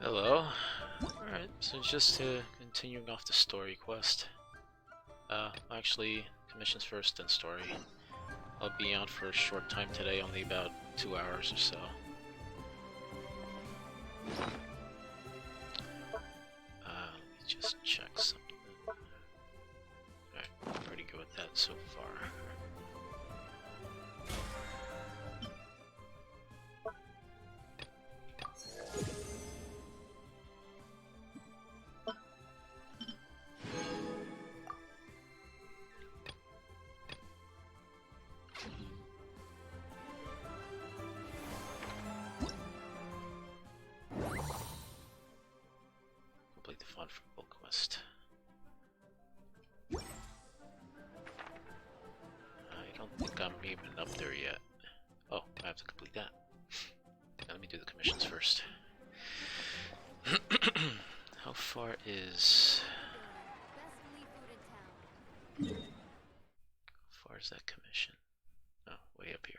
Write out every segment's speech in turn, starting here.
Hello. Alright, so just continuing off the story quest. Actually, commissions first, then story. I'll be on for a short time today, only about 2 hours or so. Let me just check something. Alright, I'm pretty good with that so far. Complete the fun for full quest. I don't think I'm even up there yet. Oh, I have to complete that. Let me do the commissions first. How far is... How far is that commission? Oh, way up here.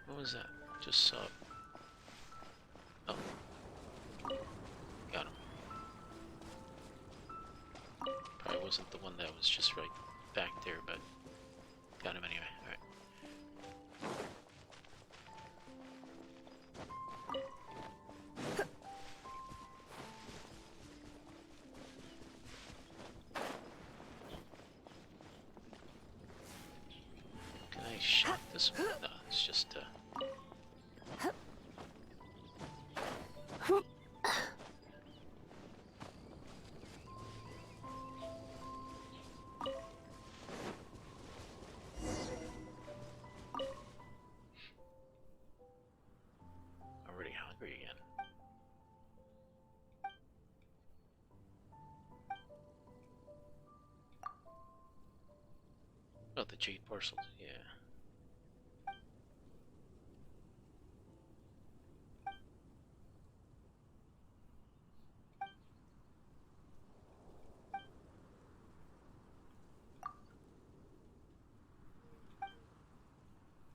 What was that? Just saw it. Oh. Got him. Probably wasn't the one that was just right back there, but got him anyway. Alright. Can I shoot this one? No, it's just already hungry again. Oh, the jade parcels, yeah.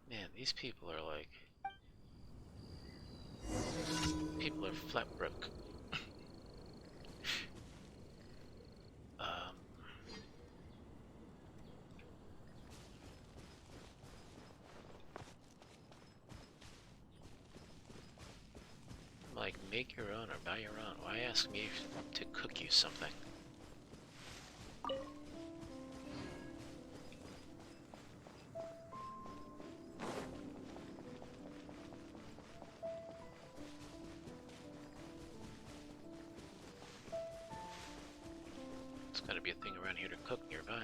Man, these people are like... People are flat broke. Like, make your own or buy your own. Why ask me to cook you something? There's gotta be a thing around here to cook nearby.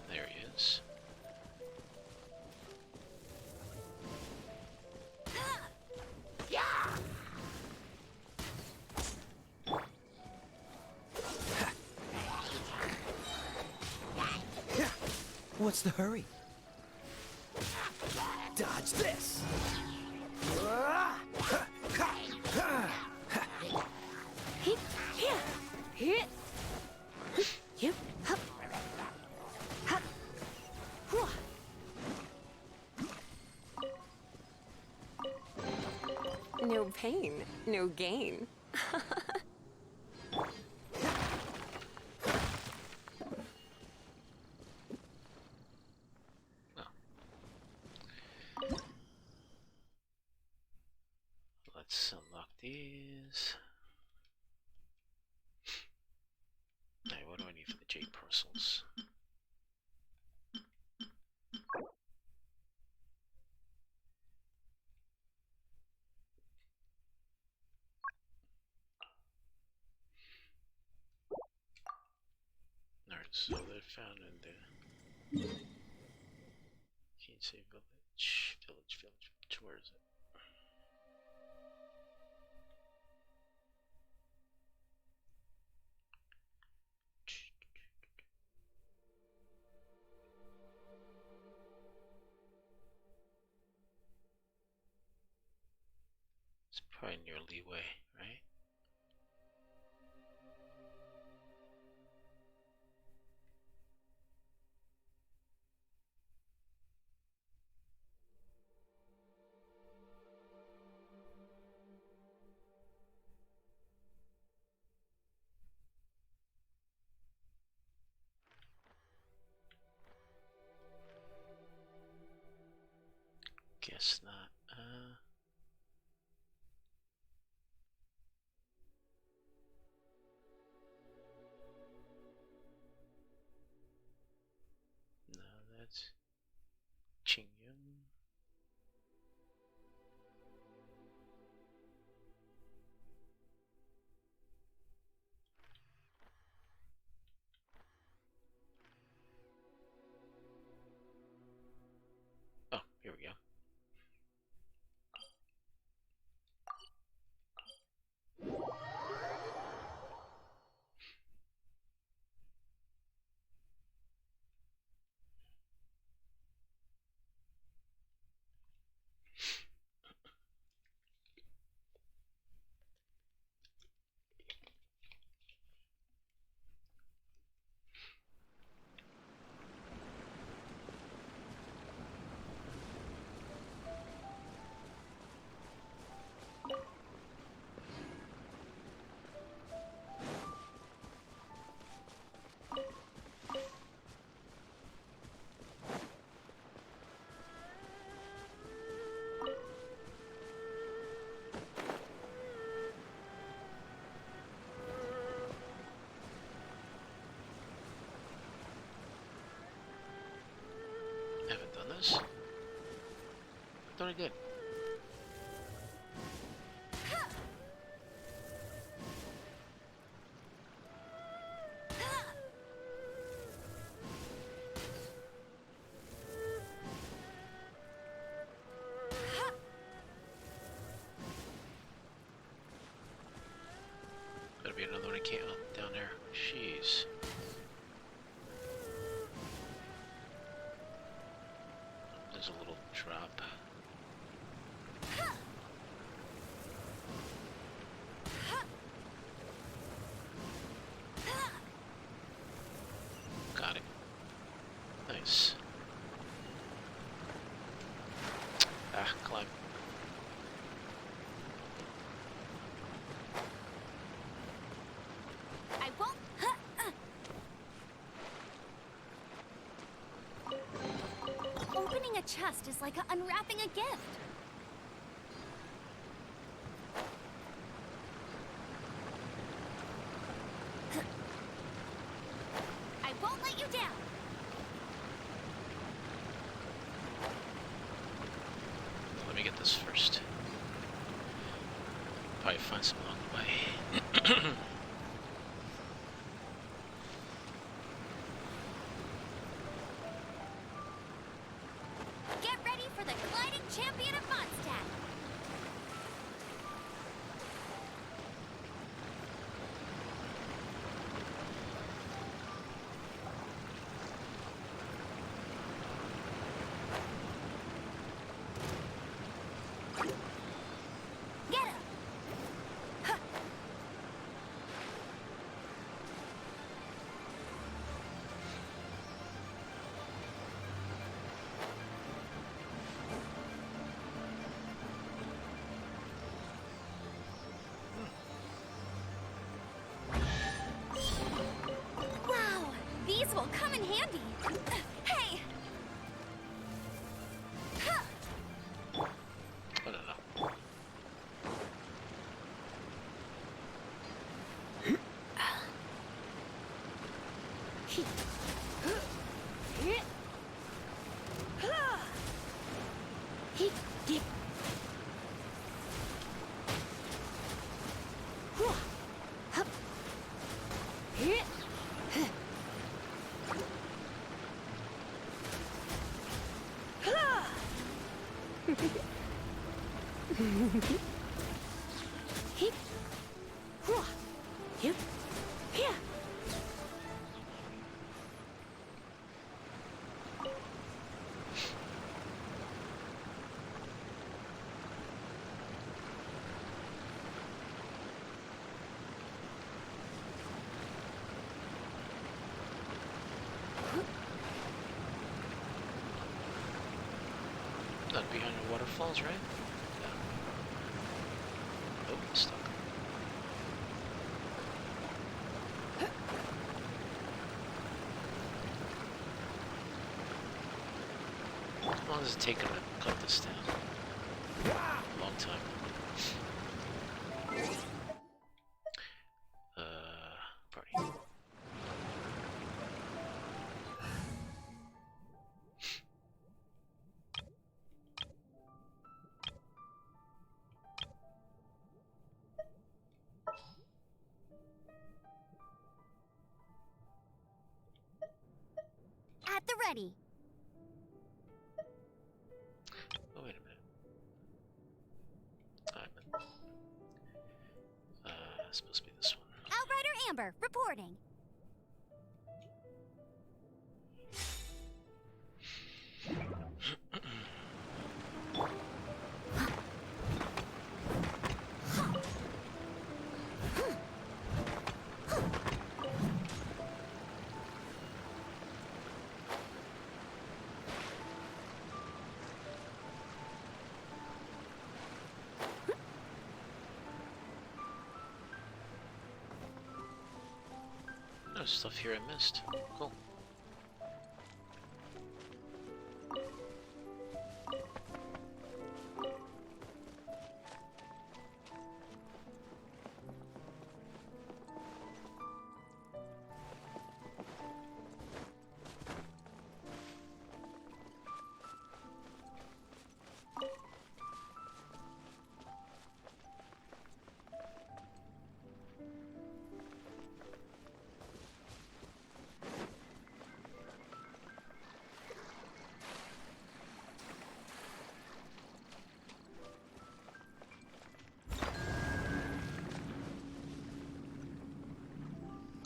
There he is. What's the hurry? Dodge this! No pain, no gain. these. Hey, what do I need for the jade parcels? Alright, so they're found in the... Can't say village. Village. Where is it? It's probably near Leeway, right? Guess not. No, that's Qingyun. Oh, here we go. I haven't done this. I thought I did. Gotta be another one I can't down there. Jeez. There's a little drop. Got it. Nice. Ah, climb. I won't. Opening a chest is like unwrapping a gift. I won't let you down. Let me get this first. Probably find some along the way. Get ready for the gliding champion of Mondstadt. Get him! Wow, these will come in handy. Hey! I don't know. Hip. Hua. Hip. Here. Not behind the waterfalls, right? No. Oh, stuck. How long does it take them to cut this down? Long time. Party. At the ready. Oh, wait a minute. It's supposed to be this one. Outrider Amber reporting. Oh, stuff here I missed. Cool.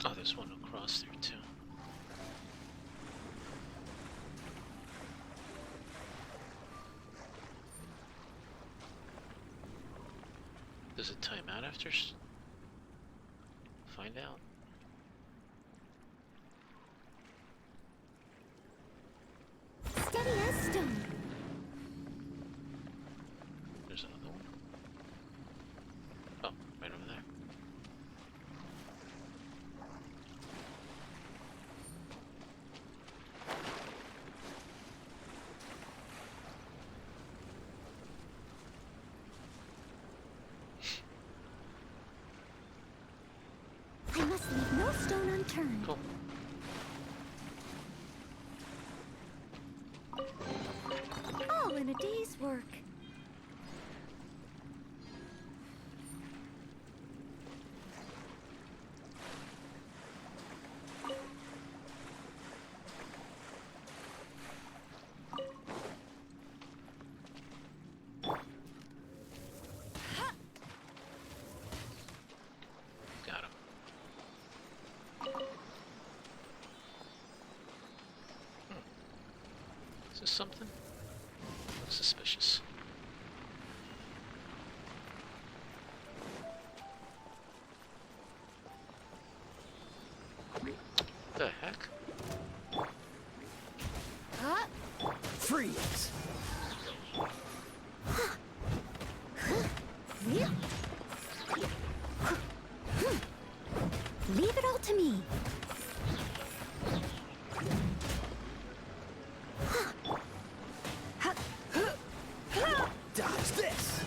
Oh, there's one across there too. Does it time out after? Find out. Steady as stone. There's another one. Oh, right over there. I must leave no stone unturned. Cool. All in a day's work. Got him. Is this something? Looks suspicious. The heck? Huh? Freeze! Leave it all to me. Dodge this!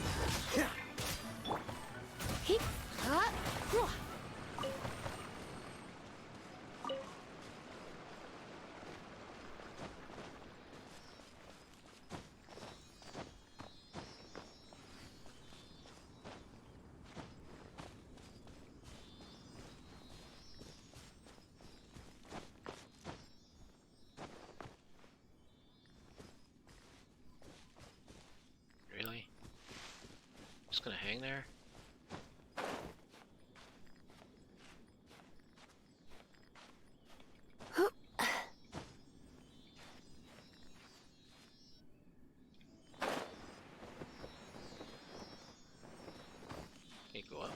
Hip, huh, hua. gonna hang there? Can you go up?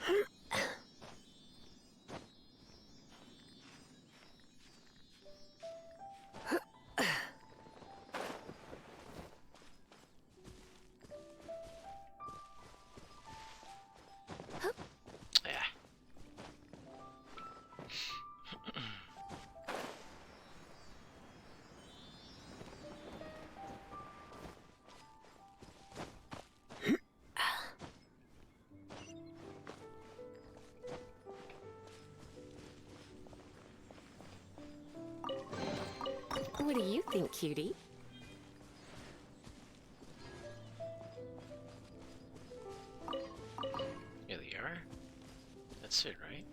Yeah. What do you think, cutie? Yeah, they are. That's it, right?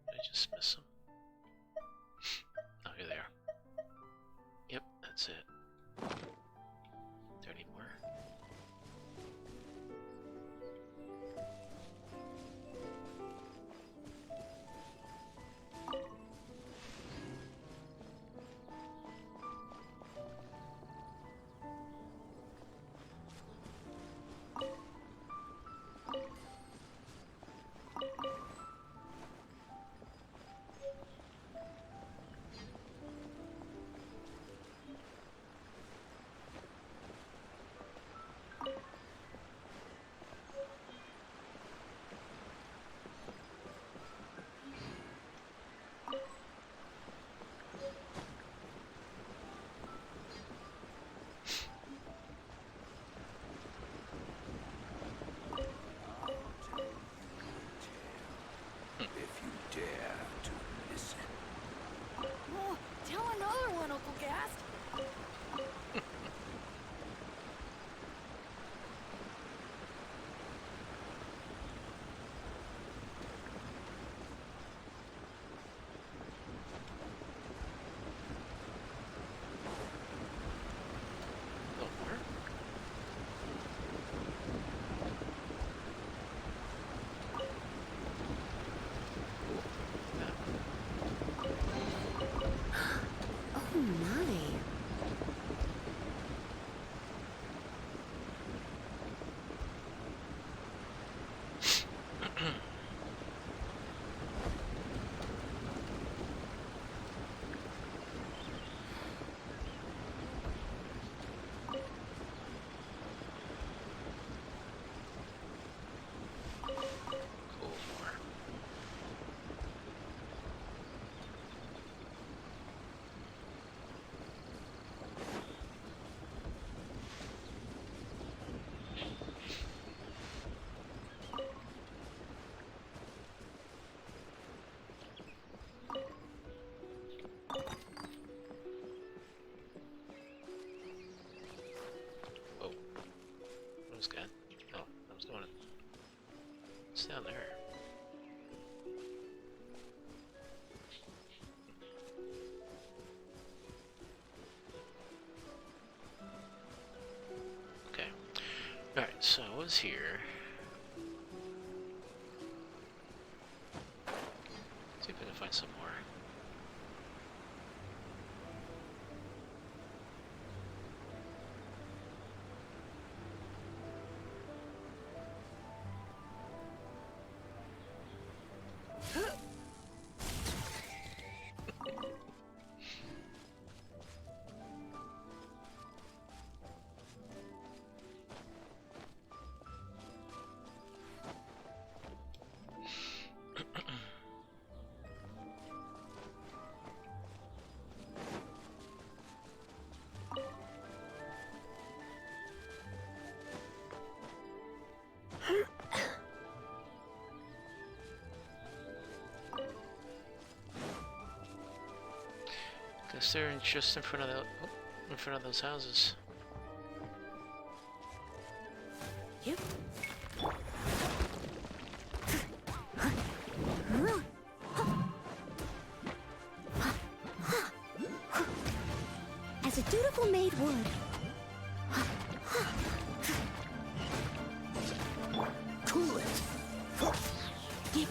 Did I just miss them? Oh, here they are. Yep, that's it. There any more? If you dare to listen. Oh, tell another one, Uncle Gast. No more? Oh my. Cool, more. Whoa. What was that? Oh, I was doing it. What's down there? Okay. Alright, so I was here. See if I can find some more. Guess they're just in front of the, oh, in front of those houses. Yep. As a dutiful maid would. Cool it. Yep.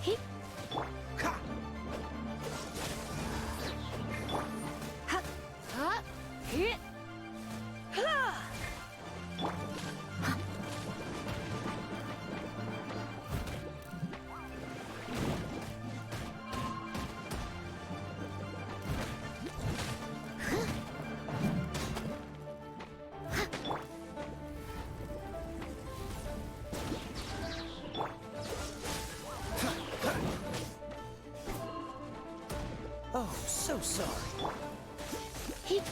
Hip. Ha! Hip. Oh, so sorry. Hip.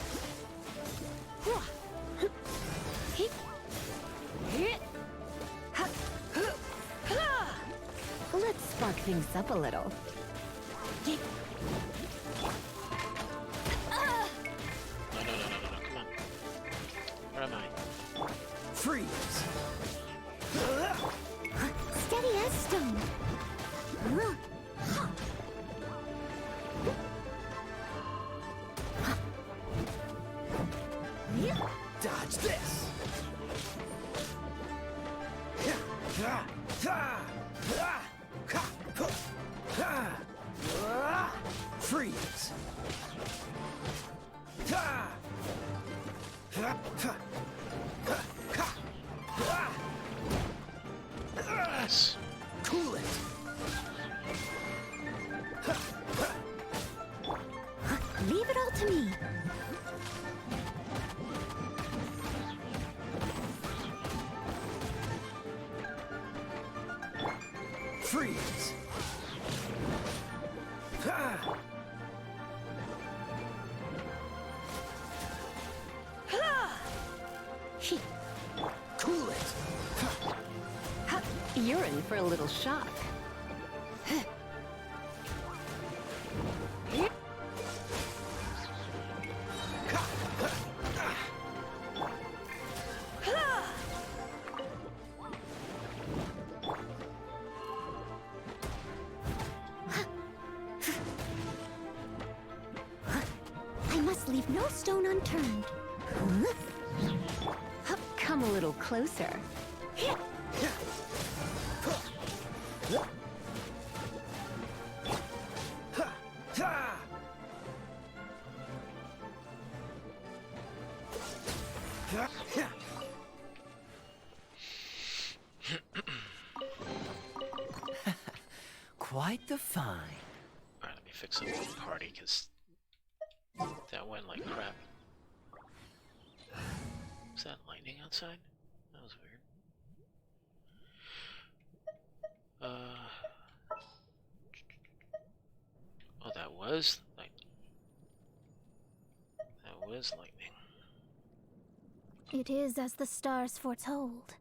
Hip. Hip. Let's spark things up a little. Yep. No, come on. Where am I? Freeze. Steady as stone. Dodge this. Freeze. Nice. Cool it. Leave it all to me. Freeze. Hip. Cool it. You're in for a little shock. I must leave no stone unturned. Come a little closer. Quite the find. Alright, let me fix up the party, because that went like crap. Was that lightning outside? That was weird. Oh, that was lightning. That was lightning. It is as the stars foretold.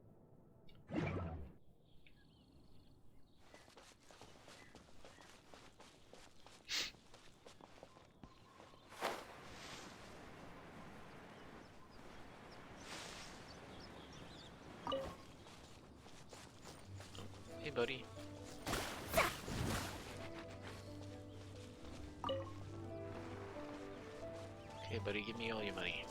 Hey, buddy. Okay, buddy, give me all your money.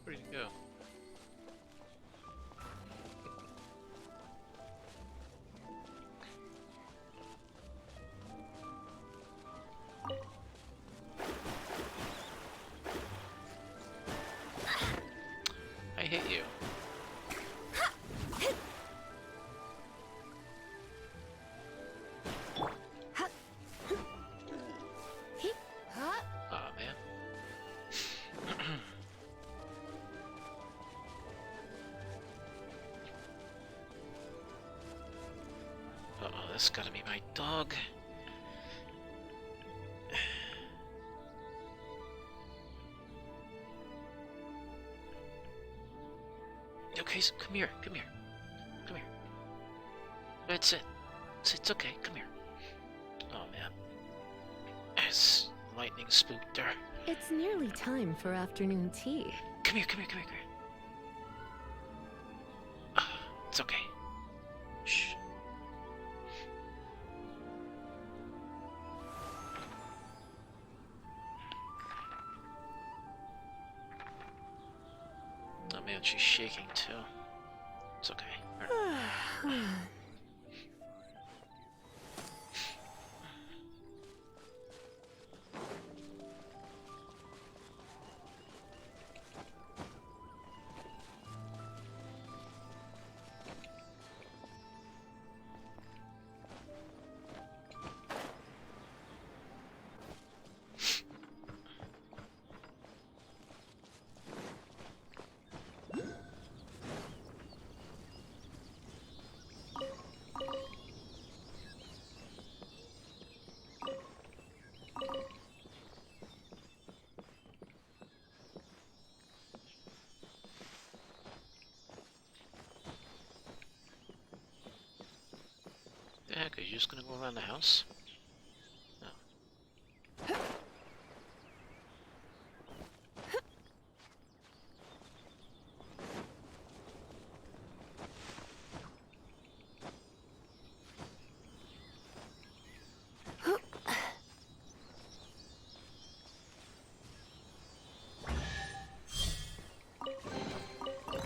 Where'd he go? I hit you. Aw, man. Uh-oh, that's gotta be my dog. Okay, so come here, come here. Come here. That's it. It's okay, come here. Oh man. It's lightning spooked her. It's nearly time for afternoon tea. Come here, come here, come here, come here. It's okay. Shh. Oh man, she's shaking too. It's okay. Alright. The heck, are you just gonna go around the house? No.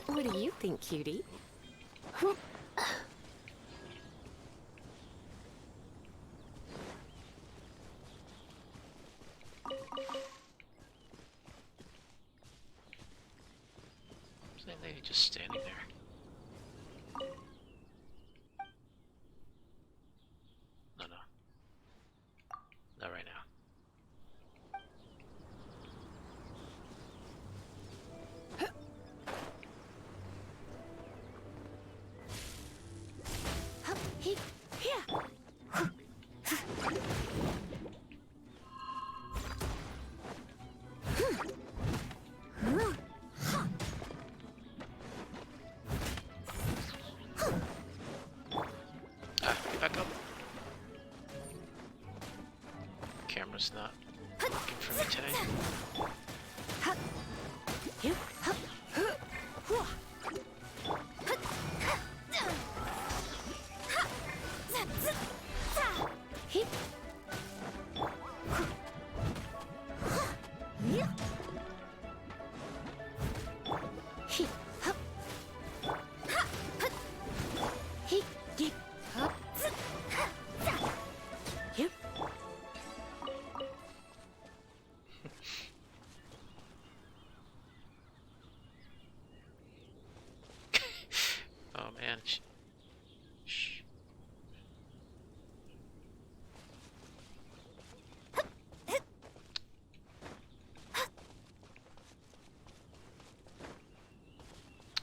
What do you think, cutie? Is that lady just standing there? No, no. Not right now. Get back up. Camera's not working for me today. Oh man. Shh.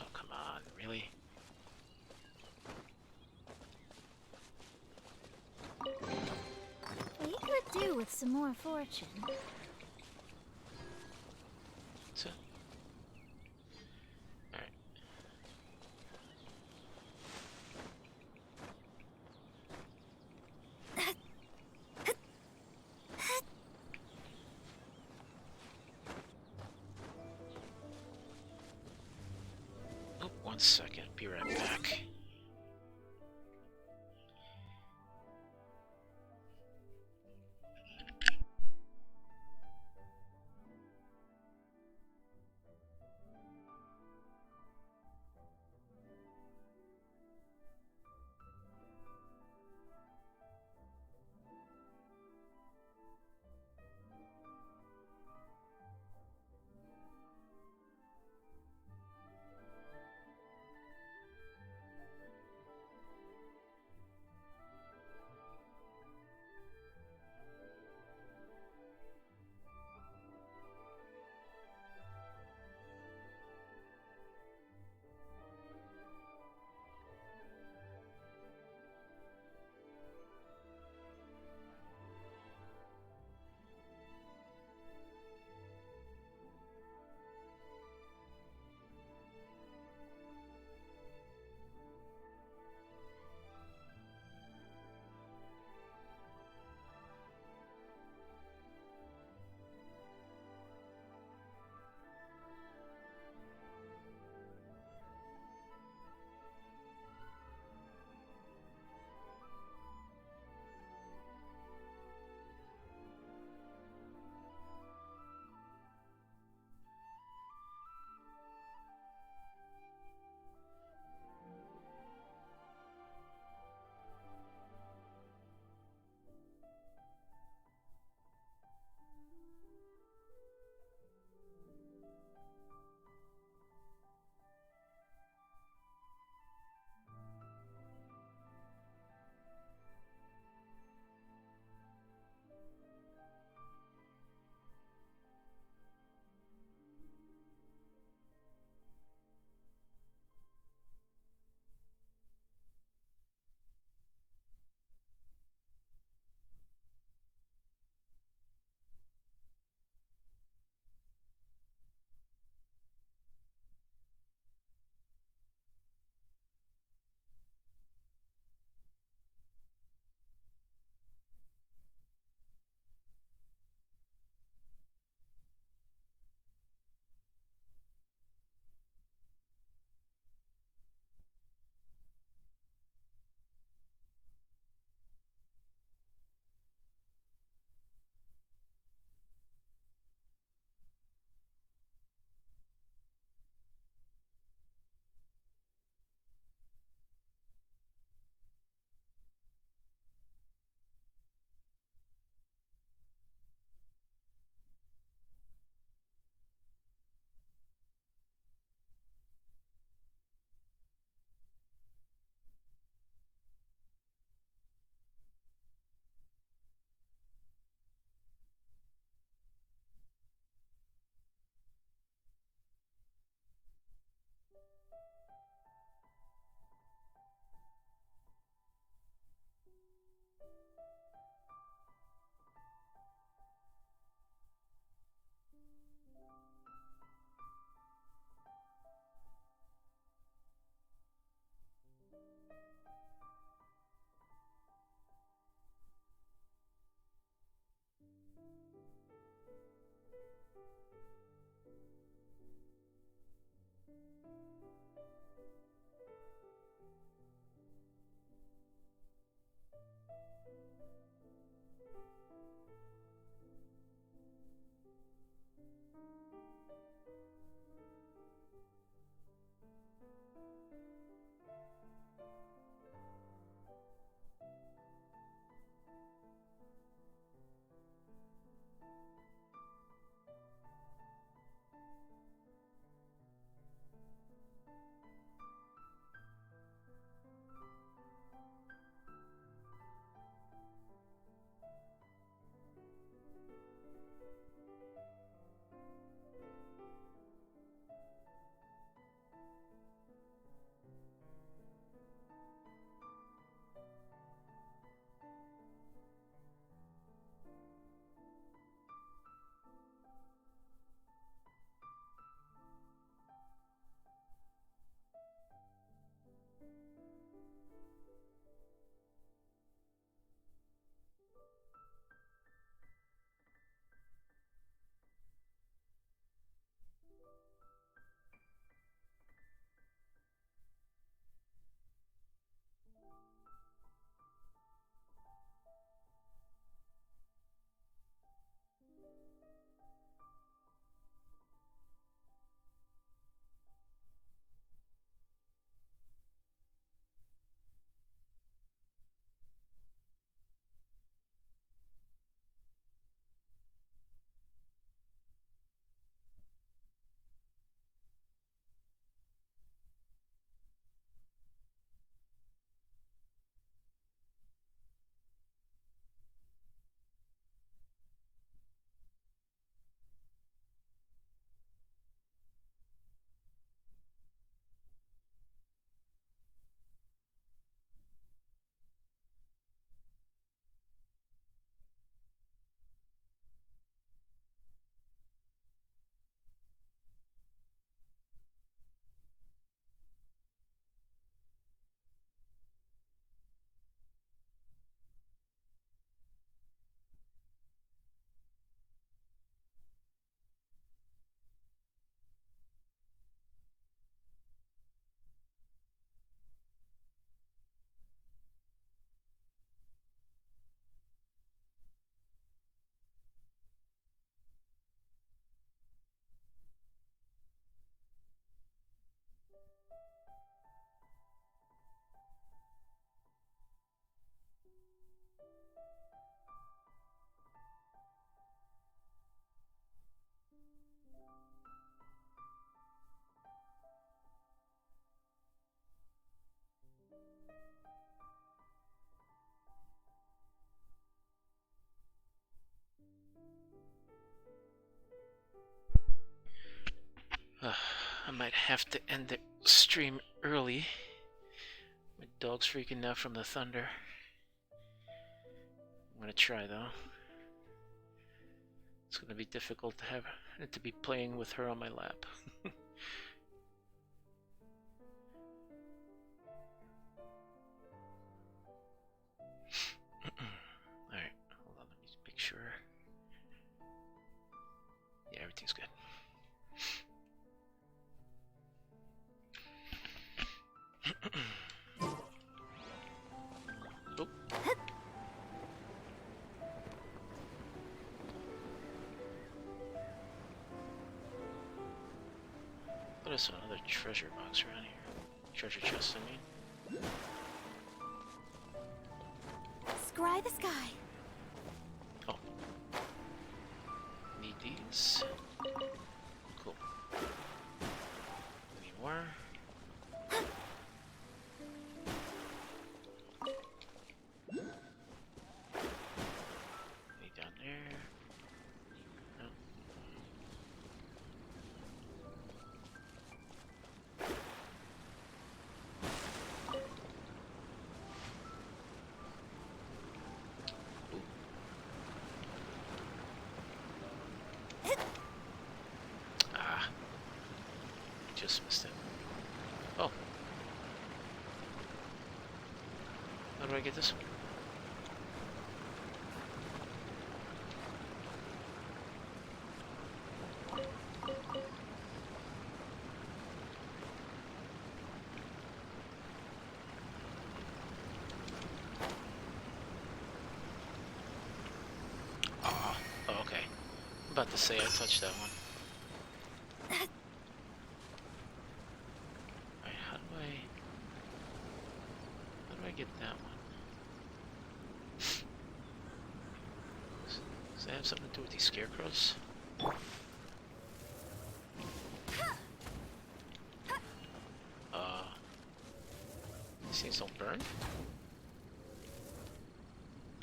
Oh, come on, really? We could do with some more fortune. That's it. Alright. Oh, 1 second. Be right back. I might have to end the stream early. My dog's freaking out from the thunder. I'm gonna try though. It's gonna be difficult to have to be playing with her on my lap. Alright, hold on, let me make sure. Yeah, everything's good. Oh. There's another treasure box around here. Treasure chest, I mean. Scry the sky. Oh. Need these. Cool. Any more? Any down there? No. just missed it. Oh. How do I get this one? Oh, okay. I'm about to say I touched that one. Alright, how do I get that one? Does that have something to do with these scarecrows? These things don't burn?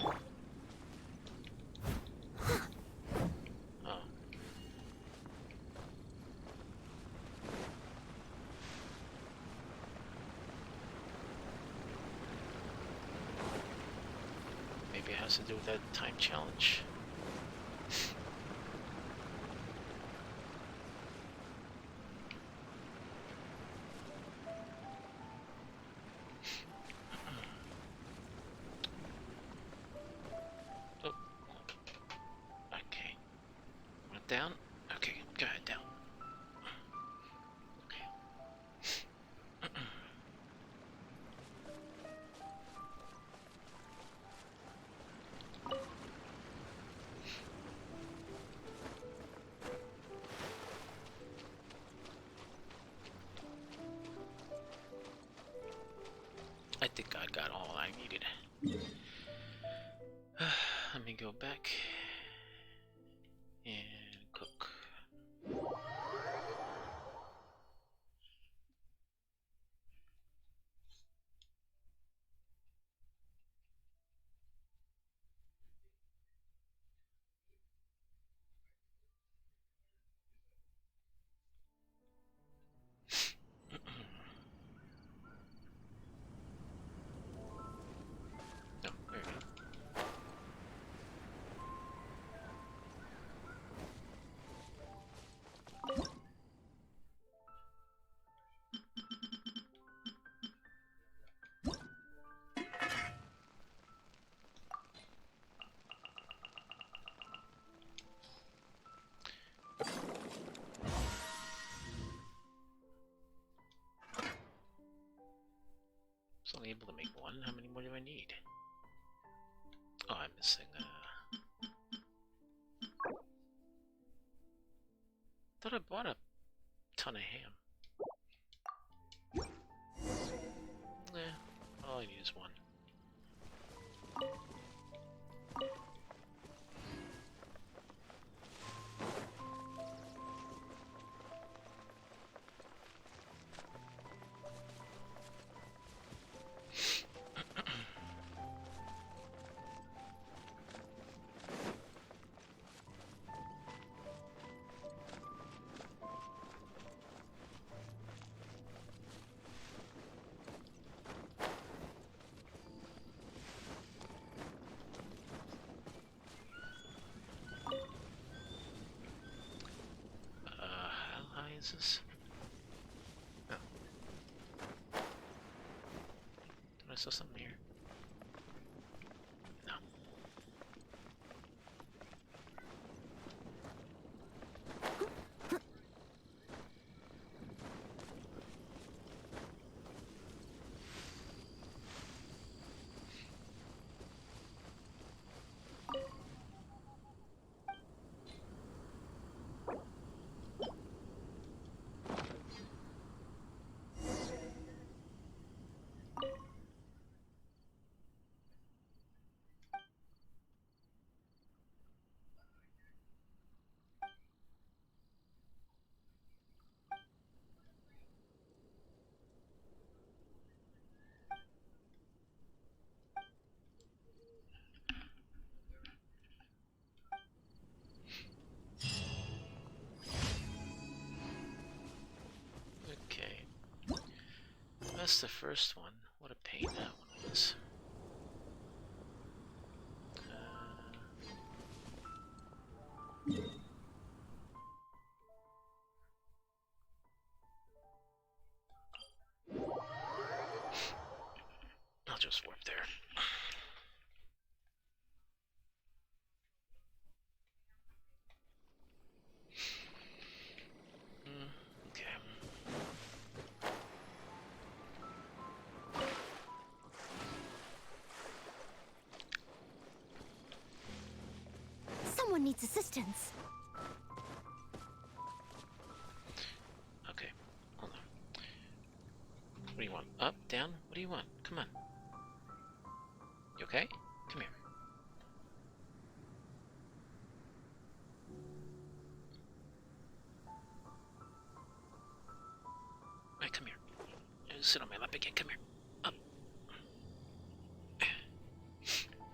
Oh. Maybe it has to do with that time challenge. Oh. Okay. Went down? Okay, go ahead, down. Okay. I think I got all I needed. Let me go back and cook. Oh, there we go. I was only able to make one. How many more do I need? Oh, I'm missing. Thought I bought a ton of ham. All I need is one. How high is this? Oh. Did I saw something here? No. Okay. That's the first one. What a pain that one was. just warp there. Okay. Someone needs assistance. Okay. Hold on. What do you want? Up? Down? What do you want? Come on. You okay? Come here. Right, come here. Sit on my lap again. Come here. Up.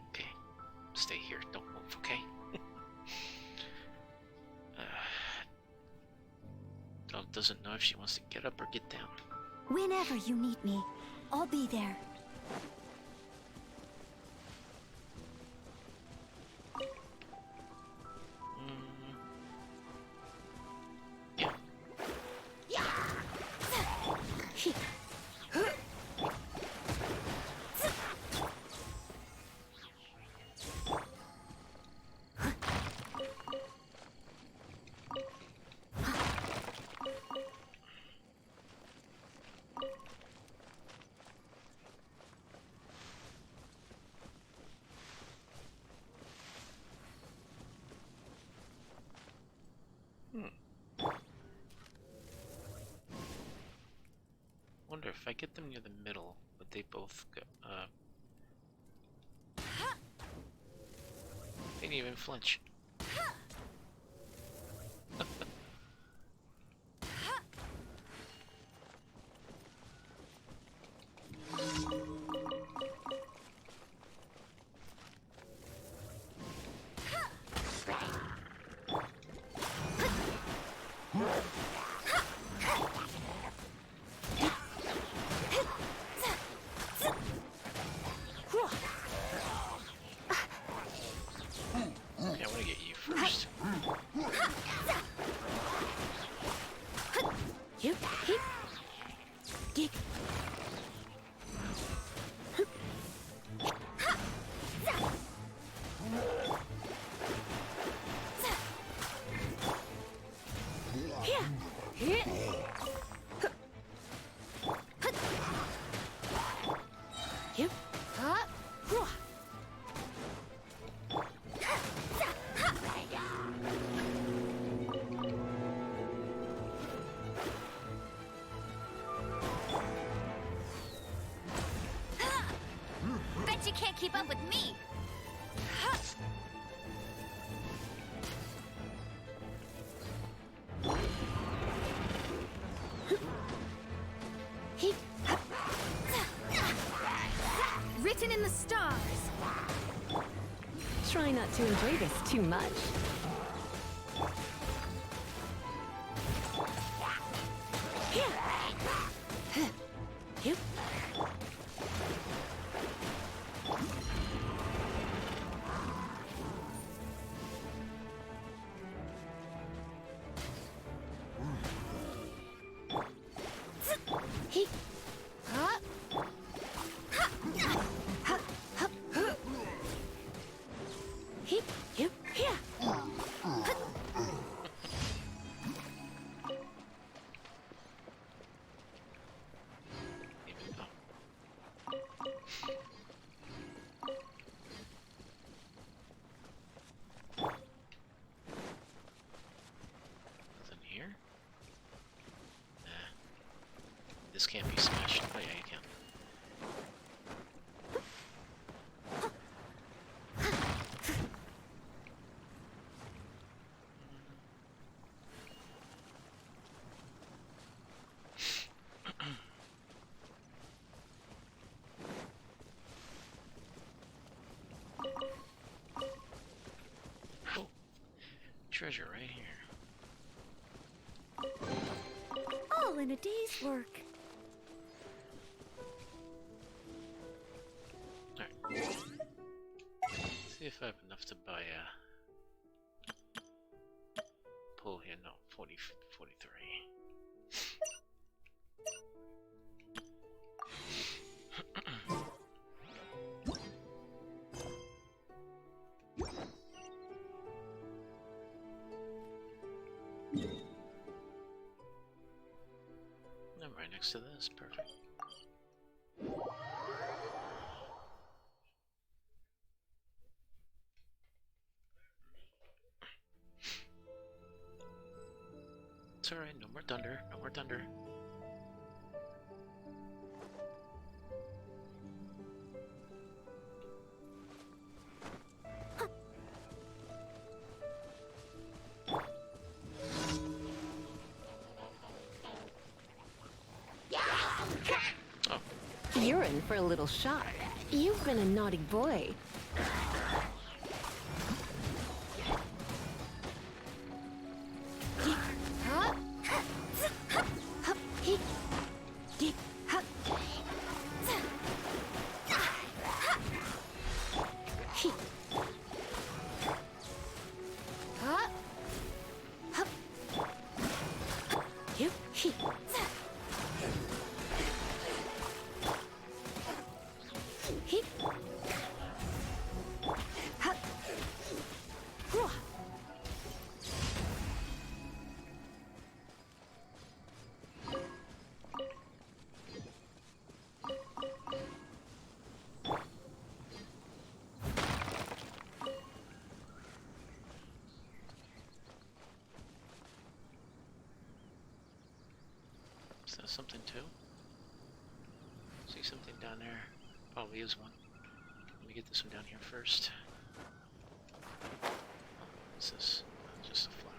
Okay. Stay here. Don't move, okay? Dog doesn't know if she wants to get up or get down. Whenever you need me, I'll be there. Yeah. Wonder if I get them near the middle, would they both go, they didn't even flinch. Okay, I want to get you first. Bet you can't keep up with me. Written in the stars. Try not to enjoy this too much. Nothing here? Nah. This can't be smashed. Oh yeah, you can. Oh, treasure right here. All in a day's work. Alright. See if I have enough to buy a pull here. No, 40, 43. next to this. Perfect. It's alright, no more thunder, no more thunder. You're in for a little shock. You've been a naughty boy. Is that something too? See something down there? Probably is one. Let me get this one down here first. What's this? Oh, just a flower.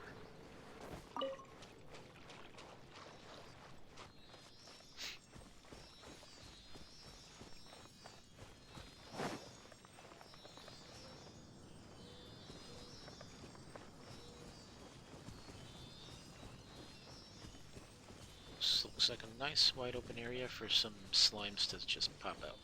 This looks like a nice wide open area for some slimes to just pop out.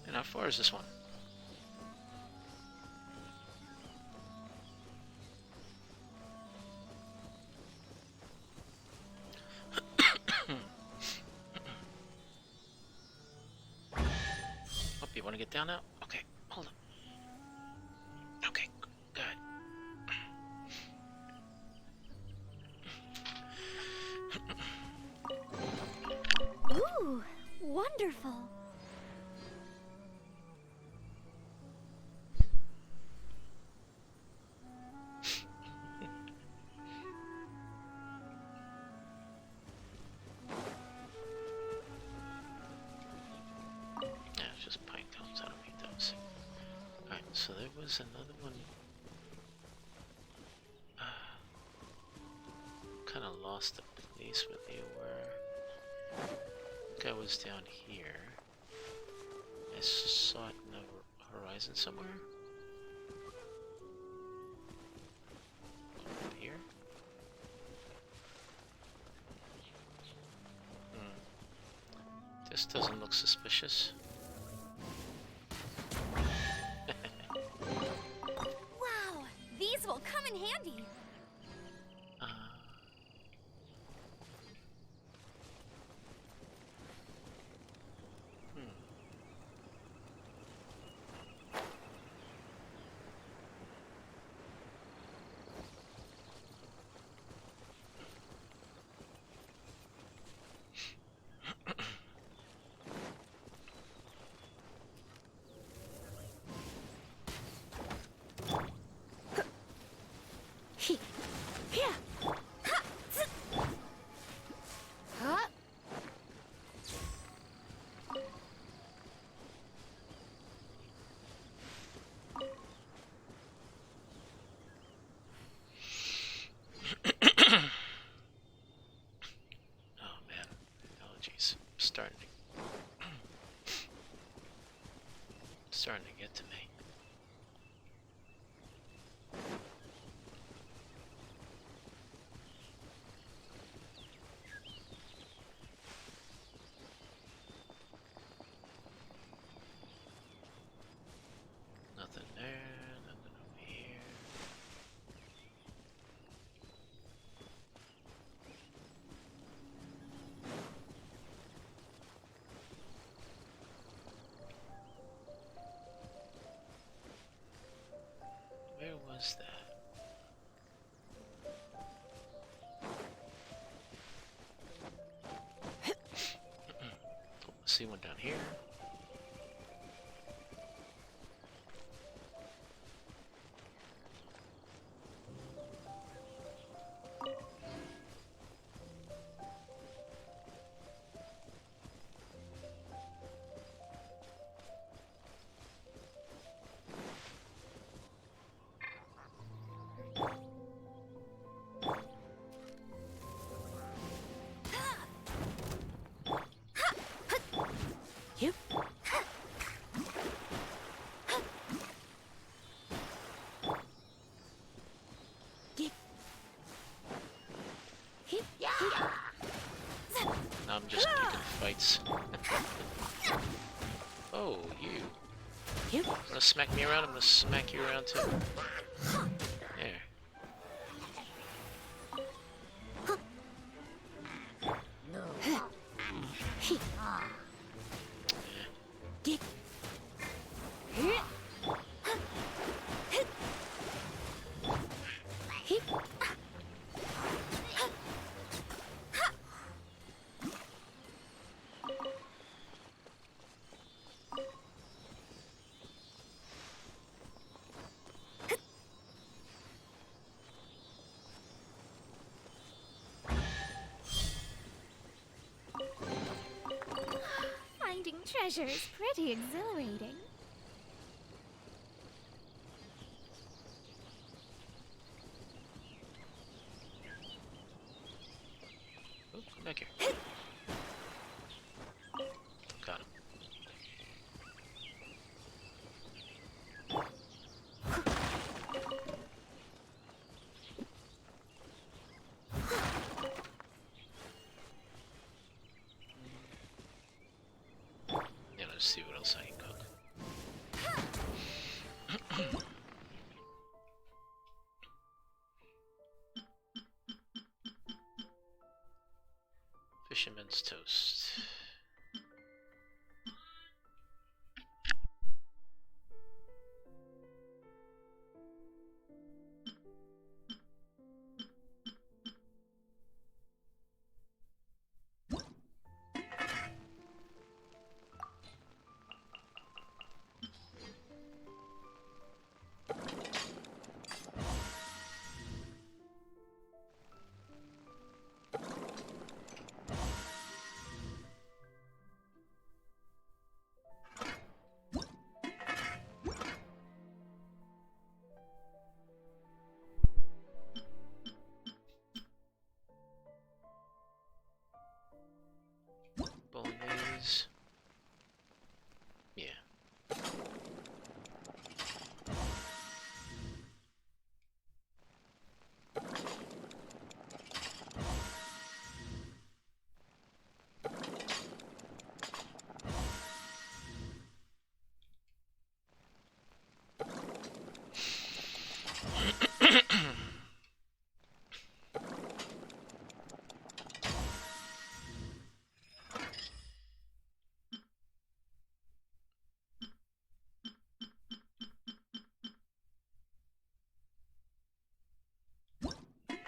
And how far is this one? Oh, you want to get down now? Okay, hold on. Okay, good. Ooh, wonderful. Yeah, it's just pine cones. I don't need those. Alright, so there was another one. Kind of lost the place where they were. I think I was down here. I saw it in the horizon somewhere. Up here? This doesn't look suspicious. Wow, these will come in handy. Uh, Oh man, allergies starting to get to me. see one down here. Yep. I'm just picking fights. Oh, you. Yep. Gonna smack me around, I'm gonna smack you around too. There. Finding treasure is pretty exhilarating. Oh, come back here. Got him. Yeah, let's see what else I can cook. Fisherman's toast. Bolognese. Yeah.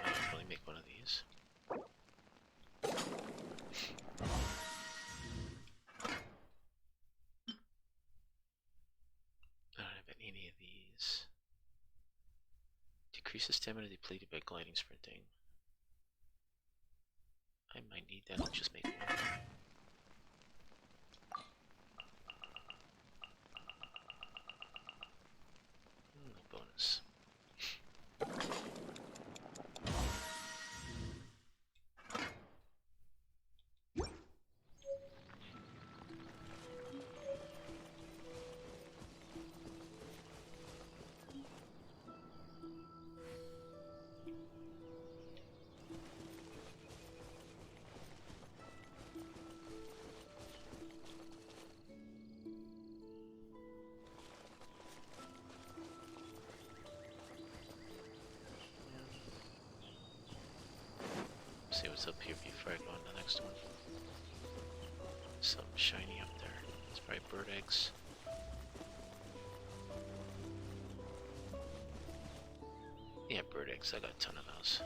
I'll probably make one of these. I don't have any of these. Decreases stamina depleted by gliding sprinting. I might need that, I'll just make one. No bonus. See what's up here before I go on to the next one. Something shiny up there. It's probably bird eggs. Yeah, bird eggs. I got a ton of those.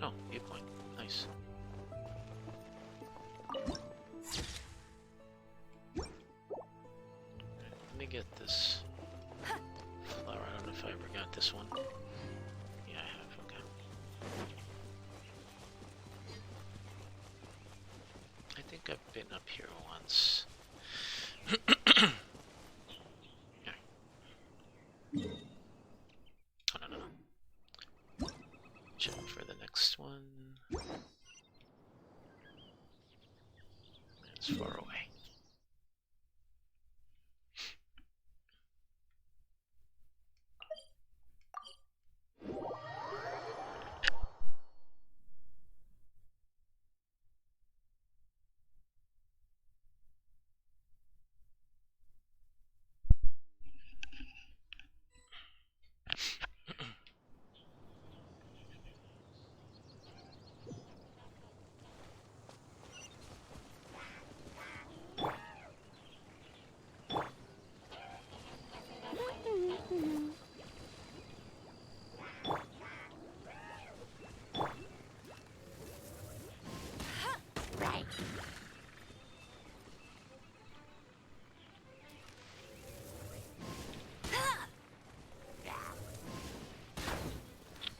Oh, viewpoint. Nice. Let me get this flower. I don't know if I ever got this one. Yeah, I have. Okay. I think I've been up here once. Yeah. Oh, no, no, no. Check for the next one. It's far away.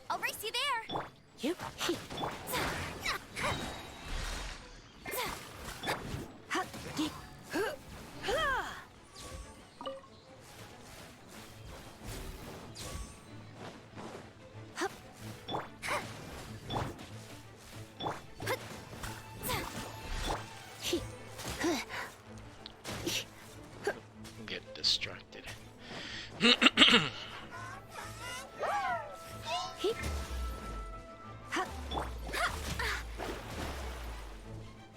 I'll race you there. You. I'm getting distracted.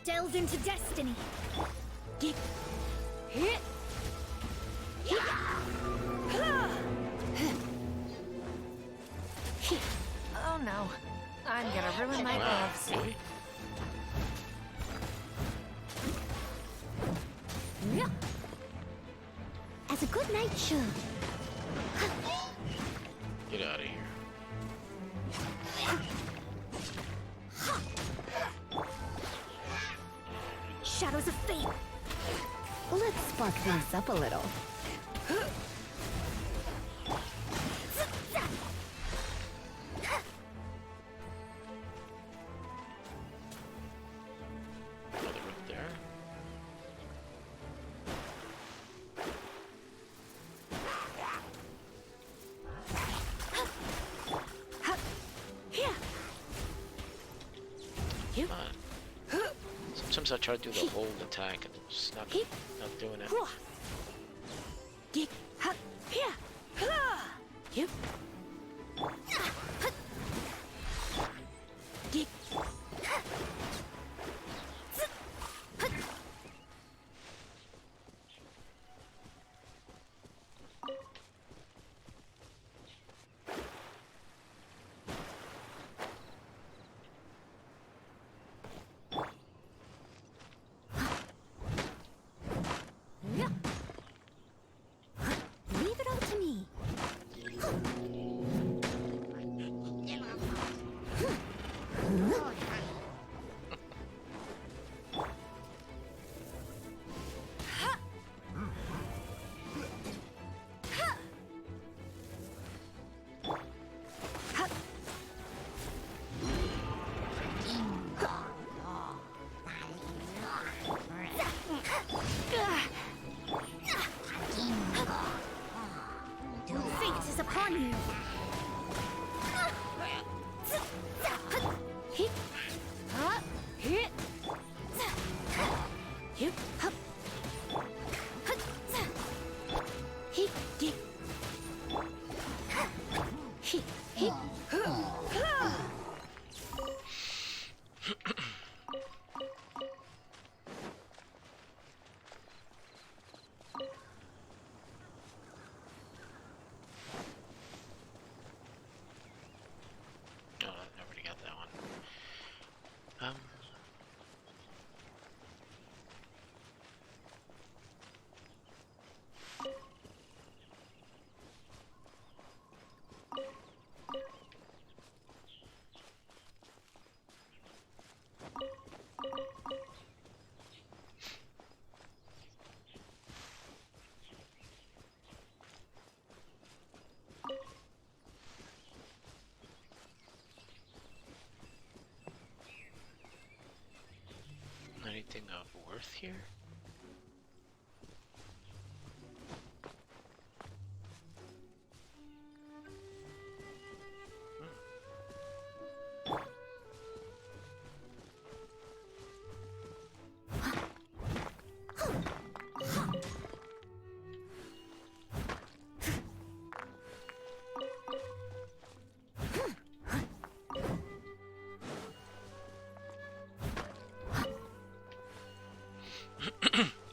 Delve into destiny. Oh no, I'm gonna ruin my Wow, gloves. really? As a good knight should. Get out of here. Shadows of fate. Let's spark things up a little. Another room there. You. Come on. Sometimes I try to do the hold attack and it's just not doing it. You. Leave it all to me. Fate is upon you. You. north here?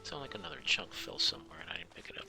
Sound like another chunk fell somewhere and I didn't pick it up.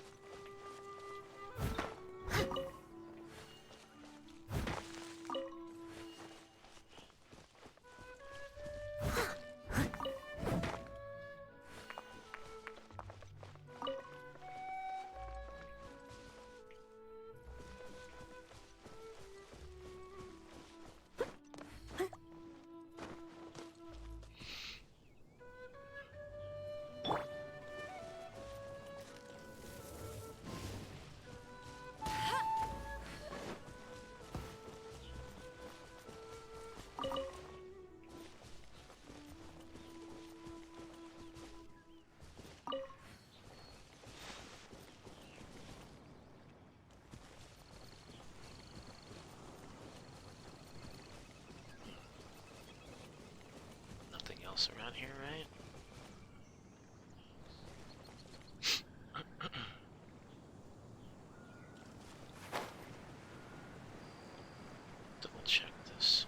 Nothing else around here, right? Double check this.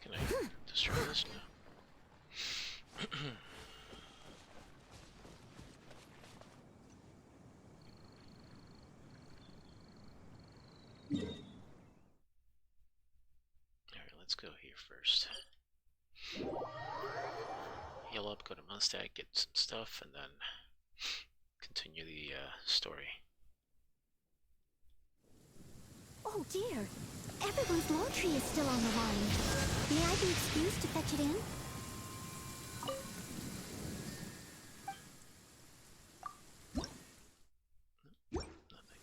Can I destroy this now? Alright, let's go here first. Heal up, go to Mustang, get some stuff, and then continue the story. Oh dear. Everyone's laundry is still on the line. May I be excused to fetch it in? Nothing.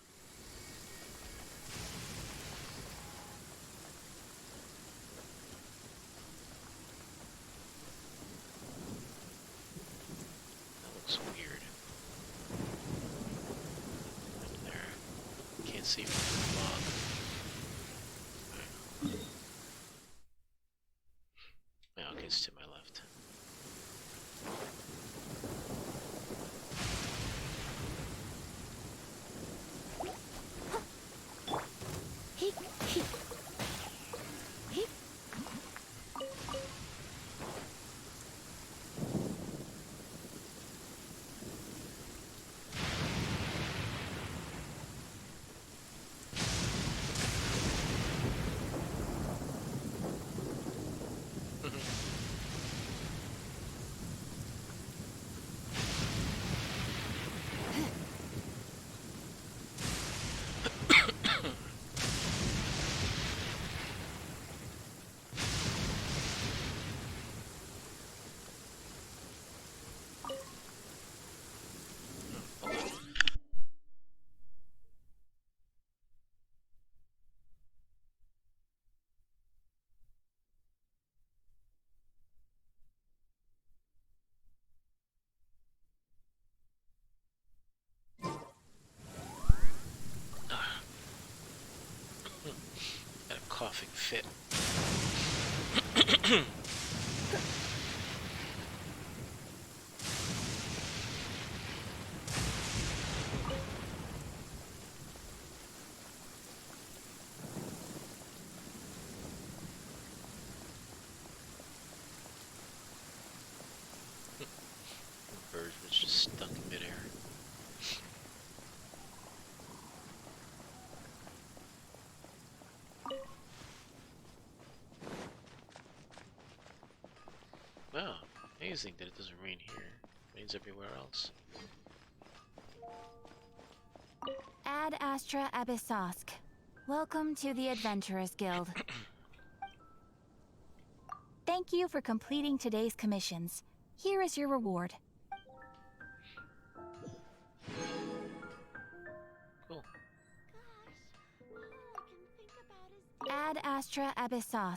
That looks weird. Up there. Can't see from the fog. Yeah, okay, it's to my left. Hey, hey. Hey. Got a coughing fit. The bird was just stuck in midair. Wow, amazing that it doesn't rain here. It rains everywhere else. Ad Astra Abyssosk. Welcome to the Adventurers Guild. Thank you for completing today's commissions. Here is your reward. astra abyssos.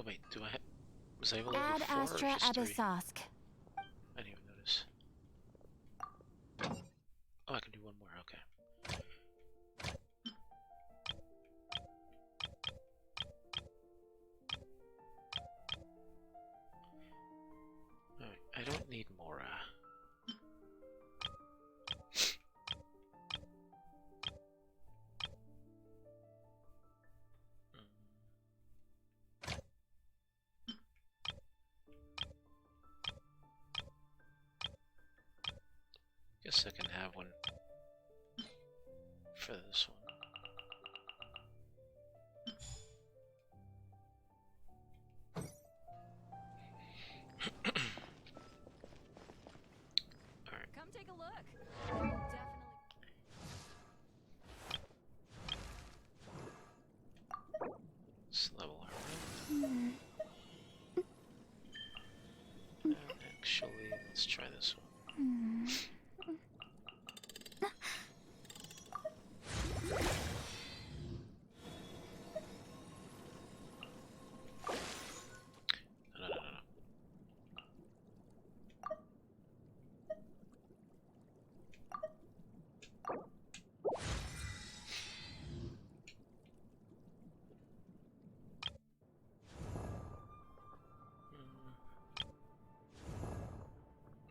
Oh wait, was I able to Ad do 4 or astra just 3? abyssos. I didn't even notice. Oh, I can do one more, okay. Alright, I don't need more, guess I can have one for this one. Alright. Come take a look. Definitely. Let's level her up. Actually, let's try this one. No.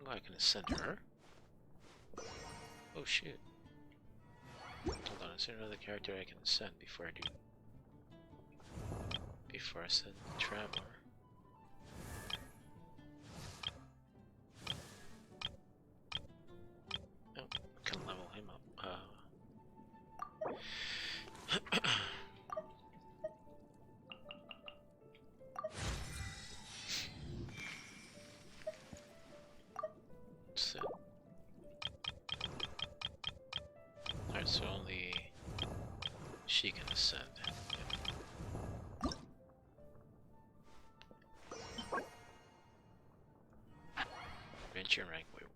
Oh, I can ascend her. Oh shoot. Hold on, is there another character I can ascend before I do? Before I send the Traveler? Oh, I can level him up. So, alright, so only she can ascend. Adventure rank reward.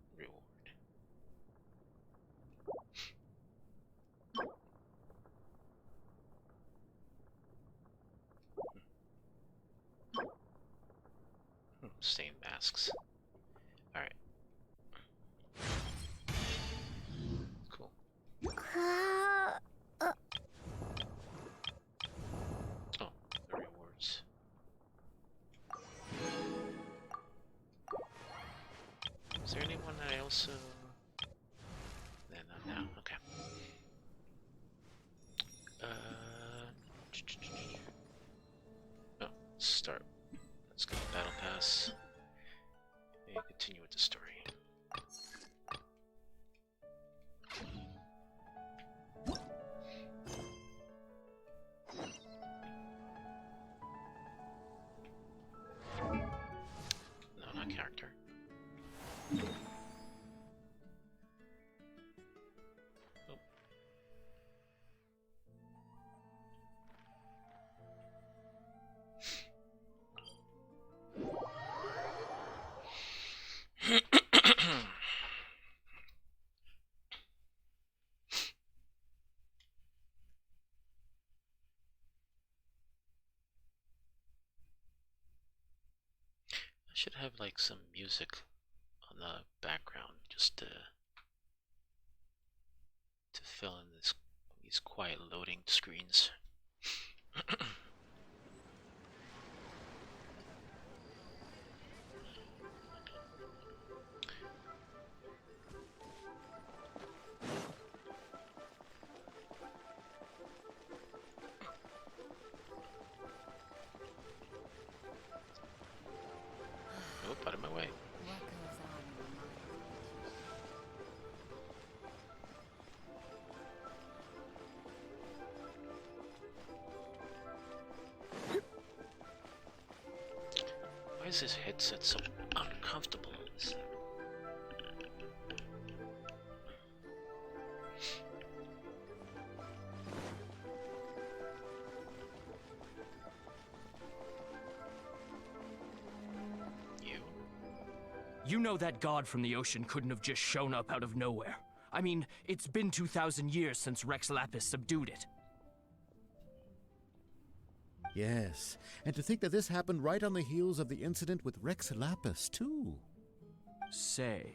Stained masks. Alright. Cool. Oh, the rewards. Is there anyone that I also... No, not now. Okay. Oh, start. Let's go to Battle Pass. And continue with the story. No, not character. Oh. I should have like some music on the background just to fill in these quiet loading screens. Nope, out of my way. What goes on is his headset so uncomfortable? You know that god from the ocean couldn't have just shown up out of nowhere. I mean, it's been 2,000 years since Rex Lapis subdued it. Yes, and to think that this happened right on the heels of the incident with Rex Lapis, too. Say,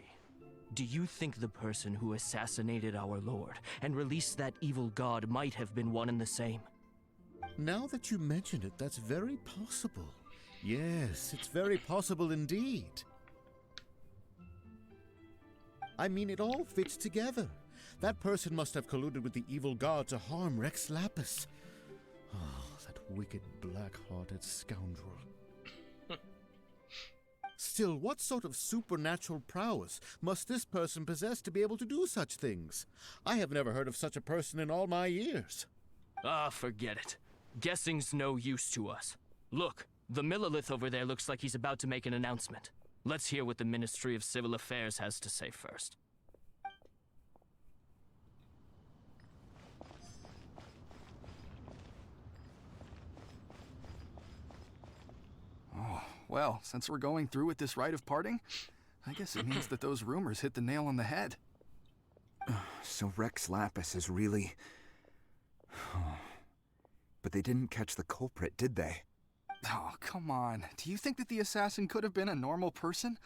do you think the person who assassinated our lord and released that evil god might have been one and the same? Now that you mention it, that's very possible. Yes, it's very possible indeed. I mean, it all fits together. That person must have colluded with the evil god to harm Rex Lapis. Oh, that wicked, black-hearted scoundrel. Still, what sort of supernatural prowess must this person possess to be able to do such things? I have never heard of such a person in all my years. Ah, forget it. Guessing's no use to us. Look, the Millilith over there looks like he's about to make an announcement. Let's hear what the Ministry of Civil Affairs has to say first. Oh, well, since we're going through with this rite of parting, I guess it means that those rumors hit the nail on the head. So Rex Lapis is really... But they didn't catch the culprit, did they? Oh, come on. Do you think that the assassin could have been a normal person?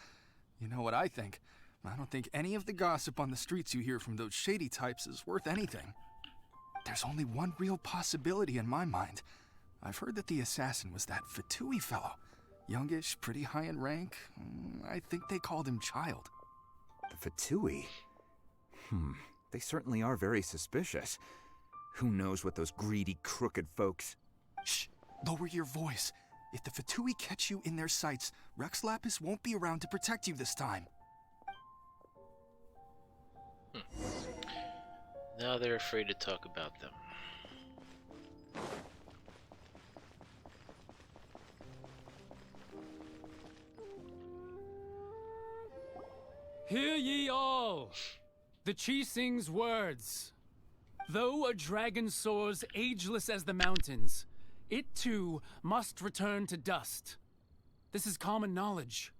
You know what I think. I don't think any of the gossip on the streets you hear from those shady types is worth anything. There's only one real possibility in my mind. I've heard that the assassin was that Fatui fellow. Youngish, pretty high in rank. I think they called him Child. The Fatui? They certainly are very suspicious. Who knows what those greedy, crooked folks... Shh! Lower your voice. If the Fatui catch you in their sights, Rex Lapis won't be around to protect you this time. Now they're afraid to talk about them. Hear ye all! The Qixing's words. Though a dragon soars ageless as the mountains, it too must return to dust. This is common knowledge.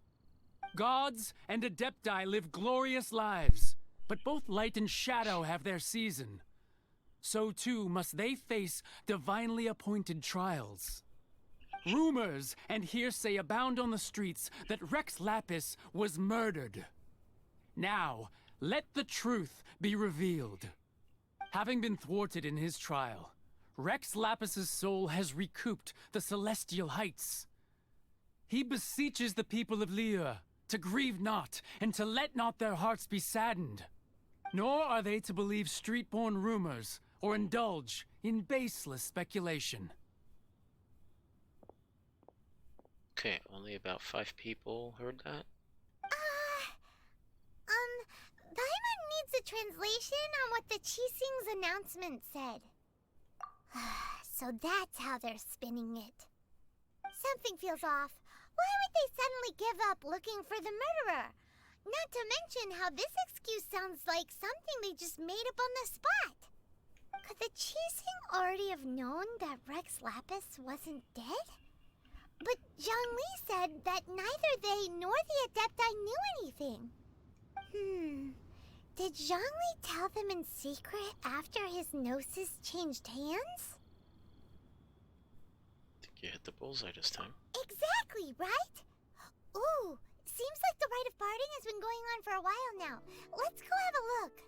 Gods and Adepti live glorious lives, but both light and shadow have their season. So too must they face divinely appointed trials. Rumors and hearsay abound on the streets that Rex Lapis was murdered. Now, let the truth be revealed. Having been thwarted in his trial, Rex Lapis's soul has recouped the celestial heights. He beseeches the people of Liyue to grieve not and to let not their hearts be saddened. Nor are they to believe street-born rumors or indulge in baseless speculation. Okay, only about 5 people heard that. Paimon needs a translation on what the Qixing's announcement said. So that's how they're spinning it. Something feels off. Why would they suddenly give up looking for the murderer? Not to mention how this excuse sounds like something they just made up on the spot. Could the Qixing already have known that Rex Lapis wasn't dead? But Zhongli said that neither they nor the Adepti knew anything. Did Zhongli tell them in secret after his gnosis changed hands? I think you hit the bullseye this time. Exactly, right? Ooh, seems like the rite of parting has been going on for a while now. Let's go have a look.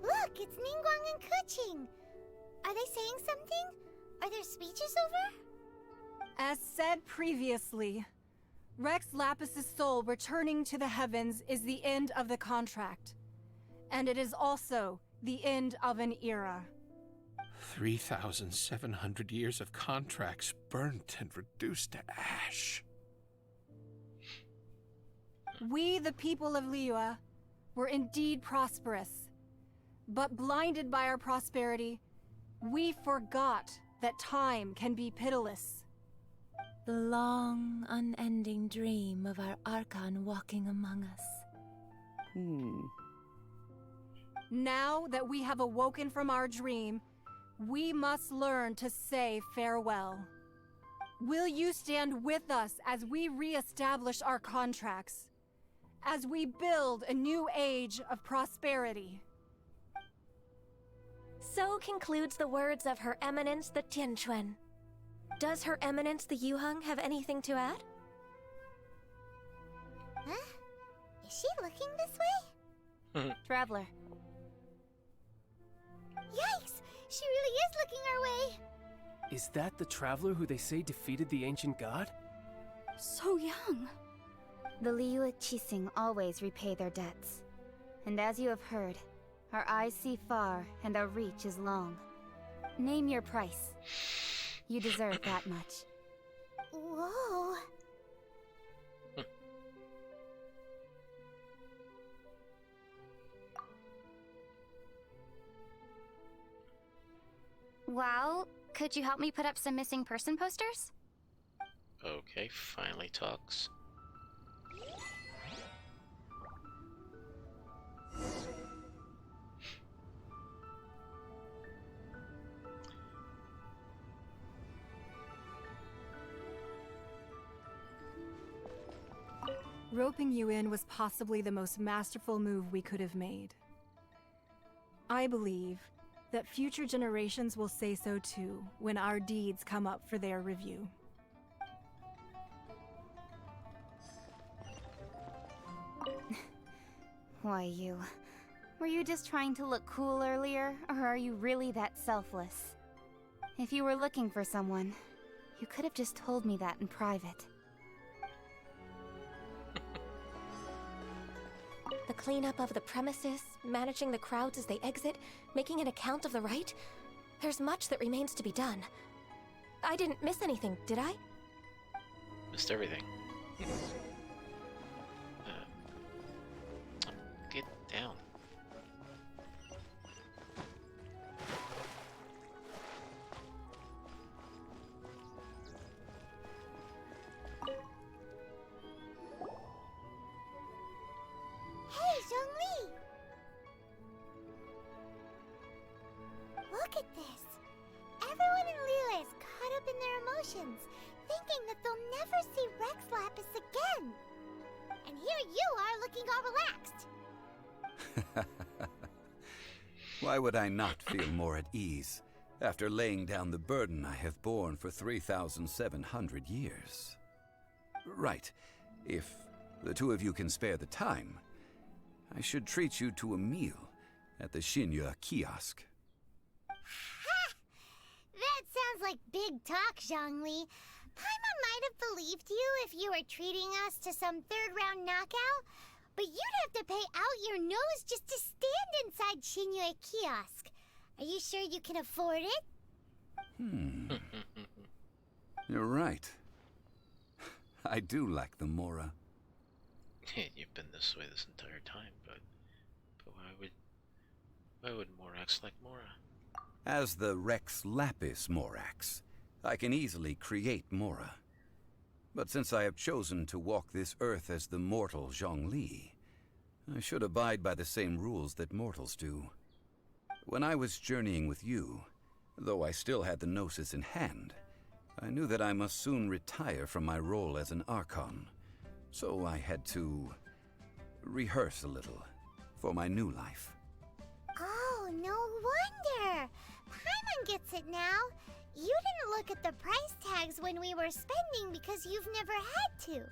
Look, it's Ningguang and Keqing. Are they saying something? Are their speeches over? As said previously, Rex Lapis's soul returning to the heavens is the end of the contract. And it is also the end of an era. 3,700 years of contracts burnt and reduced to ash. We, the people of Liyue, were indeed prosperous. But blinded by our prosperity, we forgot that time can be pitiless. The long, unending dream of our Archon walking among us. Now that we have awoken from our dream, we must learn to say farewell. Will you stand with us as we re-establish our contracts? As we build a new age of prosperity? So concludes the words of Her Eminence the Tianquan. Does Her Eminence the Yuheng have anything to add? Huh? Is she looking this way? Traveler. Yikes! She really is looking our way! Is that the traveler who they say defeated the ancient god? So young. The Liyue Qixing always repay their debts. And as you have heard, our eyes see far and our reach is long. Name your price. You deserve that much. Whoa! Well, could you help me put up some missing person posters? Okay, finally talks. Roping you in was possibly the most masterful move we could have made. I believe that future generations will say so too when our deeds come up for their review. Why, you... Were you just trying to look cool earlier, or are you really that selfless? If you were looking for someone, you could have just told me that in private. The cleanup of the premises, managing the crowds as they exit, making an account of the rite? There's much that remains to be done. I didn't miss anything, did I? Missed everything. Get down. Hey, Zhongli! Look at this. Everyone in Liyue is caught up in their emotions, thinking that they'll never see Rex Lapis again. And here you are looking all relaxed. Why would I not feel more at ease after laying down the burden I have borne for 3,700 years? Right. If the two of you can spare the time, I should treat you to a meal at the Xinyue kiosk. Ha! That sounds like big talk, Zhongli. Paimon might have believed you if you were treating us to some third-round knockout, but you'd have to pay out your nose just to stand inside Xinyue kiosk. Are you sure you can afford it? You're right. I do like the Mora. You've been this way this entire time, but why would Morax like Mora? As the Rex Lapis Morax, I can easily create Mora. But since I have chosen to walk this earth as the mortal Zhongli, I should abide by the same rules that mortals do. When I was journeying with you, though I still had the Gnosis in hand, I knew that I must soon retire from my role as an Archon. So I had to rehearse a little for my new life. Oh, no wonder! Paimon gets it now. You didn't look at the price tags when we were spending because you've never had to.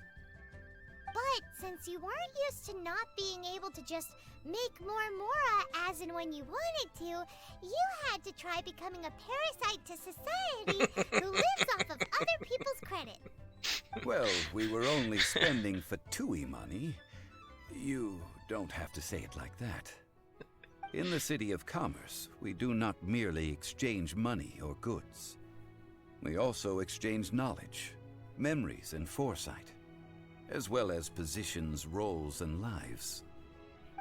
But since you weren't used to not being able to just make more Mora as and when you wanted to, you had to try becoming a parasite to society who lives off of other people's credit. Well, we were only spending Fatui money. You don't have to say it like that. In the City of Commerce, we do not merely exchange money or goods. We also exchange knowledge, memories, and foresight. as well as positions, roles, and lives.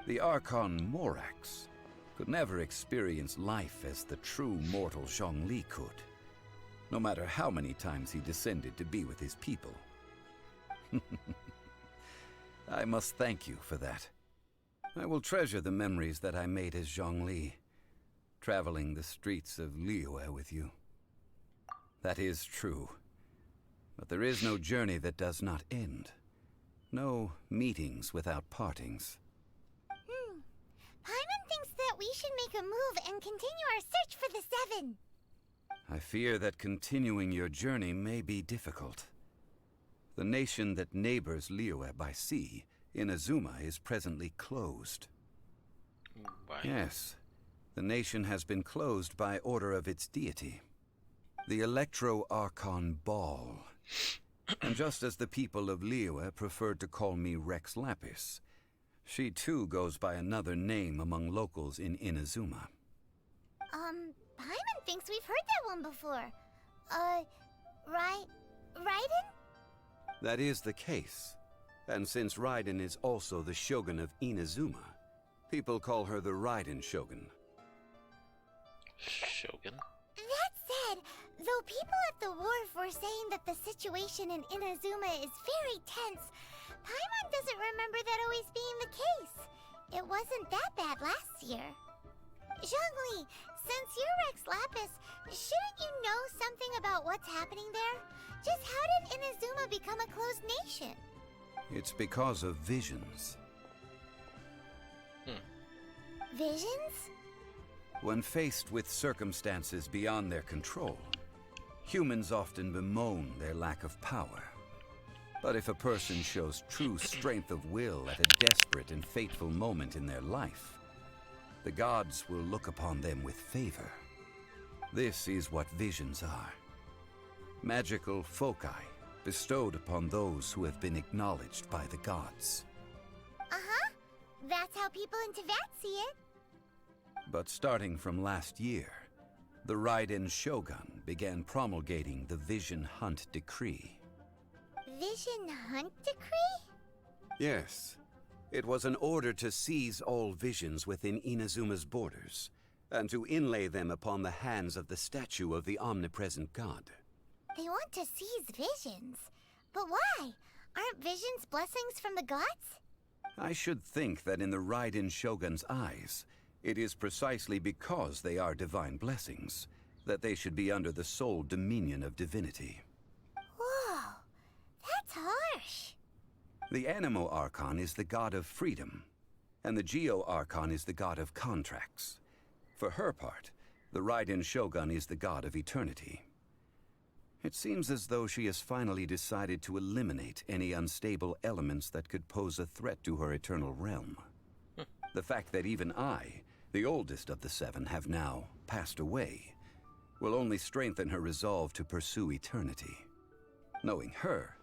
The Archon Morax could never experience life as the true mortal Zhongli could, no matter how many times he descended to be with his people. I must thank you for that. I will treasure the memories that I made as Zhongli, traveling the streets of Liyue with you. That is true. But there is no journey that does not end. No meetings without partings. Paimon thinks that we should make a move and continue our search for the Seven. I fear that continuing your journey may be difficult. The nation that neighbors Liyue by sea, Inazuma, is presently closed. Why? Yes, the nation has been closed by order of its deity, the Electro-Archon Ball. And just as the people of Liyue preferred to call me Rex Lapis, she too goes by another name among locals in Inazuma. Paimon thinks we've heard that one before. Raiden? That is the case. And since Raiden is also the Shogun of Inazuma, people call her the Raiden Shogun. Shogun? That said, though people at the wharf were saying that the situation in Inazuma is very tense, Paimon doesn't remember that always being the case. It wasn't that bad last year. Zhongli, since you're Rex Lapis, shouldn't you know something about what's happening there? Just how did Inazuma become a closed nation? It's because of visions. Visions? When faced with circumstances beyond their control, humans often bemoan their lack of power. But if a person shows true strength of will at a desperate and fateful moment in their life, the gods will look upon them with favor. This is what visions are. Magical foci bestowed upon those who have been acknowledged by the gods. Uh-huh. That's how people in Teyvat see it. But starting from last year, the Raiden Shogun began promulgating the Vision Hunt Decree. Vision Hunt Decree? Yes. It was an order to seize all visions within Inazuma's borders, and to inlay them upon the hands of the statue of the omnipresent god. They want to seize visions. But why? Aren't visions blessings from the gods? I should think that in the Raiden Shogun's eyes, it is precisely because they are divine blessings that they should be under the sole dominion of divinity. Whoa, that's harsh. The Animo Archon is the god of freedom, and the Geo Archon is the god of contracts. For her part, the Raiden Shogun is the god of eternity. It seems as though she has finally decided to eliminate any unstable elements that could pose a threat to her eternal realm. The fact that even I, the oldest of the seven, have now passed away, will only strengthen her resolve to pursue eternity. Knowing her,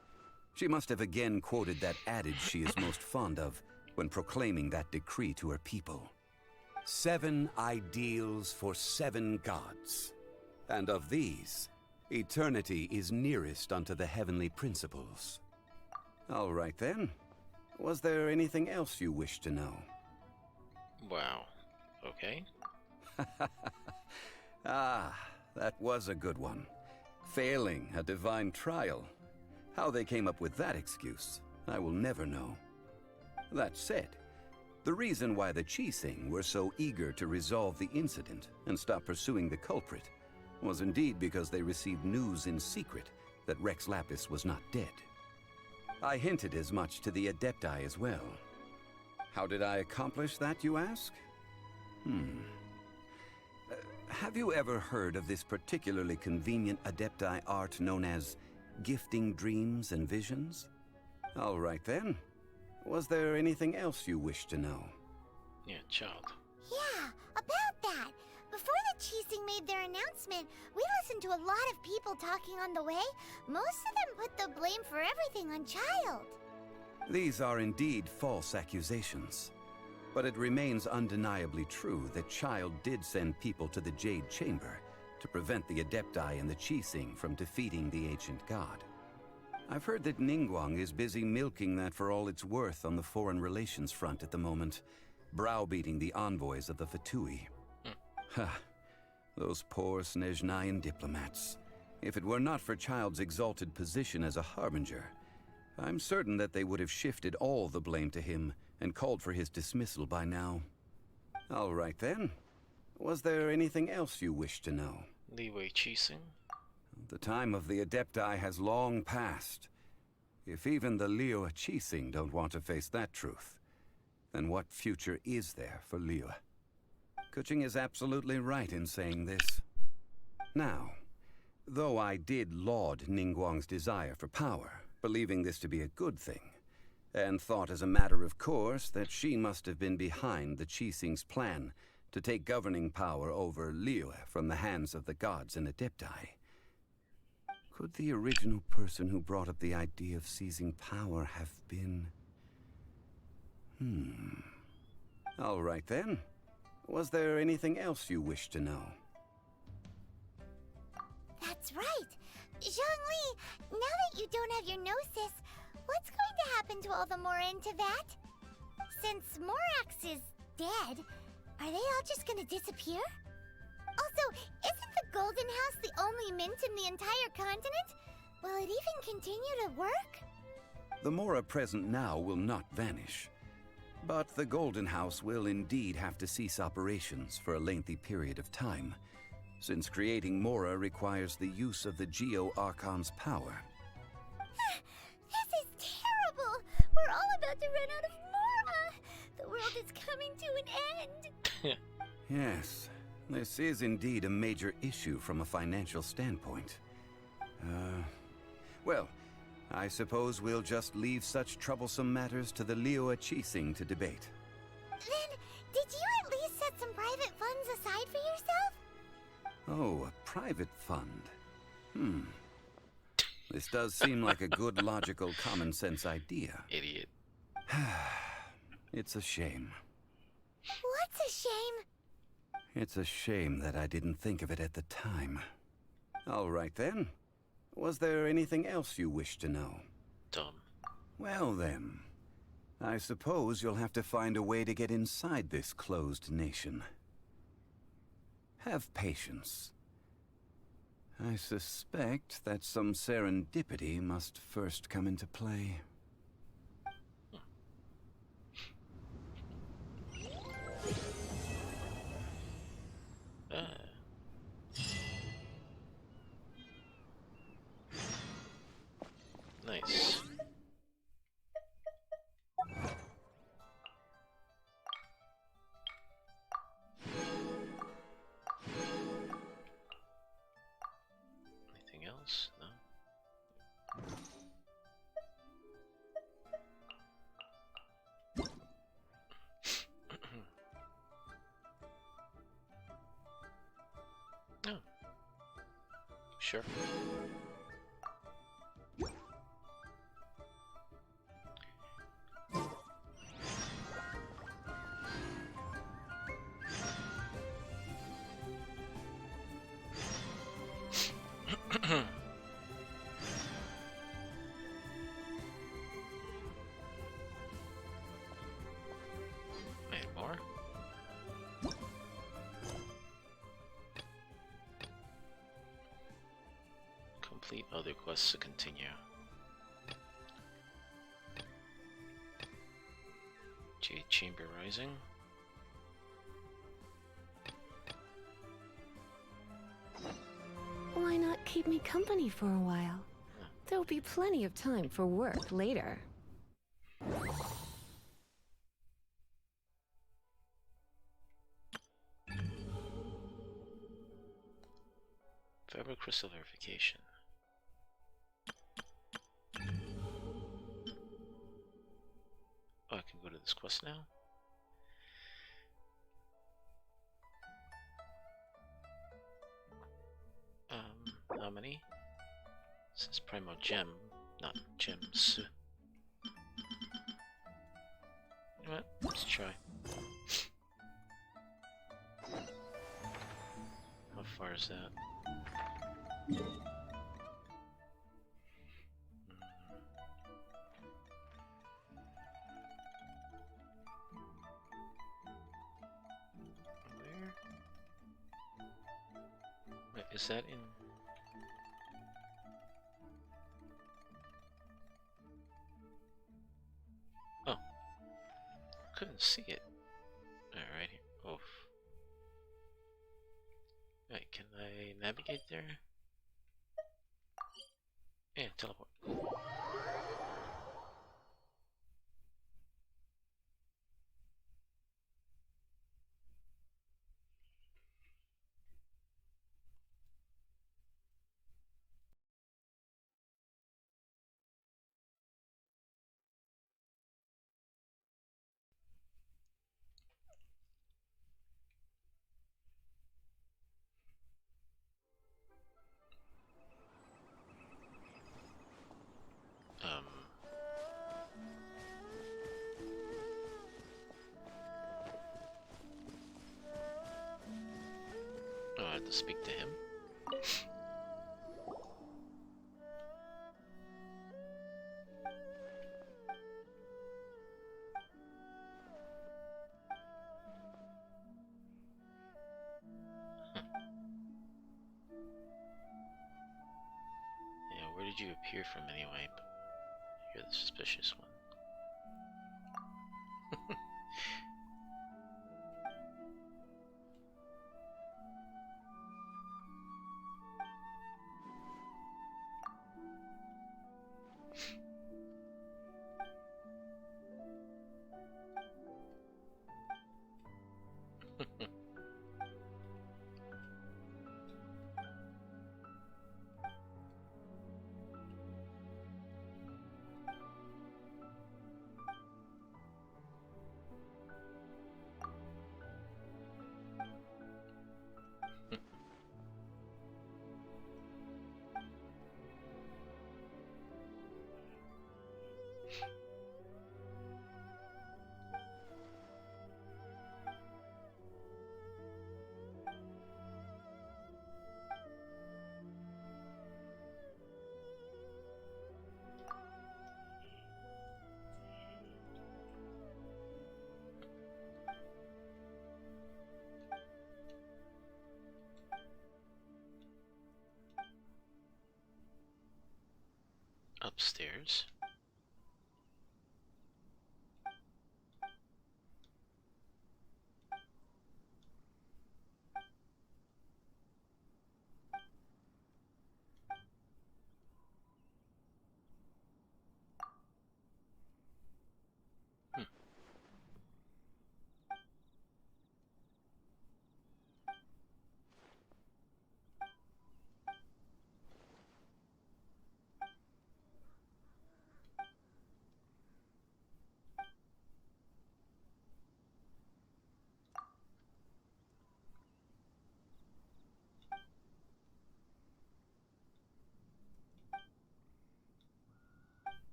she must have again quoted that adage she is most fond of when proclaiming that decree to her people. 7 ideals for 7 gods. And of these, eternity is nearest unto the heavenly principles. All right then. Was there anything else you wish to know? Wow. Okay. Ah, that was a good one. Failing a divine trial. How they came up with that excuse, I will never know. That said, the reason why the Qixing were so eager to resolve the incident and stop pursuing the culprit was indeed because they received news in secret that Rex Lapis was not dead. I hinted as much to the Adepti as well. How did I accomplish that, you ask? Have you ever heard of this particularly convenient Adepti art known as gifting dreams and visions? All right then. Was there anything else you wish to know? Yeah, child. Yeah, about that. Before the Qixing made their announcement, we listened to a lot of people talking on the way. Most of them put the blame for everything on Child. These are indeed false accusations. But it remains undeniably true that Child did send people to the Jade Chamber to prevent the Adepti and the Qixing from defeating the ancient god. I've heard that Ningguang is busy milking that for all it's worth on the foreign relations front at the moment, browbeating the envoys of the Fatui. Ha! Those poor Snezhnayan diplomats. If it were not for Child's exalted position as a harbinger, I'm certain that they would have shifted all the blame to him and called for his dismissal by now. All right then. Was there anything else you wished to know? Liwei Qixing? The time of the Adepti has long passed. If even the Liu Qixing don't want to face that truth, then what future is there for Liu? Kuching is absolutely right in saying this. Now, though I did laud Ningguang's desire for power, believing this to be a good thing, and thought as a matter of course that she must have been behind the Qixing's plan to take governing power over Liu from the hands of the gods and Adepti, could the original person who brought up the idea of seizing power have been... All right then. Was there anything else you wished to know? That's right. Zhongli, now that you don't have your gnosis, what's going to happen to all the Mora in Teyvat? Since Morax is dead, are they all just gonna disappear? Also, isn't the Golden House the only mint in the entire continent? Will it even continue to work? The Mora present now will not vanish. But the Golden House will indeed have to cease operations for a lengthy period of time, since creating Mora requires the use of the Geo-Archon's power. This is terrible! We're all about to run out of Mora! The world is coming to an end! Yes, this is indeed a major issue from a financial standpoint. Well, I suppose we'll just leave such troublesome matters to the Liu Qixing to debate. Then, did you at least set some private funds aside for yourself? Oh, a private fund. This does seem like a good, logical, common-sense idea. Idiot. It's a shame. What's a shame? It's a shame that I didn't think of it at the time. All right then. Was there anything else you wish to know? Dumb. Well then, I suppose you'll have to find a way to get inside this closed nation. Have patience. I suspect that some serendipity must first come into play. Nice. Anything else? No. No. Sure. Any more? Complete other quests to continue. Jade Chamber Rising. Why not keep me company for a while? There'll be plenty of time for work later. Fabric Crystal Verification. Oh, I can go to this quest now? How many? This is Primo Gem, not gems. You know what? Let's try. How far is that? is that in... Oh. Couldn't see it. Alright. Oof. Right, can I navigate there? Yeah, teleport. Oh, I have to speak to him. Yeah, where did you appear from anyway? You're the suspicious one. Upstairs.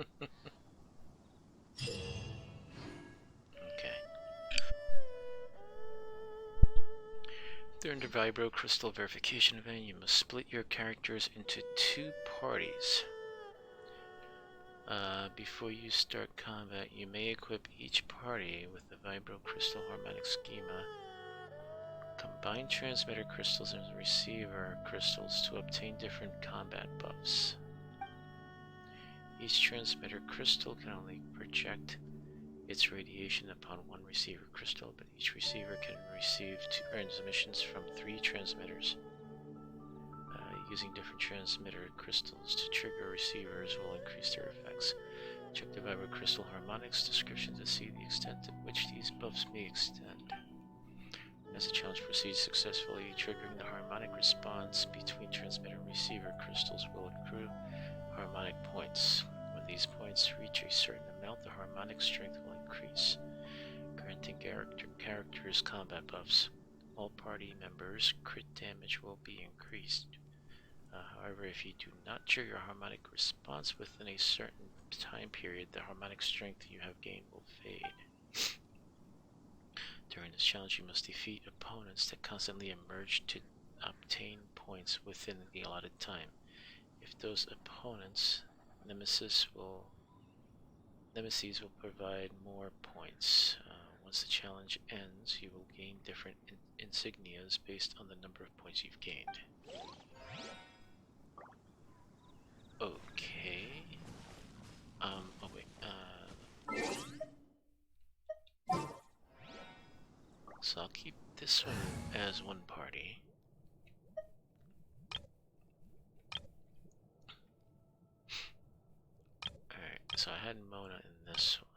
Okay. During the Vibro Crystal Verification event, you must split your characters into 2 parties. Before you start combat, you may equip each party with the Vibro Crystal Harmonic Schema. Combine transmitter crystals and receiver crystals to obtain different combat buffs. Each transmitter crystal can only project its radiation upon one receiver crystal, but each receiver can receive 2 transmissions from 3 transmitters. Using different transmitter crystals to trigger receivers will increase their effects. Check the Vibro Crystal Harmonics description to see the extent to which these buffs may extend. As the challenge proceeds successfully, triggering the harmonic response between transmitter and receiver crystals will accrue harmonic points. When these points reach a certain amount, the harmonic strength will increase, granting characters combat buffs. All party members' crit damage will be increased. However, if you do not trigger a harmonic response within a certain time period, the harmonic strength you have gained will fade. During this challenge, you must defeat opponents that constantly emerge to obtain points within the allotted time. If those opponents, nemesis will provide more points. Once the challenge ends, you will gain different insignias based on the number of points you've gained. Okay. Oh wait, so I'll keep this one as one party. Alright, so I had Mona in this one.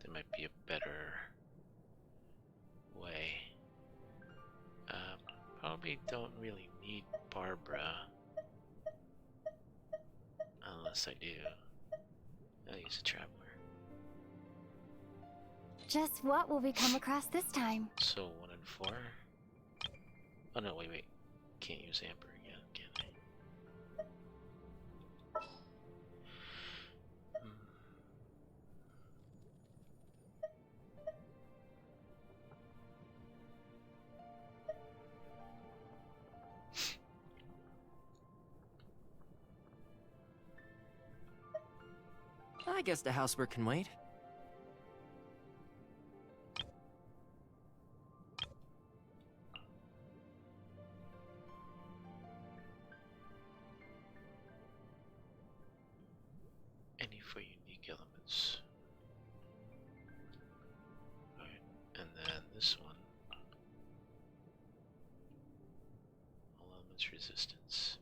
There might be a better way. Probably don't really need Barbara. Unless I do. I'll use a traveler. Just what will we come across this time? So 1 and 4. Oh no, wait. Can't use Amber again, can I? I guess the housework can wait. Any for unique elements. Alright, and then this one. All elements resistance.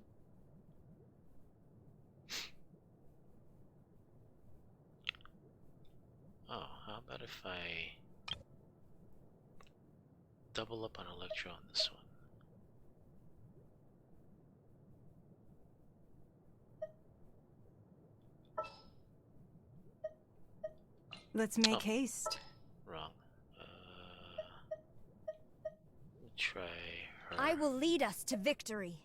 Oh, how about if I double up on Electro on this one? Let's make haste. Wrong. We'll try her. I will lead us to victory.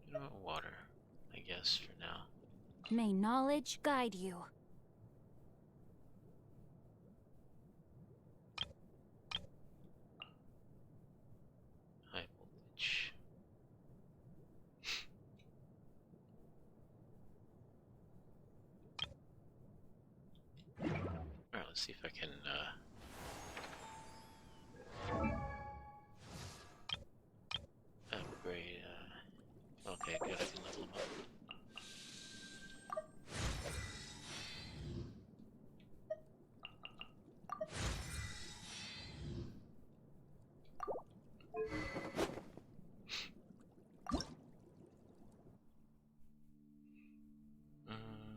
You know what, water, I guess, for now. May knowledge guide you. High voltage. Alright, let's see if I can, upgrade, okay, good, I can level them up.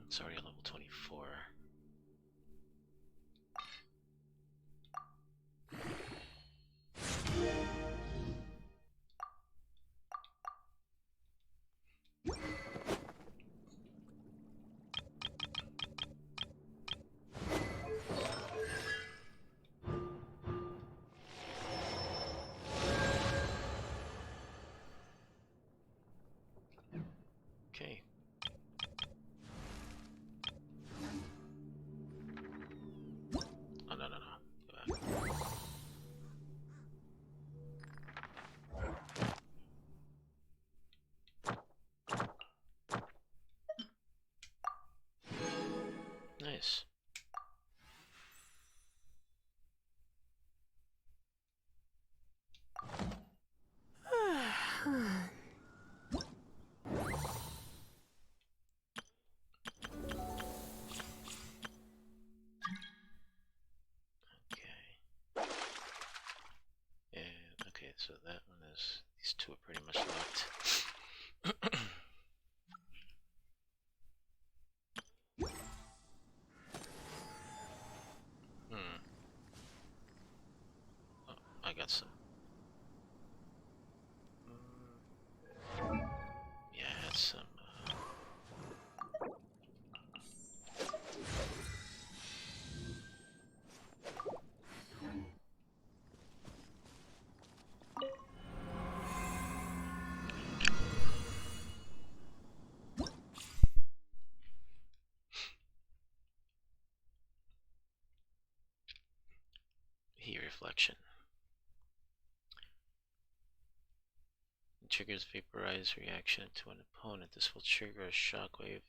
It's already a level 24. Okay. so that one is. These two are pretty much locked. Oh, I got some. Yeah, I had some. Heat reflection. It triggers vaporize reaction to an opponent. This will trigger a shockwave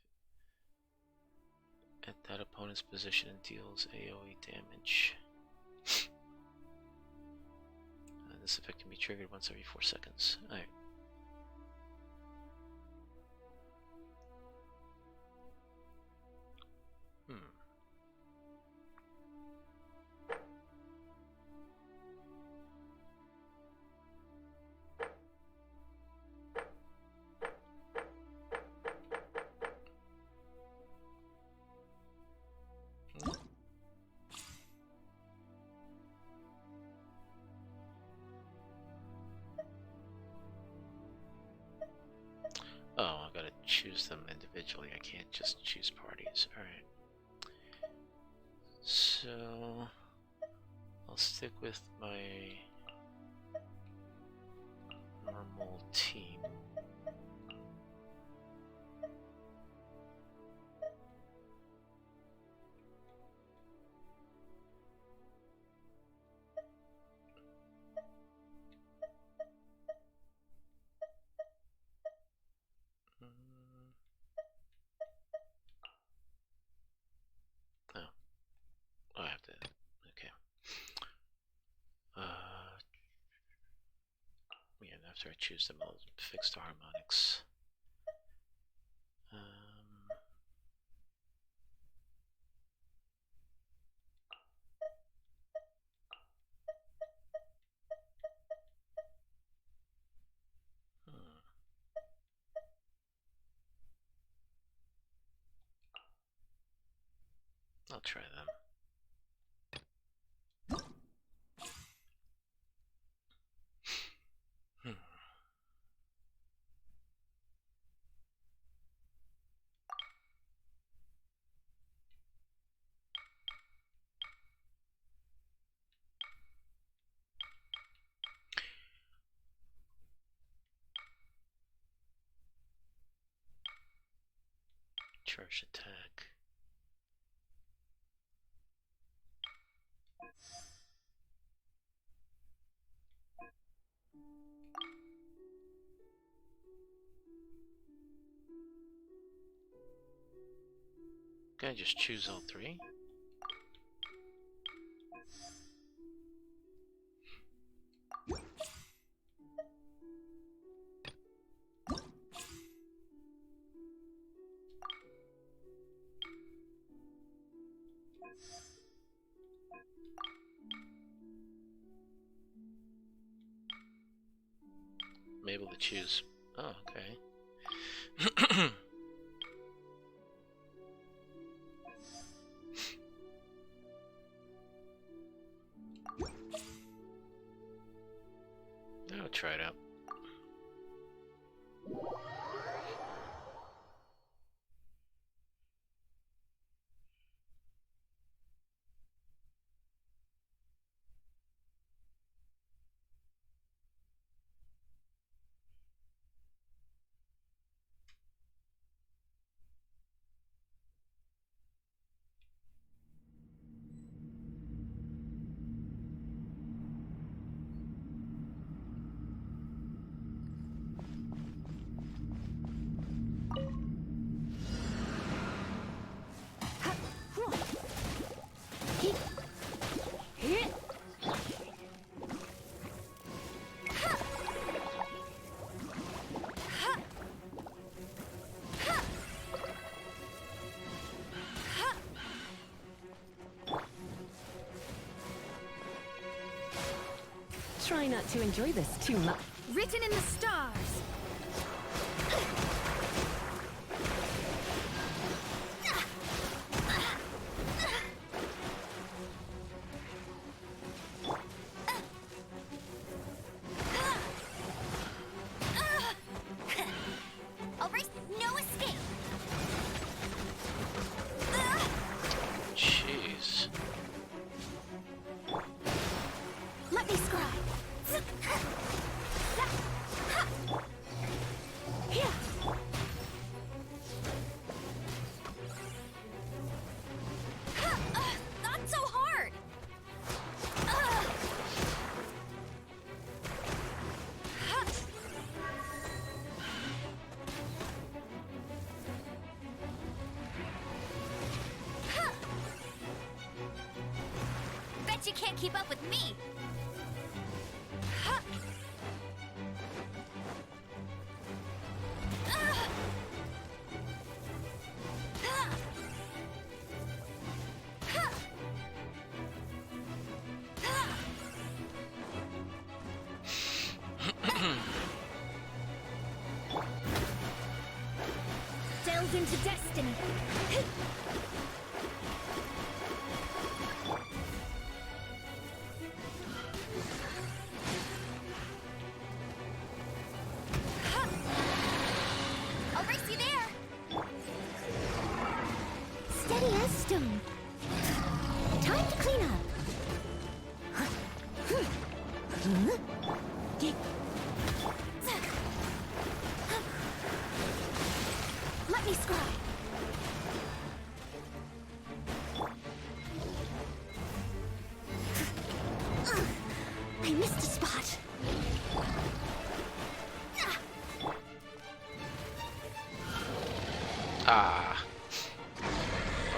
at that opponent's position and deals AoE damage. This effect can be triggered once every 4 seconds. Alright. Oh, I gotta choose them individually. I can't just choose parties. Alright. So I'll stick with my normal team. Oh, I have to. Okay. Yeah, after I choose them, I'll fix the harmonics. I'll try them. Charge attack. Can I just choose all three? I'm able to choose. Oh, okay. I'll try it out. try not to enjoy this too much. Written in the stars. I'll race, no escape. Jeez. Let me scry. Not so hard. Bet you can't keep up with me. Delve into destiny. I'll race you there. Steady as stone. Time to clean up. Let me scry. I missed a spot. Ah.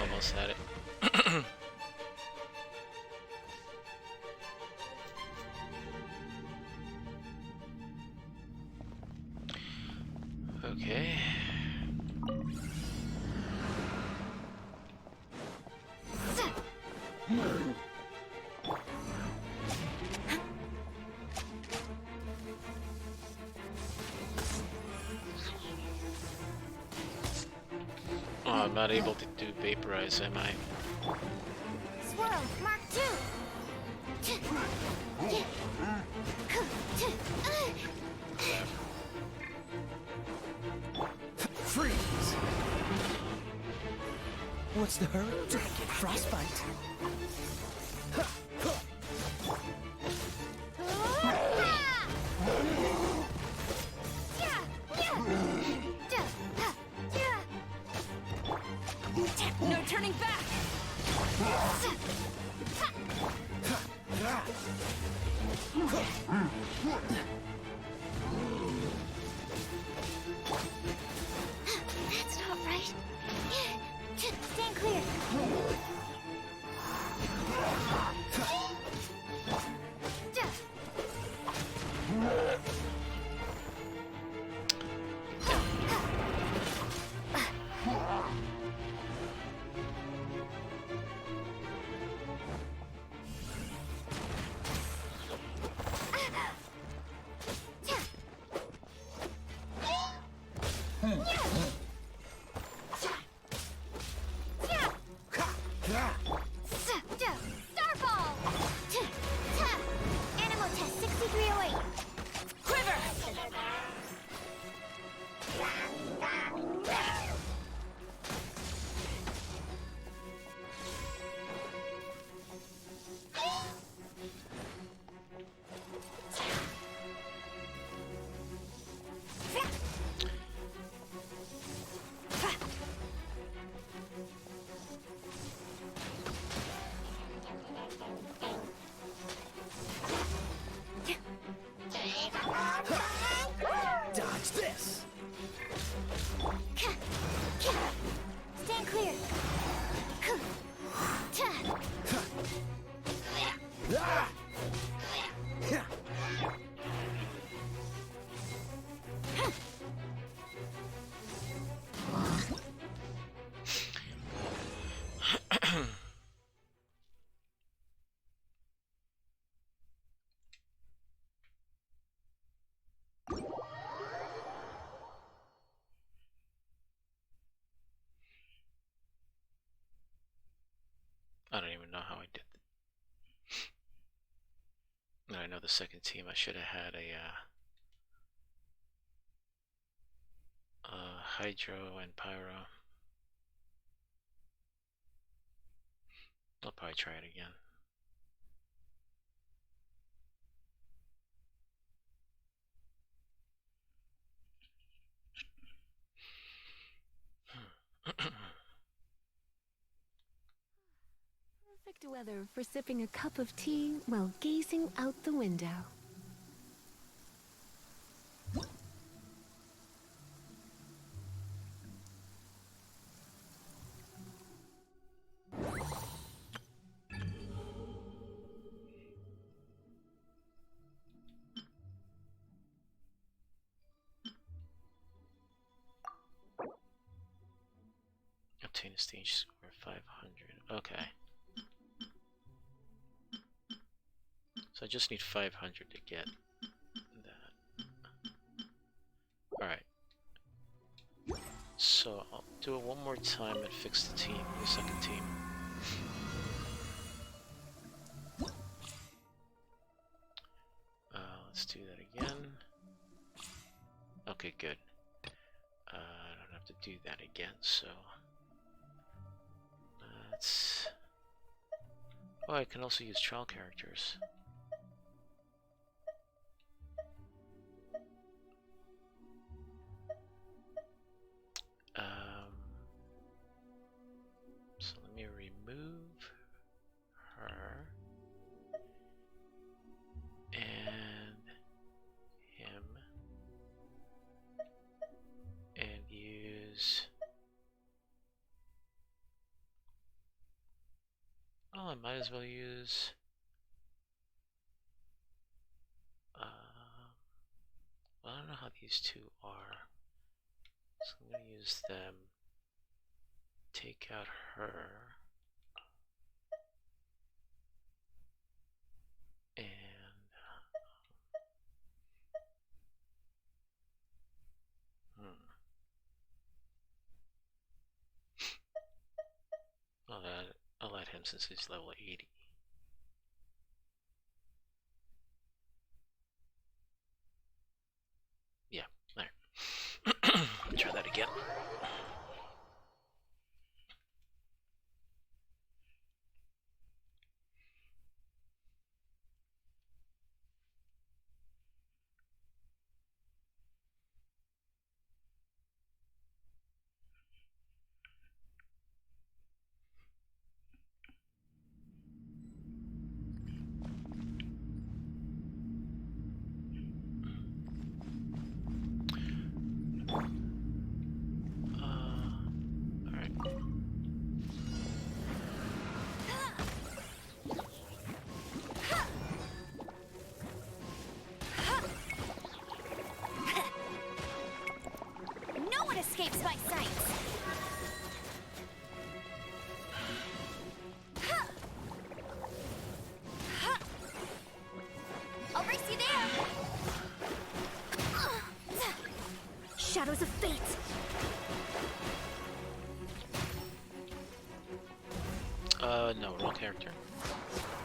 Almost had it. Okay. Oh, I'm not able to do vaporize, am I? Swirl, Mark 2. Freeze! What's the hurry? Don't get frostbite. No turning back. That's not right. Stand clear. Starfall! Animal test 6308. Quiver! know how I did. I know the second team. I should have had a Hydro and Pyro. I'll probably try it again. Perfect weather for sipping a cup of tea while gazing out the window. Obtain a stage score 500. Okay. So I just need 500 to get that. Alright. So I'll do it one more time and fix the team, the second team. Let's do that again. Okay, good. I don't have to do that again, so... Let's... Oh, I can also use trial characters. So let me remove her and him and use... Oh, I might as well use... well, I don't know how these two are. So I'm going to use them. Take out her. And... I'll add him since he's level 80. Yeah, there. Try that again. Escapes my sights. I'll race you there. Shadows of fate. No, wrong character.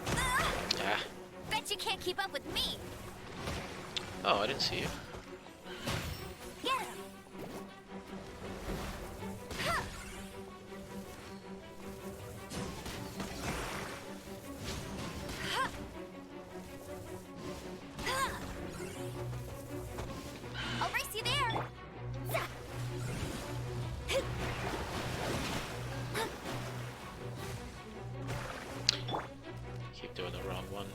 Ah. Bet you can't keep up with me. Oh, I didn't see you. Get him. I'll race you there. Keep doing the wrong one.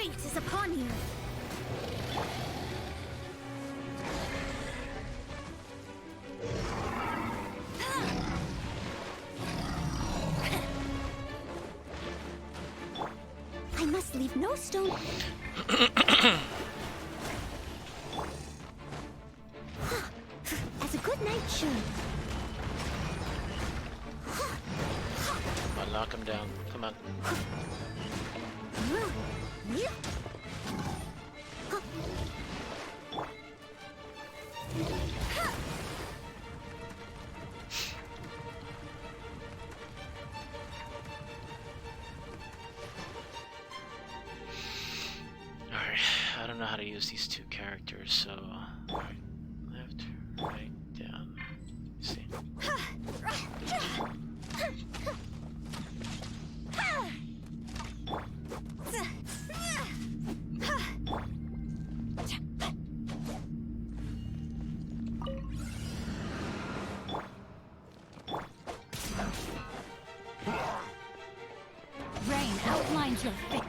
Fate is upon you. I must leave no stone. As a good night should. Come on, knock him down. Come on. Alright, I don't know how to use these two characters, so... Alright, left, right, down. Let's see. Rain outlines your fate.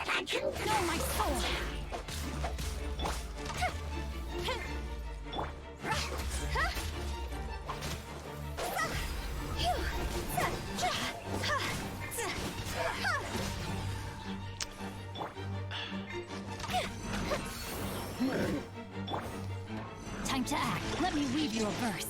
I can know my soul. Time to act. Let me weave you a verse.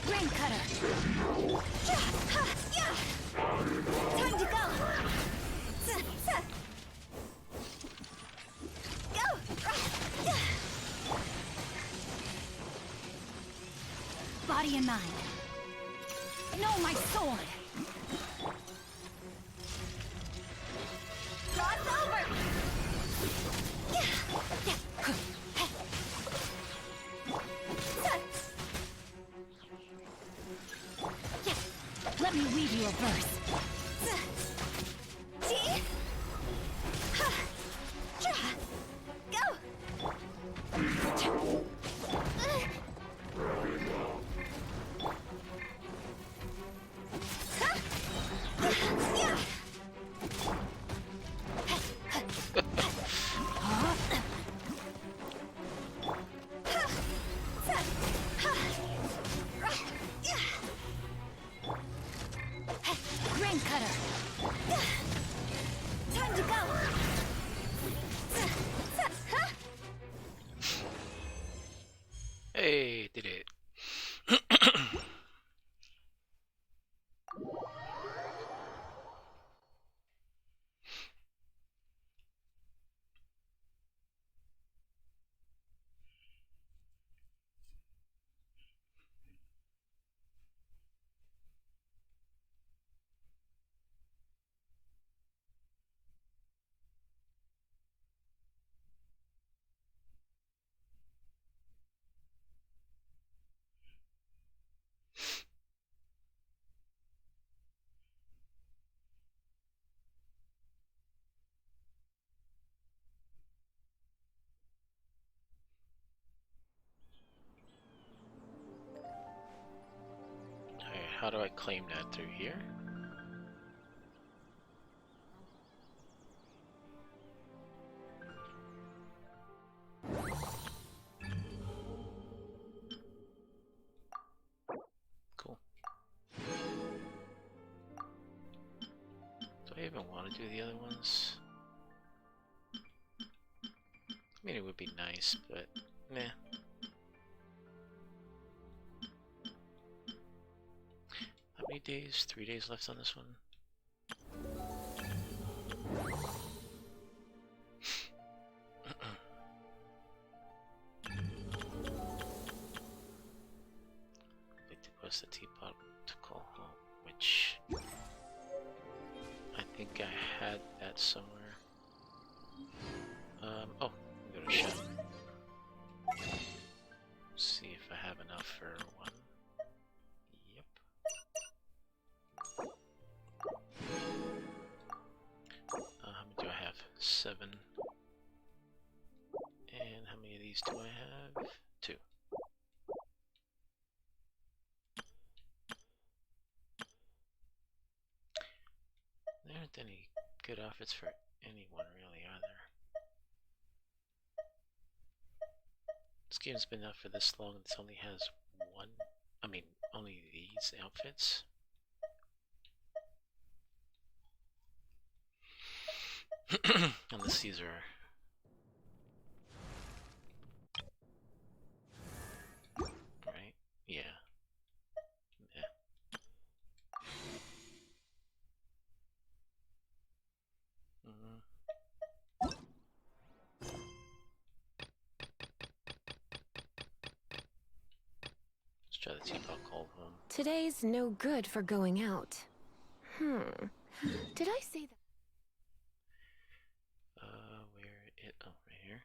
Rain cutter. Time to go. Body and mind. Know my sword. Cross over. Let me weave you a verse. Rain cutter. Time to go. Hey, did it. Alright, how do I claim that through here? Cool. Do I even want to do the other ones? I mean, it would be nice, but meh. How many days, 3 days left on this one. Complete the quest, the teapot to call home, which I think I had that somewhere. Oh, go to shop. See if I have enough for one. Yep. How many do I have? 7. And how many of these do I have? 2. There aren't any good outfits for anyone really, are there? This game's been out for this long and it only has only these outfits. Unless these are... Right? Yeah. Yeah. Let's try the teapot call home. Today's no good for going out. Did I say that? Oh, right here.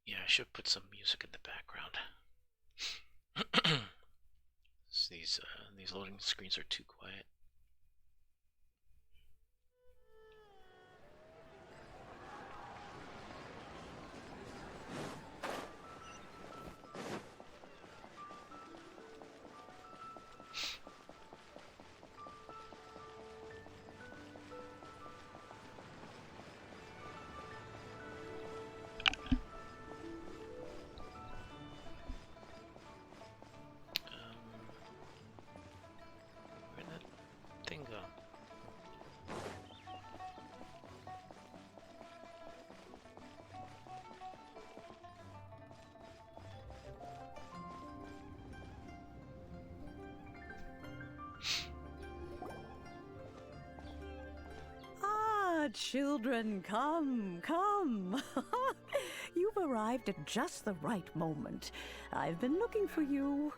Yeah, I should put some music in the background. These loading screens are too quiet. Where'd that thing go? Ah, children, come, come. You've arrived at just the right moment. I've been looking for you.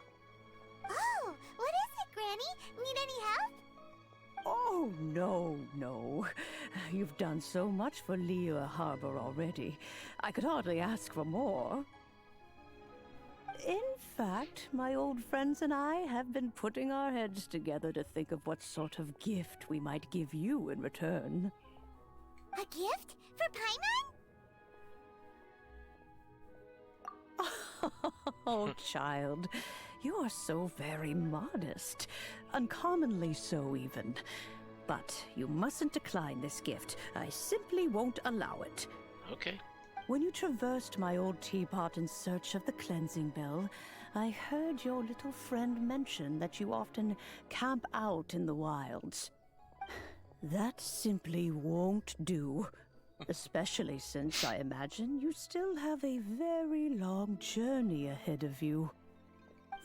Oh, what is it, Granny? Need any help? Oh, no. You've done so much for Liyue Harbor already. I could hardly ask for more. In fact, my old friends and I have been putting our heads together to think of what sort of gift we might give you in return. A gift? For Paimon? Oh, child, you are so very modest. Uncommonly so, even. But you mustn't decline this gift. I simply won't allow it. Okay. When you traversed my old teapot in search of the cleansing bell, I heard your little friend mention that you often camp out in the wilds. That simply won't do. Especially since I imagine you still have a very long journey ahead of you.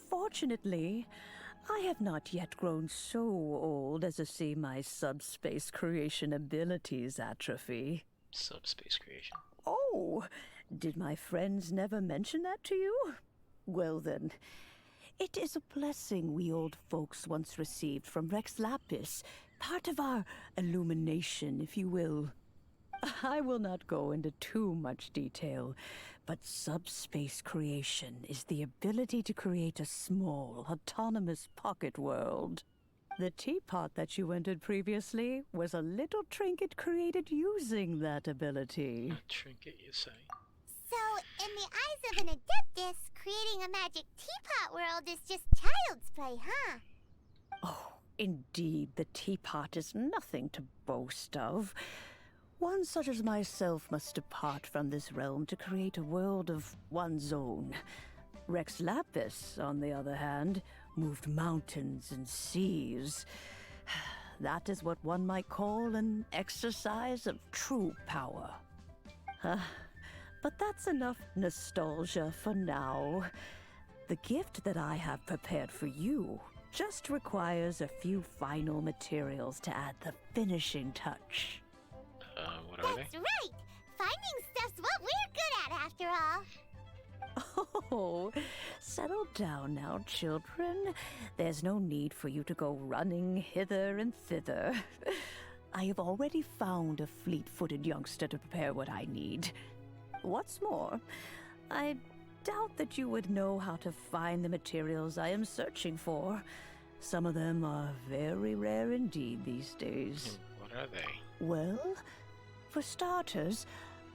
Fortunately, I have not yet grown so old as to see my subspace creation abilities atrophy. Subspace creation. Oh, did my friends never mention that to you? Well then, it is a blessing we old folks once received from Rex Lapis, part of our illumination, if you will. I will not go into too much detail, but subspace creation is the ability to create a small, autonomous pocket world. The teapot that you entered previously was a little trinket created using that ability. A trinket, you say? So, in the eyes of an adeptus, creating a magic teapot world is just child's play, huh? Oh, indeed, the teapot is nothing to boast of. One such as myself must depart from this realm to create a world of one's own. Rex Lapis, on the other hand, moved mountains and seas. That is what one might call an exercise of true power. But that's enough nostalgia for now. The gift that I have prepared for you just requires a few final materials to add the finishing touch. What are they? That's right! Finding stuff's what we're good at, after all. Oh, settle down now, children. There's no need for you to go running hither and thither. I have already found a fleet-footed youngster to prepare what I need. What's more, I doubt that you would know how to find the materials I am searching for. Some of them are very rare indeed these days. What are they? Well, for starters,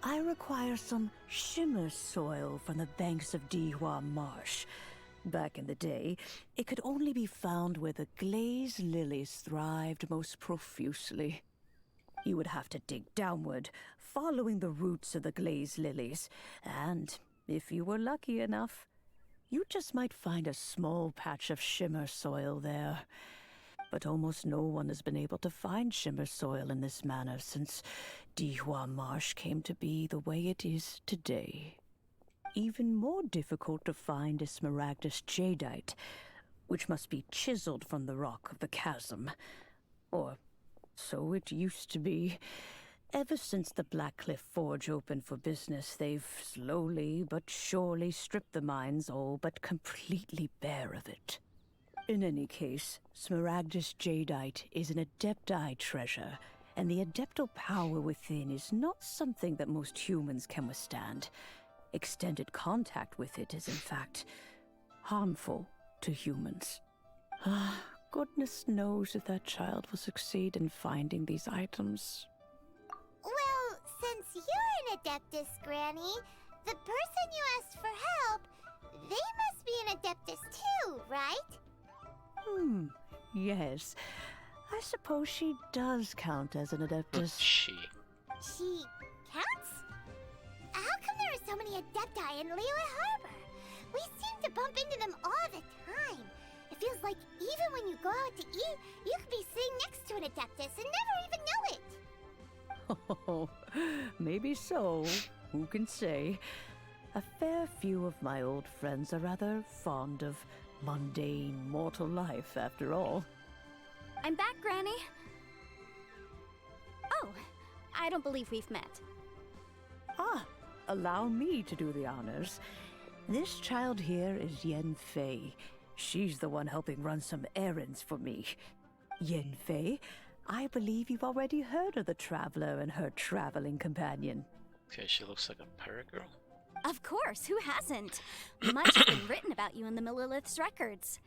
I require some shimmer soil from the banks of Dihua Marsh. Back in the day, it could only be found where the glaze lilies thrived most profusely. You would have to dig downward, following the roots of the glaze lilies, and if you were lucky enough, you just might find a small patch of shimmer soil there. But almost no one has been able to find shimmer soil in this manner since Dihua Marsh came to be the way it is today. Even more difficult to find is smaragdus jadeite, which must be chiseled from the rock of the chasm. Or so it used to be. Ever since the Blackcliff Forge opened for business, they've slowly but surely stripped the mines all but completely bare of it. In any case, smaragdus jadeite is an adepti treasure, and the adeptal power within is not something that most humans can withstand. Extended contact with it is, in fact, harmful to humans. Goodness knows if that child will succeed in finding these items. Well, since you're an Adeptus, Granny, the person you asked for help, they must be an Adeptus too, right? Yes. I suppose she does count as an Adeptus. She counts? How come there are so many Adepti in Liyue Harbor? We seem to bump into them all the time. It feels like even when you go out to eat, you could be sitting next to an Adeptus and never even know it. Oh, maybe so. Who can say? A fair few of my old friends are rather fond of mundane mortal life, after all. I'm back, Granny. Oh, I don't believe we've met. Allow me to do the honors. This child here is Yen Fei. She's the one helping run some errands for me. Yen Fei, I believe you've already heard of the traveler and her traveling companion. Okay, she looks like a pirate girl. Of course, who hasn't? Much has been written about you in the Millilith's records.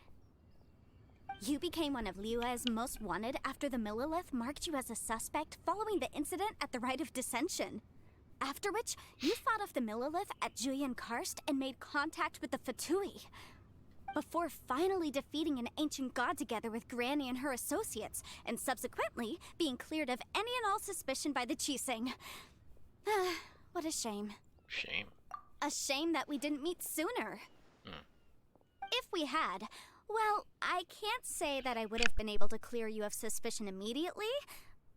You became one of Liyue's most wanted after the Millilith marked you as a suspect following the incident at the Rite of Dissension. After which, you fought off the Millilith at Julian Karst and made contact with the Fatui. Before finally defeating an ancient god together with Granny and her associates, and subsequently being cleared of any and all suspicion by the Qixing. What a shame. Shame. A shame that we didn't meet sooner. If we had, well, I can't say that I would have been able to clear you of suspicion immediately,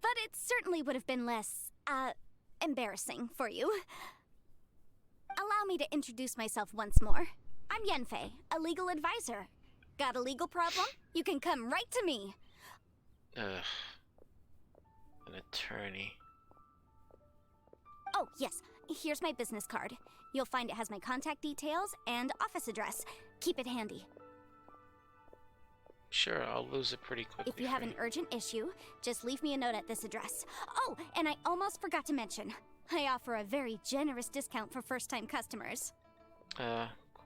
but it certainly would have been less, embarrassing for you. Allow me to introduce myself once more. I'm Yenfei, a legal advisor. Got a legal problem? You can come right to me. An attorney. Oh, yes. Here's my business card. You'll find it has my contact details and office address. Keep it handy. Sure, I'll lose it pretty quickly. If you have an urgent issue, just leave me a note at this address. Oh, and I almost forgot to mention, I offer a very generous discount for first-time customers.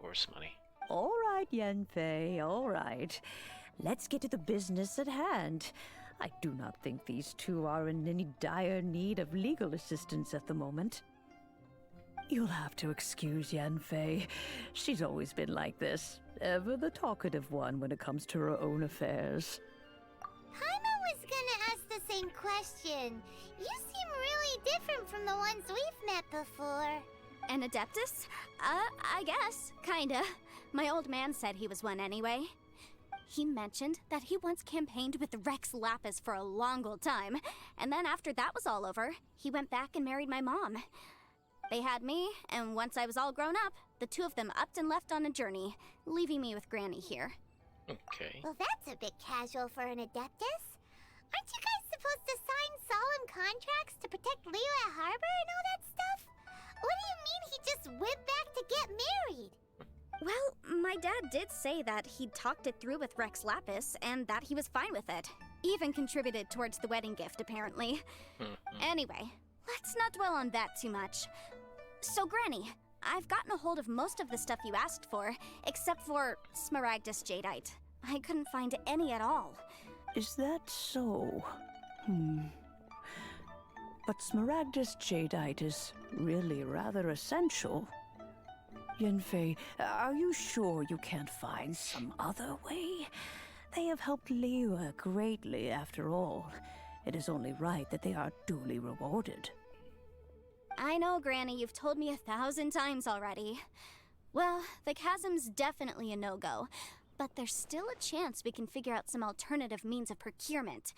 Course money. All right, Yenfei, all right. Let's get to the business at hand. I do not think these two are in any dire need of legal assistance at the moment. You'll have to excuse Yenfei. She's always been like this. Ever the talkative one when it comes to her own affairs. Paimon was gonna ask the same question. You seem really different from the ones we've met before. An Adeptus? I guess. Kinda. My old man said he was one anyway. He mentioned that he once campaigned with Rex Lapis for a long old time, and then after that was all over, he went back and married my mom. They had me, and once I was all grown up, the two of them upped and left on a journey, leaving me with Granny here. Okay. Well, that's a bit casual for an Adeptus. Aren't you guys supposed to sign solemn contracts to protect Liyue Harbor and all that stuff? What do you mean he just went back to get married? Well, my dad did say that he'd talked it through with Rex Lapis, and that he was fine with it. Even contributed towards the wedding gift, apparently. Anyway, let's not dwell on that too much. So, Granny, I've gotten a hold of most of the stuff you asked for, except for Smaragdus Jadeite. I couldn't find any at all. Is that so? But Smaragdus Jadeite is really rather essential. Yanfei, are you sure you can't find some other way? They have helped Liyue greatly, after all. It is only right that they are duly rewarded. I know, Granny, you've told me 1,000 times already. Well, the chasm's definitely a no-go, but there's still a chance we can figure out some alternative means of procurement.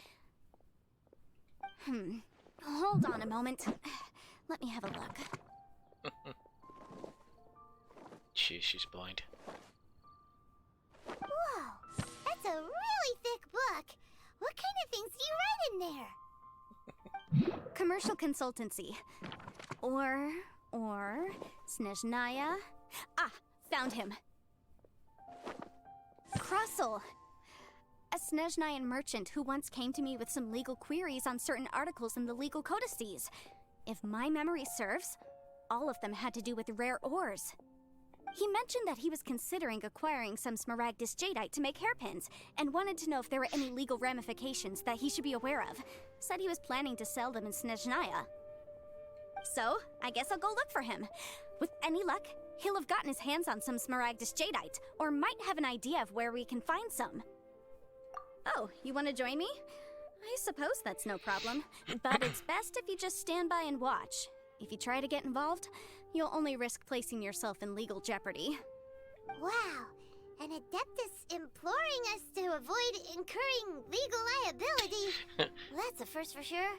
Hold on a moment. Let me have a look. She's blind. Whoa, that's a really thick book. What kind of things do you write in there? Commercial consultancy. Or Snezhnaya. Ah, found him. Krusel. A Snezhnayan merchant who once came to me with some legal queries on certain articles in the legal codices. If my memory serves, all of them had to do with rare ores. He mentioned that he was considering acquiring some Smaragdus Jadeite to make hairpins, and wanted to know if there were any legal ramifications that he should be aware of. Said he was planning to sell them in Snezhnaya. So, I guess I'll go look for him. With any luck, he'll have gotten his hands on some Smaragdus Jadeite, or might have an idea of where we can find some. Oh, you want to join me? I suppose that's no problem, but it's best if you just stand by and watch. If you try to get involved, you'll only risk placing yourself in legal jeopardy. Wow, an Adeptus imploring us to avoid incurring legal liability. That's a first for sure.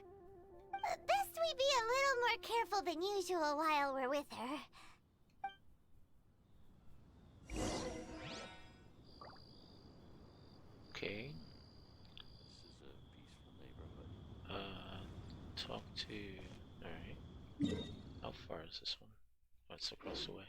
Best we be a little more careful than usual while we're with her. Okay. Talk to... Alright. How far is this one? Oh, it's across the way.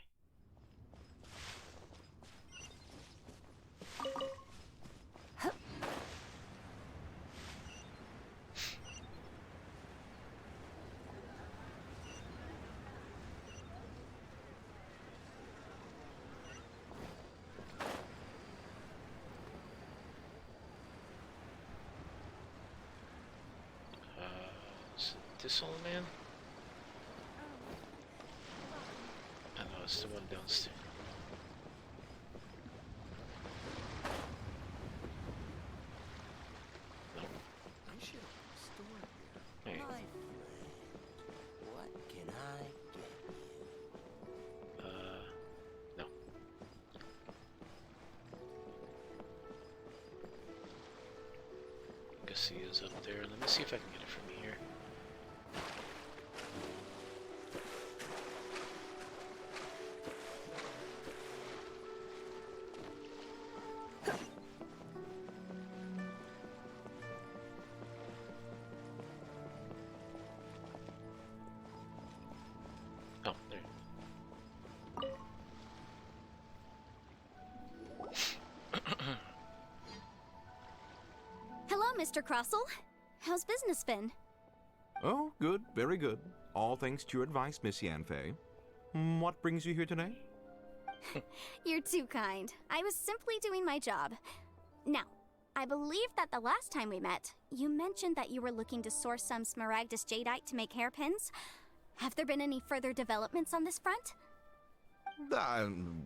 This old man? I know, it's the one downstairs. No. I should open a store here. Hey. My friend, what can I get you? No. I guess he is up there. Let me see if I can get it from here. Oh, there. Hello, Mr. Crossel. How's business been? Oh, good, very good. All thanks to your advice, Miss Yanfei. What brings you here today? You're too kind. I was simply doing my job. Now, I believe that the last time we met, you mentioned that you were looking to source some Smaragdus Jadeite to make hairpins. Have there been any further developments on this front?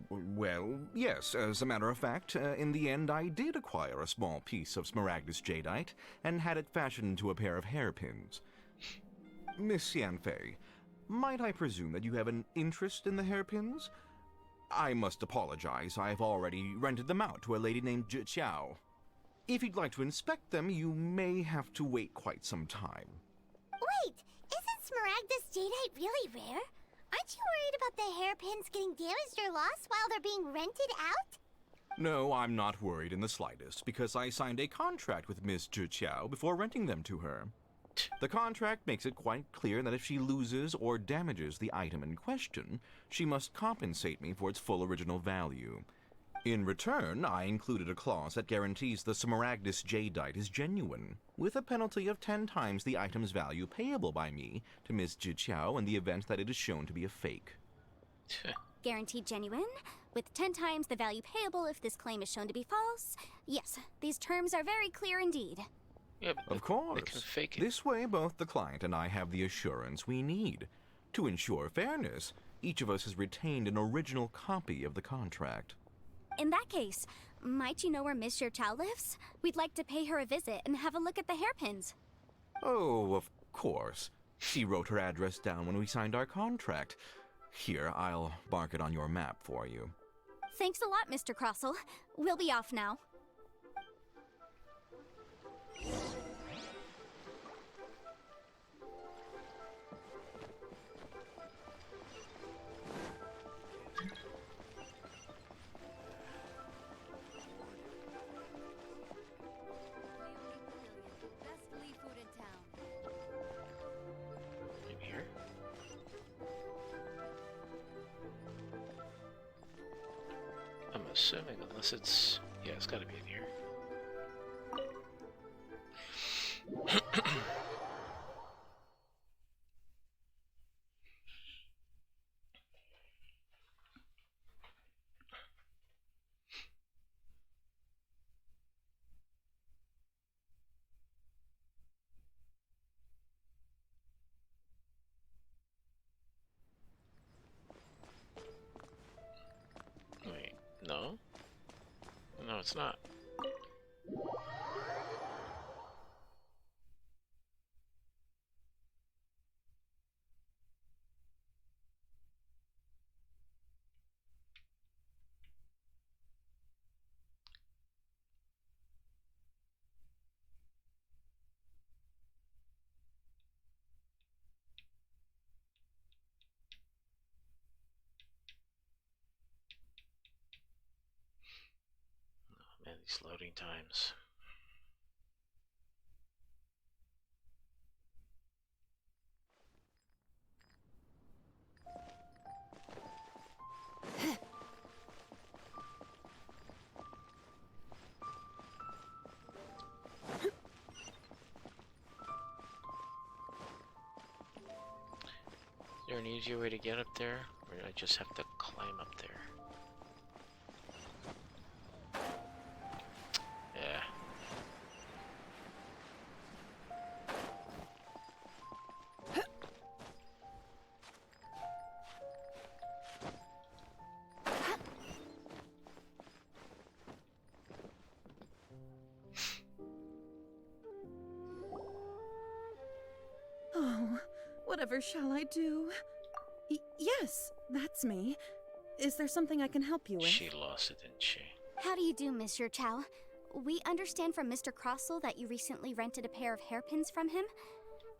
Well, yes. As a matter of fact, in the end, I did acquire a small piece of smaragdus jadeite and had it fashioned into a pair of hairpins. Miss Yanfei, might I presume that you have an interest in the hairpins? I must apologize. I've already rented them out to a lady named Zhi Qiao. If you'd like to inspect them, you may have to wait quite some time. Wait, isn't smaragdus jadeite really rare? Aren't you worried about the hairpins getting damaged or lost while they're being rented out? No, I'm not worried in the slightest, because I signed a contract with Miss Zhi Qiao before renting them to her. The contract makes it quite clear that if she loses or damages the item in question, she must compensate me for its full original value. In return, I included a clause that guarantees the smaragdus jadeite is genuine, with a penalty of 10 times the item's value payable by me to Miss Zhi Qiao in the event that it is shown to be a fake. Guaranteed genuine, with 10 times the value payable if this claim is shown to be false. Yes, these terms are very clear indeed. Yeah, of course. This way, both the client and I have the assurance we need. To ensure fairness, each of us has retained an original copy of the contract. In that case, might you know where Miss Zhi Qiao lives? We'd like to pay her a visit and have a look at the hairpins. Oh, of course. She wrote her address down when we signed our contract. Here, I'll mark it on your map for you. Thanks a lot, Mr. Crossell. We'll be off now. In here? I'm assuming, unless it's... yeah, it's gotta be in here. Wait, no? No, it's not. Oh man, these loading times. Is there an easier way to get up there, or do I just have to climb up there? Yeah. Oh, whatever shall I do? Yes, that's me. Is there something I can help you with? She lost it, didn't she? How do you do, Miss Zhi Qiao? We understand from Mr. Crossell that you recently rented a pair of hairpins from him.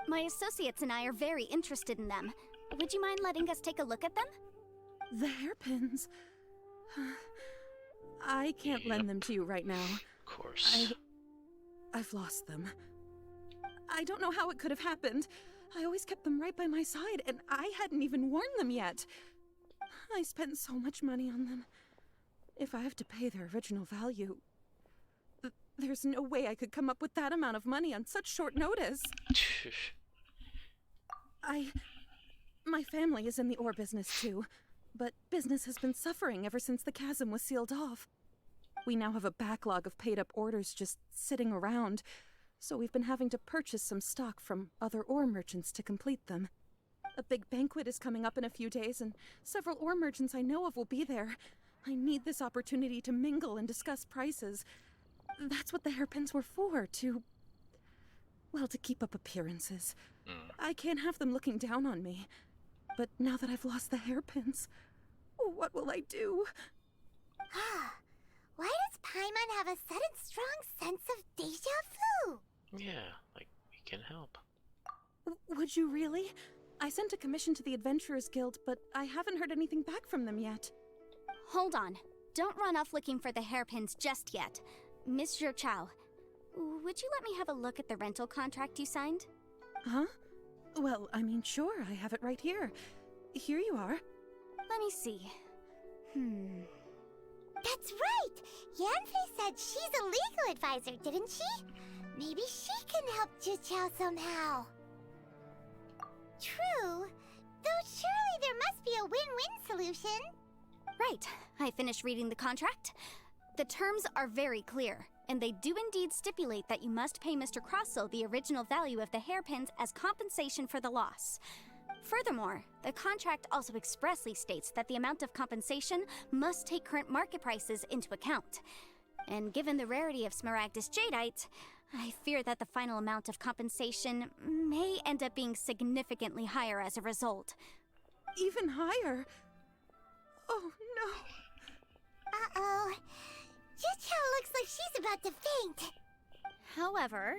My associates and I are very interested in them. Would you mind letting us take a look at them? The hairpins? I can't lend them to you right now. Of course. I've lost them. I don't know how it could have happened. I always kept them right by my side, and I hadn't even worn them yet. I spent so much money on them. If I have to pay their original value, there's no way I could come up with that amount of money on such short notice. My family is in the ore business too, but business has been suffering ever since the chasm was sealed off. We now have a backlog of paid-up orders just sitting around, so we've been having to purchase some stock from other ore merchants to complete them. A big banquet is coming up in a few days, and several ore merchants I know of will be there. I need this opportunity to mingle and discuss prices. That's what the hairpins were for, well, to keep up appearances. I can't have them looking down on me. But now that I've lost the hairpins, what will I do? Why does Paimon have a sudden strong sense of deja vu? Yeah, like, we can help. Would you really? I sent a commission to the Adventurers Guild, but I haven't heard anything back from them yet. Hold on. Don't run off looking for the hairpins just yet. Miss Zhou, would you let me have a look at the rental contract you signed? Huh? Well, I mean, sure, I have it right here. Here you are. Let me see. That's right! Yanfei said she's a legal advisor, didn't she? Maybe she can help Zhiqiao somehow. True, though surely there must be a win-win solution. Right. I finished reading the contract. The terms are very clear, and they do indeed stipulate that you must pay Mr. Crossell the original value of the hairpins as compensation for the loss. Furthermore, the contract also expressly states that the amount of compensation must take current market prices into account. And given the rarity of Smaragdus Jadeite, I fear that the final amount of compensation may end up being significantly higher as a result. Even higher? Oh, no. Uh-oh. Zhiqiao looks like she's about to faint. However,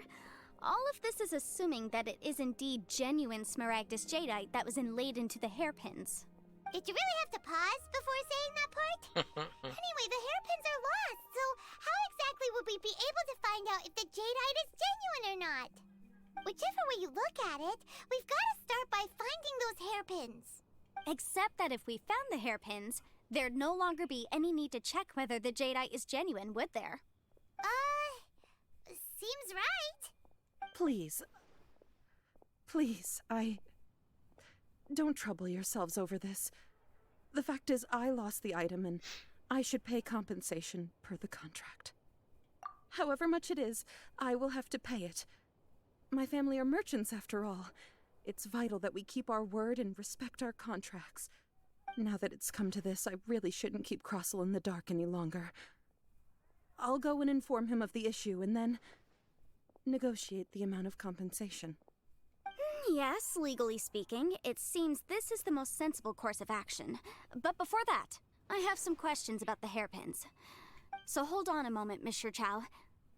all of this is assuming that it is indeed genuine Smaragdus Jadeite that was inlaid into the hairpins. Did you really have to pause before saying that part? Anyway, the hairpins are lost, so how exactly would we be able to find out if the jadeite is genuine or not? Whichever way you look at it, we've got to start by finding those hairpins. Except that if we found the hairpins, there'd no longer be any need to check whether the jadeite is genuine, would there? Seems right. Please, don't trouble yourselves over this. The fact is, I lost the item, and I should pay compensation per the contract. However much it is, I will have to pay it. My family are merchants, after all. It's vital that we keep our word and respect our contracts. Now that it's come to this, I really shouldn't keep Crossell in the dark any longer. I'll go and inform him of the issue, and then negotiate the amount of compensation. Yes, legally speaking, it seems this is the most sensible course of action. But before that, I have some questions about the hairpins. So hold on a moment, Miss Zhou.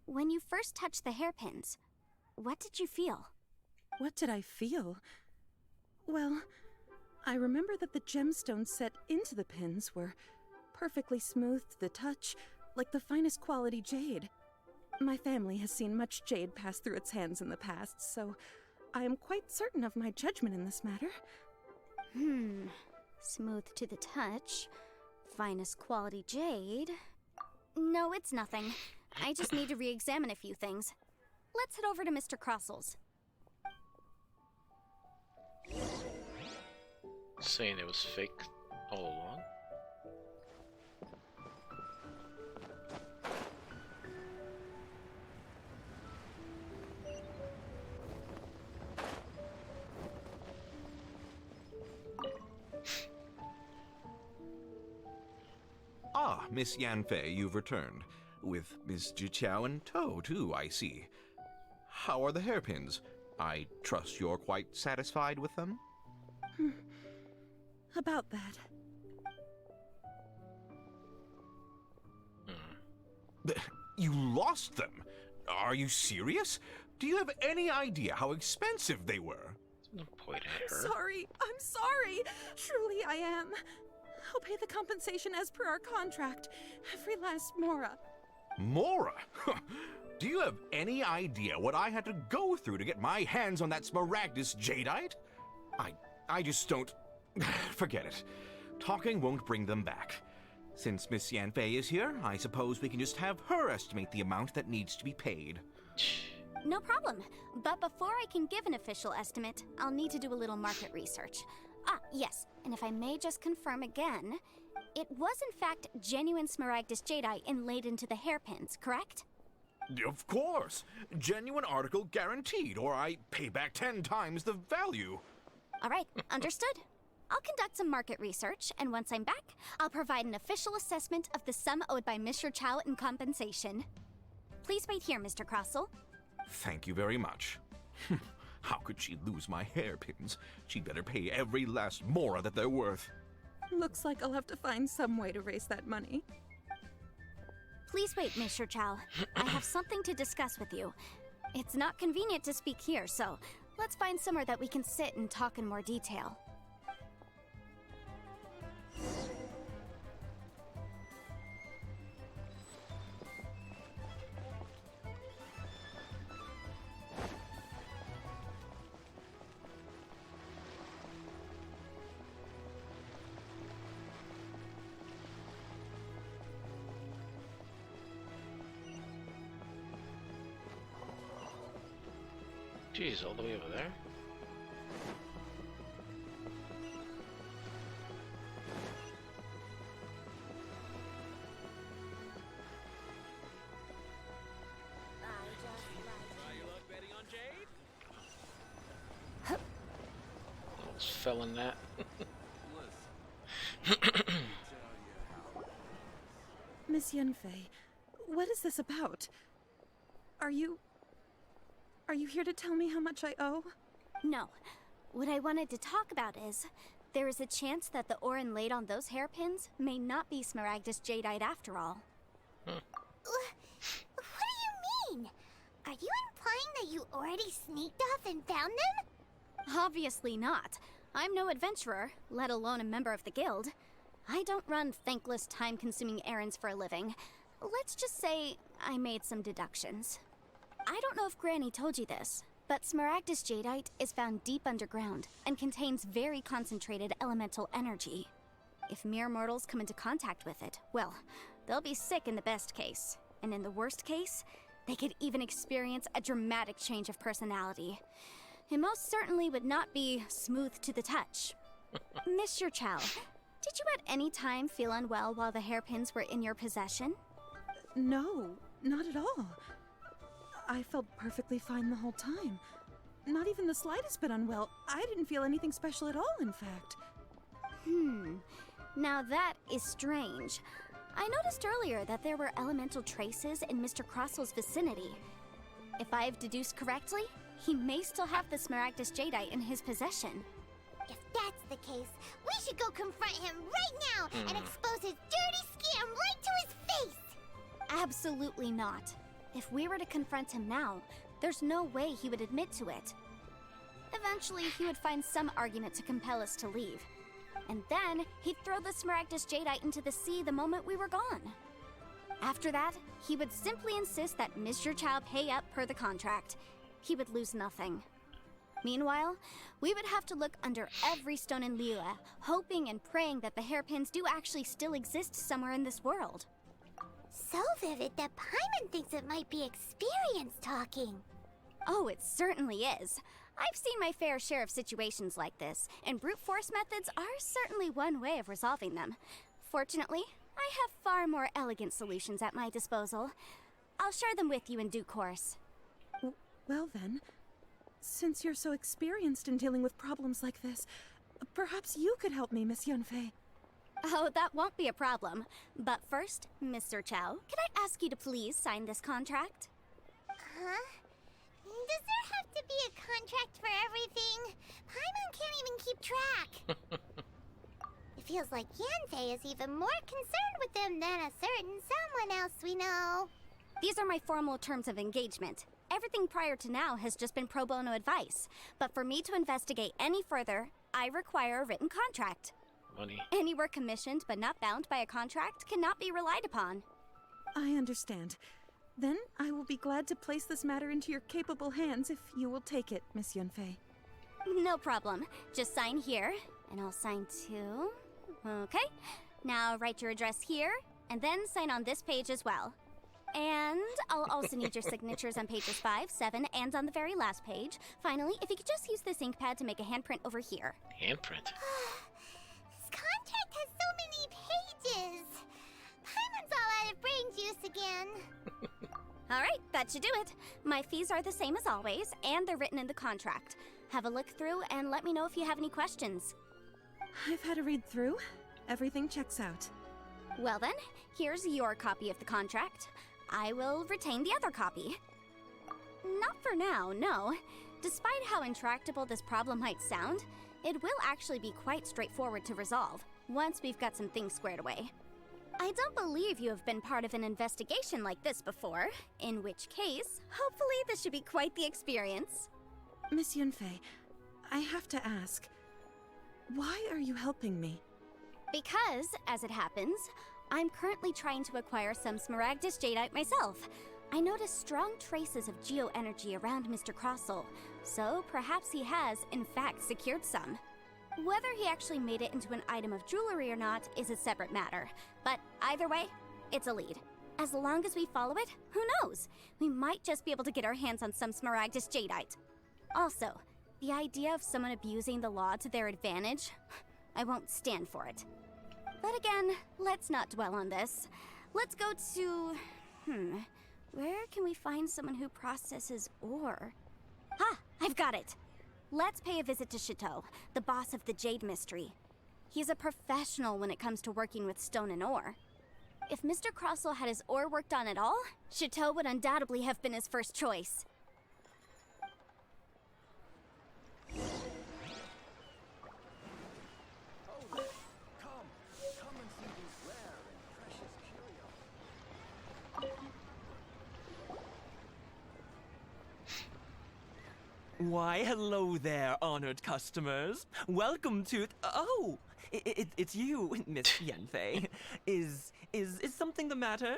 When you first touched the hairpins, what did you feel? What did I feel? Well, I remember that the gemstones set into the pins were perfectly smooth to the touch, like the finest quality jade. My family has seen much jade pass through its hands in the past, so I am quite certain of my judgment in this matter. Smooth to the touch, finest quality jade. No, it's nothing. I just need to re-examine a few things. Let's head over to Mr. Crossell's. Saying it was fake all along? Ah, Miss Yanfei, you've returned. With Miss Zhiqiao in tow, too, I see. How are the hairpins? I trust you're quite satisfied with them? About that. You lost them? Are you serious? Do you have any idea how expensive they were? No point at her. I'm sorry. Truly I am. I'll pay the compensation as per our contract. Every last mora. Mora? Do you have any idea what I had to go through to get my hands on that Smaragdus Jadeite? I just don't... Forget it. Talking won't bring them back. Since Miss Yanfei is here, I suppose we can just have her estimate the amount that needs to be paid. No problem. But before I can give an official estimate, I'll need to do a little market research. Ah, yes, and if I may just confirm again, it was in fact genuine Smaragdus Jadeite inlaid into the hairpins, correct? Of course! Genuine article guaranteed, or I pay back 10 times the value. Alright, understood. I'll conduct some market research, and once I'm back, I'll provide an official assessment of the sum owed by Mr. Chow in compensation. Please wait here, Mr. Crossell. Thank you very much. How could she lose my hairpins? She'd better pay every last mora that they're worth. Looks like I'll have to find some way to raise that money. Please wait, Mr. Chow. I have something to discuss with you. It's not convenient to speak here, so let's find somewhere that we can sit and talk in more detail. Jeez, all the way over there? Almost fell in that. Miss Yunfei, what is this about? Are you here to tell me how much I owe? No. What I wanted to talk about is, there is a chance that the Orin laid on those hairpins may not be Smaragdus Jadeite after all. What do you mean? Are you implying that you already sneaked off and found them? Obviously not. I'm no adventurer, let alone a member of the guild. I don't run thankless, time-consuming errands for a living. Let's just say I made some deductions. I don't know if Granny told you this, but Smaragdus Jadeite is found deep underground and contains very concentrated elemental energy. If mere mortals come into contact with it, well, they'll be sick in the best case. And in the worst case, they could even experience a dramatic change of personality. It most certainly would not be smooth to the touch. Mr. Chow, did you at any time feel unwell while the hairpins were in your possession? No, not at all. I felt perfectly fine the whole time. Not even the slightest bit unwell. I didn't feel anything special at all, in fact. Now that is strange. I noticed earlier that there were elemental traces in Mr. Crossell's vicinity. If I've deduced correctly, he may still have the Smaragdus Jadeite in his possession. If that's the case, we should go confront him right now and expose his dirty scam right to his face! Absolutely not. If we were to confront him now, there's no way he would admit to it. Eventually, he would find some argument to compel us to leave. And then, he'd throw the Smaragdus Jadeite into the sea the moment we were gone. After that, he would simply insist that Mr. Chow pay up per the contract. He would lose nothing. Meanwhile, we would have to look under every stone in Liyue, hoping and praying that the hairpins do actually still exist somewhere in this world. So vivid that Paimon thinks it might be experience talking. Oh, it certainly is. I've seen my fair share of situations like this, and brute force methods are certainly one way of resolving them. Fortunately, I have far more elegant solutions at my disposal. I'll share them with you in due course. Well then, since you're so experienced in dealing with problems like this, perhaps you could help me, Miss Yunfei. Oh, that won't be a problem. But first, Mr. Chow, could I ask you to please sign this contract? Huh? Does there have to be a contract for everything? Paimon can't even keep track. It feels like Yanfei is even more concerned with them than a certain someone else we know. These are my formal terms of engagement. Everything prior to now has just been pro bono advice. But for me to investigate any further, I require a written contract. Money. Any work commissioned but not bound by a contract cannot be relied upon. I understand. Then I will be glad to place this matter into your capable hands if you will take it, Miss Yunfei. No problem. Just sign here, and I'll sign too. Okay. Now write your address here, and then sign on this page as well. And I'll also need your signatures on pages 5, 7, and on the very last page. Finally, if you could just use this ink pad to make a handprint over here. Handprint? This contract has so many pages. Paimon's all out of brain juice again. All right, that should do it. My fees are the same as always, and they're written in the contract. Have a look through and let me know if you have any questions. I've had a read through. Everything checks out. Well then, here's your copy of the contract. I will retain the other copy. Not for now, no. Despite how intractable this problem might sound, it will actually be quite straightforward to resolve, once we've got some things squared away. I don't believe you have been part of an investigation like this before, in which case, hopefully this should be quite the experience. Miss Yunfei, I have to ask, why are you helping me? Because, as it happens, I'm currently trying to acquire some Smaragdus Jadeite myself. I noticed strong traces of geoenergy around Mr. Crossel, so perhaps he has, in fact, secured some. Whether he actually made it into an item of jewelry or not is a separate matter, but either way, it's a lead. As long as we follow it, who knows? We might just be able to get our hands on some Smaragdus Jadeite. Also, the idea of someone abusing the law to their advantage, I won't stand for it. But again, let's not dwell on this. Let's go to... where can we find someone who processes ore? I've got it! Let's pay a visit to Chateau, the boss of the Jade Mystery. He's a professional when it comes to working with stone and ore. If Mr. Crossel had his ore worked on at all, Chateau would undoubtedly have been his first choice. Why, hello there, honored customers. Welcome to... Oh! It's you, Miss Yanfei. Is something the matter?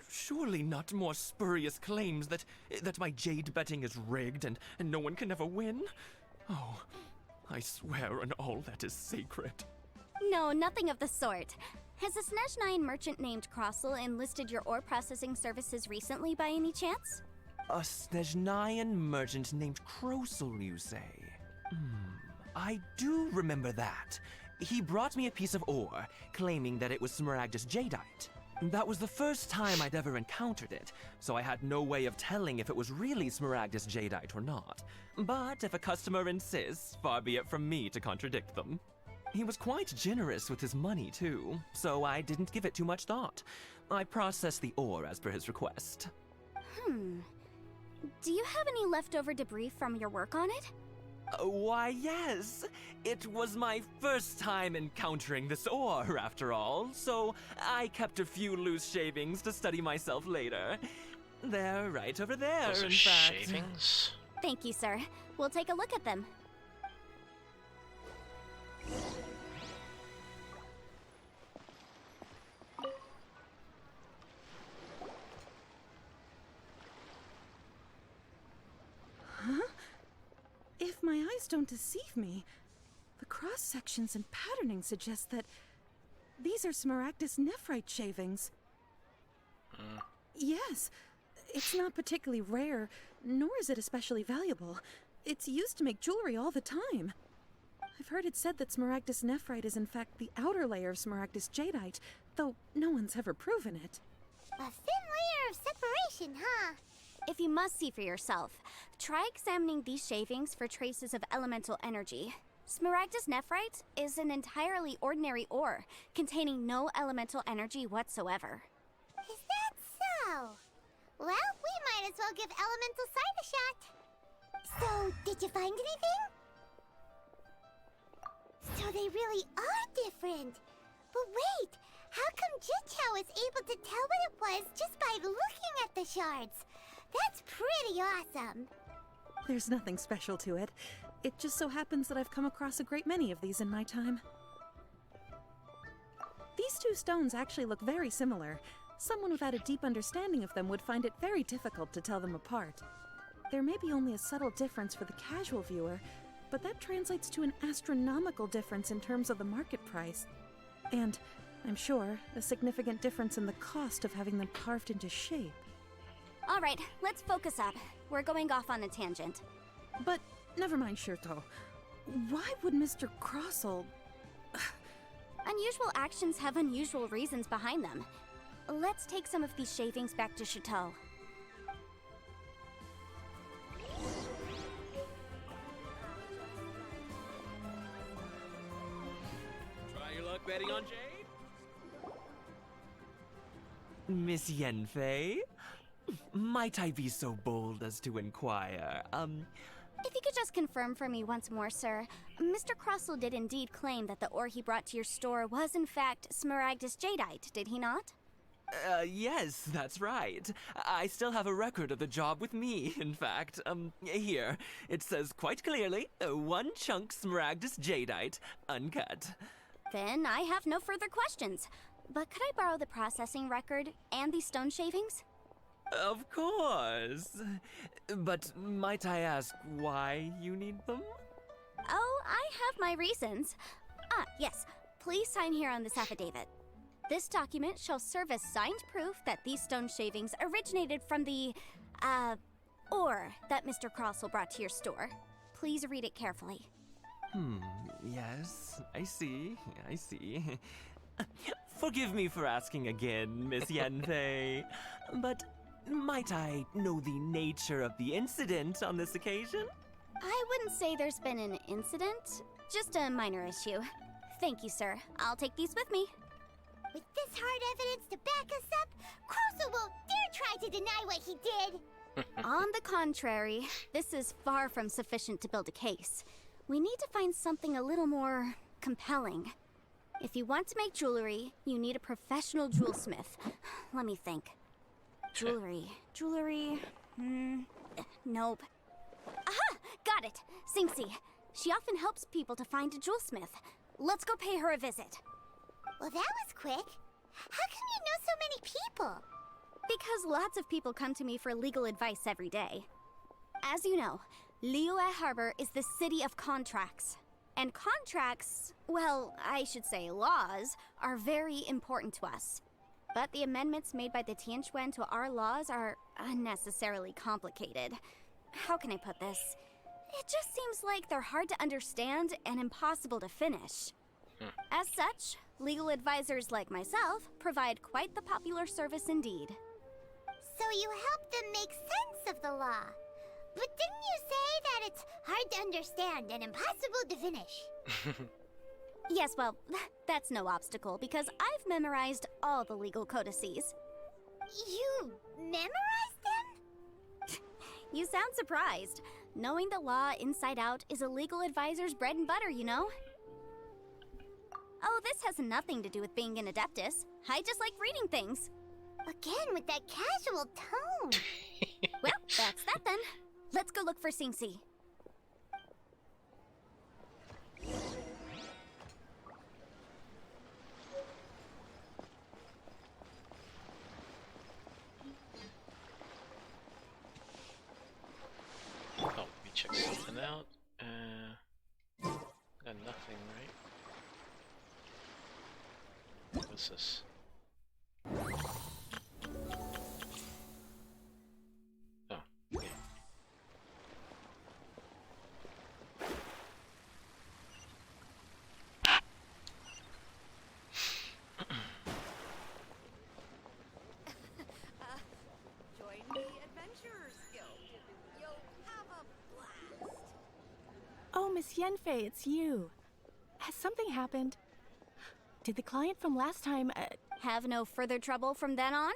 Surely not more spurious claims that my jade betting is rigged and no one can ever win? Oh, I swear on all that is sacred. No, nothing of the sort. Has a Snezhnayan merchant named Crossel enlisted your ore processing services recently by any chance? A Snezhnayan merchant named Crossel, you say? I do remember that. He brought me a piece of ore, claiming that it was Smaragdus Jadeite. That was the first time I'd ever encountered it, so I had no way of telling if it was really Smaragdus Jadeite or not. But if a customer insists, far be it from me to contradict them. He was quite generous with his money, too, so I didn't give it too much thought. I processed the ore as per his request. Do you have any leftover debris from your work on it? Why, yes. It was my first time encountering this ore, after all, so I kept a few loose shavings to study myself later. They're right over there, Those are in fact. shavings? Thank you, sir. We'll take a look at them. Huh? If my eyes don't deceive me, the cross-sections and patterning suggest that these are Smaragdus nephrite shavings. Yes, it's not particularly rare, nor is it especially valuable. It's used to make jewelry all the time. I've heard it said that Smaragdus nephrite is in fact the outer layer of Smaragdus jadeite, though no one's ever proven it. A thin layer of separation, huh? If you must see for yourself, try examining these shavings for traces of elemental energy. Smaragdus nephrite is an entirely ordinary ore, containing no elemental energy whatsoever. Is that so? Well, we might as well give elemental sight a shot. So, did you find anything? So they really are different. But wait, how come Jichao is able to tell what it was just by looking at the shards? That's pretty awesome. There's nothing special to it. It just so happens that I've come across a great many of these in my time. These two stones actually look very similar. Someone without a deep understanding of them would find it very difficult to tell them apart. There may be only a subtle difference for the casual viewer, but that translates to an astronomical difference in terms of the market price. And, I'm sure, a significant difference in the cost of having them carved into shape. All right, let's focus up. We're going off on a tangent. But never mind, Shirto. Why would Mr. Crossel... Unusual actions have unusual reasons behind them. Let's take some of these shavings back to Chateau. betting on Jade? Miss Yenfei? Might I be so bold as to inquire, If you could just confirm for me once more, sir. Mr. Crossell did indeed claim that the ore he brought to your store was in fact Smaragdus Jadeite, did he not? Yes, that's right. I still have a record of the job with me, in fact. Here. It says quite clearly, 1 chunk Smaragdus Jadeite, uncut. Then I have no further questions. But could I borrow the processing record and these stone shavings? Of course. But might I ask why you need them? Oh, I have my reasons. Ah, yes. Please sign here on this affidavit. This document shall serve as signed proof that these stone shavings originated from the, ore that Mr. Crossell brought to your store. Please read it carefully. Yes, I see. Forgive me for asking again, Miss Yenfei, but might I know the nature of the incident on this occasion? I wouldn't say there's been an incident, just a minor issue. Thank you, sir. I'll take these with me. With this hard evidence to back us up, Crossell won't dare try to deny what he did. On the contrary, this is far from sufficient to build a case. We need to find something a little more compelling. If you want to make jewelry, you need a professional jewelsmith. Let me think. Jewelry. Nope. Aha! Got it! Singsi. She often helps people to find a jewelsmith. Let's go pay her a visit. Well, that was quick. How come you know so many people? Because lots of people come to me for legal advice every day. As you know, Liyue Harbor is the city of contracts. And contracts, well, I should say laws, are very important to us. But the amendments made by the Tianquan to our laws are unnecessarily complicated. How can I put this? It just seems like they're hard to understand and impossible to finish. As such, legal advisors like myself provide quite the popular service indeed. So you help them make sense of the law. But didn't you say that it's hard to understand and impossible to finish? Yes, well, that's no obstacle because I've memorized all the legal codices. You memorized them? You sound surprised. Knowing the law inside out is a legal advisor's bread and butter, you know? Oh, this has nothing to do with being an adeptus. I just like reading things. Again, with that casual tone. Well, that's that then. Let's go look for Singsi. Oh, let me check something out. Got nothing, right? What's this? Oh, yeah. Join the Adventurers Guild. You'll have a blast. Oh, Miss Yenfei, it's you. Has something happened? Did the client from last time, Have no further trouble from then on?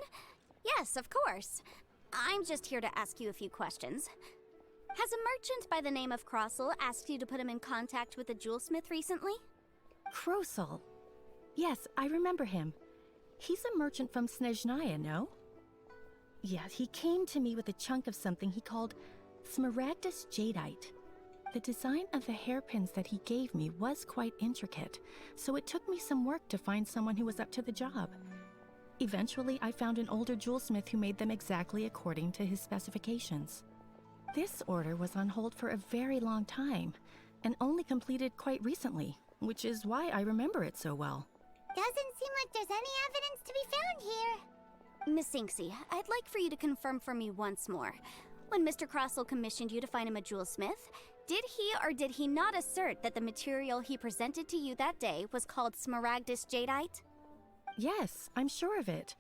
Yes, of course. I'm just here to ask you a few questions. Has a merchant by the name of Crossell asked you to put him in contact with a jewelsmith recently? Crossell? Yes, I remember him. He's a merchant from Snezhnaya, no? Yeah, he came to me with a chunk of something he called Smaragdus Jadeite. The design of the hairpins that he gave me was quite intricate, so it took me some work to find someone who was up to the job. Eventually, I found an older jewelsmith who made them exactly according to his specifications. This order was on hold for a very long time, and only completed quite recently, which is why I remember it so well. Doesn't seem like there's any evidence to be found here. Miss Singsi, I'd like for you to confirm for me once more. When Mr. Crossell commissioned you to find him a jewelsmith, did he or did he not assert that the material he presented to you that day was called Smaragdus Jadeite? Yes, I'm sure of it.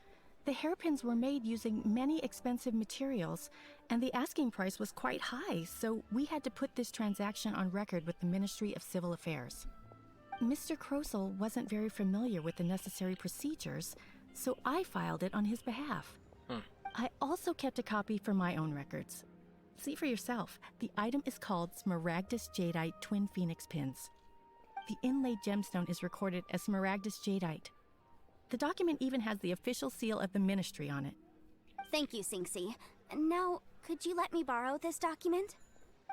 The hairpins were made using many expensive materials, and the asking price was quite high, so we had to put this transaction on record with the Ministry of Civil Affairs. Mr. Krosel wasn't very familiar with the necessary procedures, so I filed it on his behalf. I also kept a copy for my own records. See for yourself, the item is called Smaragdus Jadeite Twin Phoenix Pins. The inlaid gemstone is recorded as Smaragdus Jadeite. The document even has the official seal of the Ministry on it. Thank you, Sinxie. Now, could you let me borrow this document?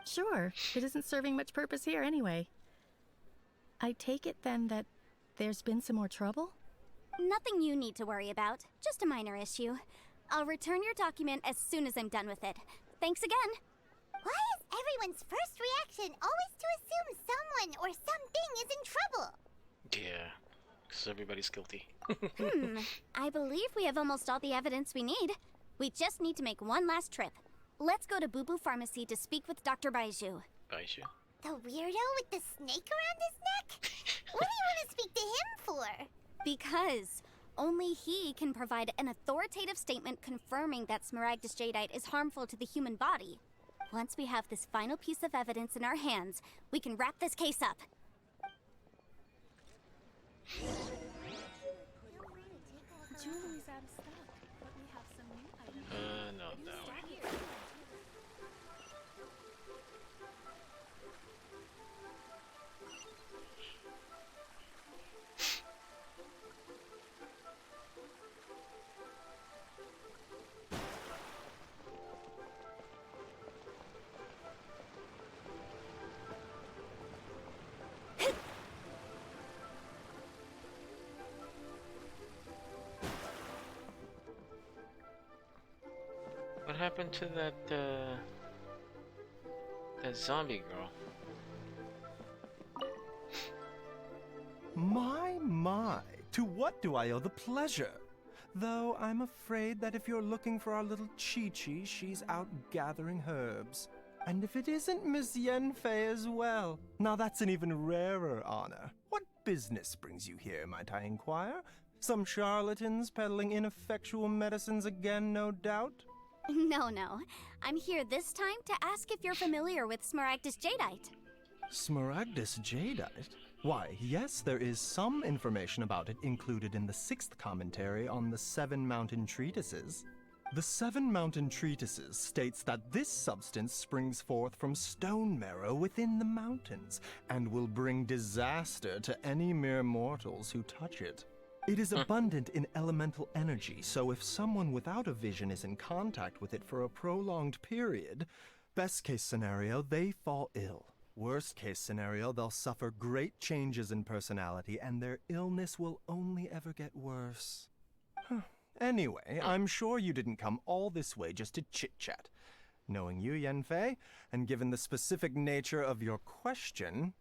Sure, it isn't serving much purpose here anyway. I take it then that there's been some more trouble? Nothing you need to worry about, just a minor issue. I'll return your document as soon as I'm done with it. Thanks again. Why is everyone's first reaction always to assume someone or something is in trouble? Yeah, because everybody's guilty. I believe we have almost all the evidence we need. We just need to make one last trip. Let's go to Boo Boo Pharmacy to speak with Dr. Baiju. Baiju? The weirdo with the snake around his neck? What do you want to speak to him for? Because only he can provide an authoritative statement confirming that Smaragdus Jadeite is harmful to the human body. Once we have this final piece of evidence in our hands, we can wrap this case up. Jewelry's out of stock, but we have some new items. No, no. What happened to that zombie girl? My, to what do I owe the pleasure? Though I'm afraid that if you're looking for our little Chi-Chi, she's out gathering herbs. And if it isn't Miss Yenfei as well, now that's an even rarer honor. What business brings you here, might I inquire? Some charlatans peddling ineffectual medicines again, no doubt? No. I'm here this time to ask if you're familiar with Smaragdus Jadeite. Smaragdus Jadeite? Why, yes, there is some information about it included in the 6th commentary on the 7 Mountain Treatises. The 7 Mountain Treatises states that this substance springs forth from stone marrow within the mountains, and will bring disaster to any mere mortals who touch it. It is abundant in elemental energy, so if someone without a vision is in contact with it for a prolonged period, best case scenario, they fall ill. Worst case scenario, they'll suffer great changes in personality, and their illness will only ever get worse. Anyway, I'm sure you didn't come all this way just to chit-chat. Knowing you, Yenfei, and given the specific nature of your question,